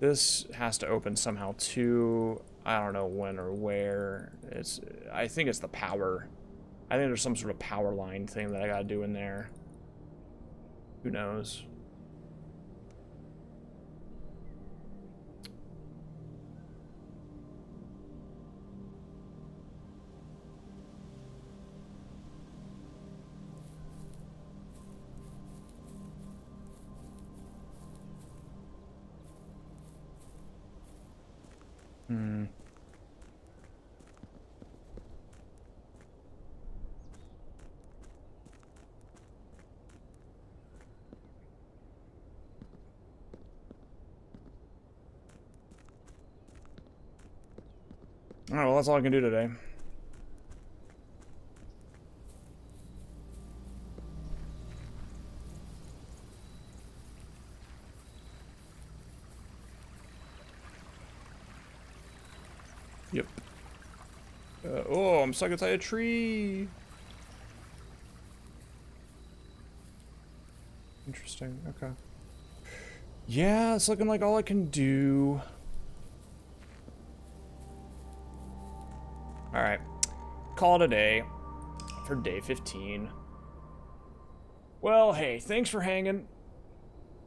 This has to open somehow too. I don't know when or where. I think it's the power. I think there's some sort of power line thing that I gotta do in there. Who knows? Alright, well, that's all I can do today. Yep. Oh, I'm stuck inside a tree. Interesting, okay. Yeah, it's looking like all I can do. All right. Call it a day for day 15. Well, hey, thanks for hanging.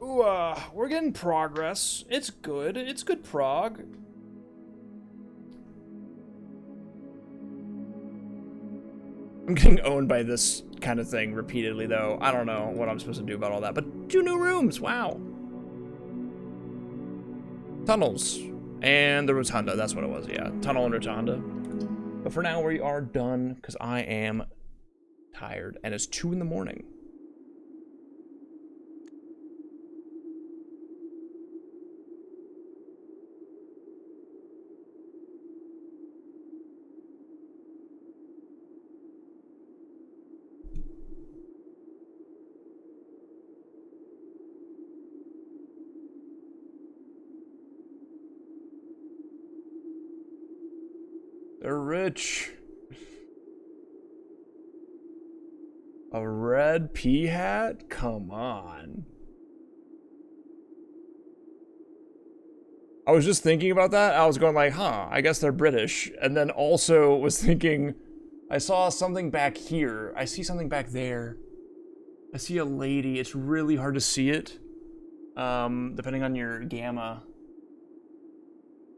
Ooh, we're getting progress. It's good. It's good prog. I'm getting owned by this kind of thing repeatedly, though. I don't know what I'm supposed to do about all that, but 2 new rooms, wow. Tunnels. And the rotunda, that's what it was, yeah. Tunnel and rotunda. But for now, we are done, because I am tired, and it's 2 in the morning. They're rich. A red pea hat? Come on. I was just thinking about that. I was going like, huh, I guess they're British. And then also was thinking, I saw something back here. I see something back there. I see a lady. It's really hard to see it, depending on your gamma.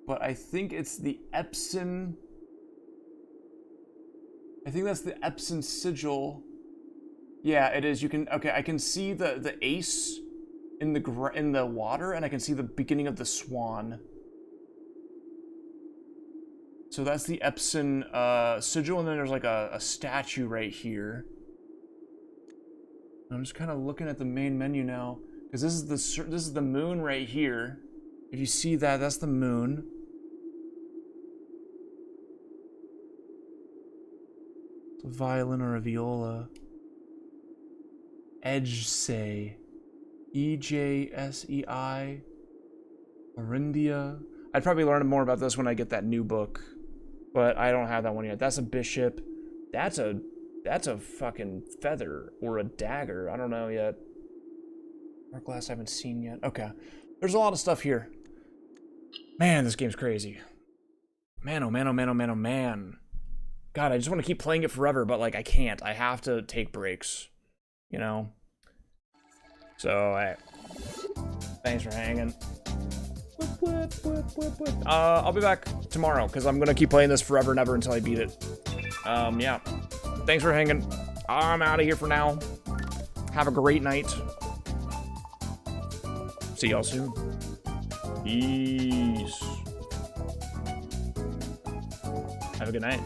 But I think it's the Epson... I think that's the Epson sigil. Yeah, it is. You can, okay, I can see the ace in the water, and I can see the beginning of the swan. So that's the Epson sigil, and then there's like a statue right here. I'm just kind of looking at the main menu now, because this is the moon right here. If you see that, that's the moon. A violin or a viola. Ejsei. E-J-S-E-I. Orindia. I'd probably learn more about this when I get that new book. But I don't have that one yet. That's a bishop. That's a fucking feather. Or a dagger. I don't know yet. Dark glass I haven't seen yet. Okay. There's a lot of stuff here. Man, this game's crazy. Man, oh man, oh man, oh man, oh man. God, I just want to keep playing it forever, but like I can't. I have to take breaks, you know? So, hey, thanks for hanging. I'll be back tomorrow, because I'm going to keep playing this forever and ever until I beat it. Yeah. Thanks for hanging. I'm out of here for now. Have a great night. See y'all soon. Peace. Have a good night.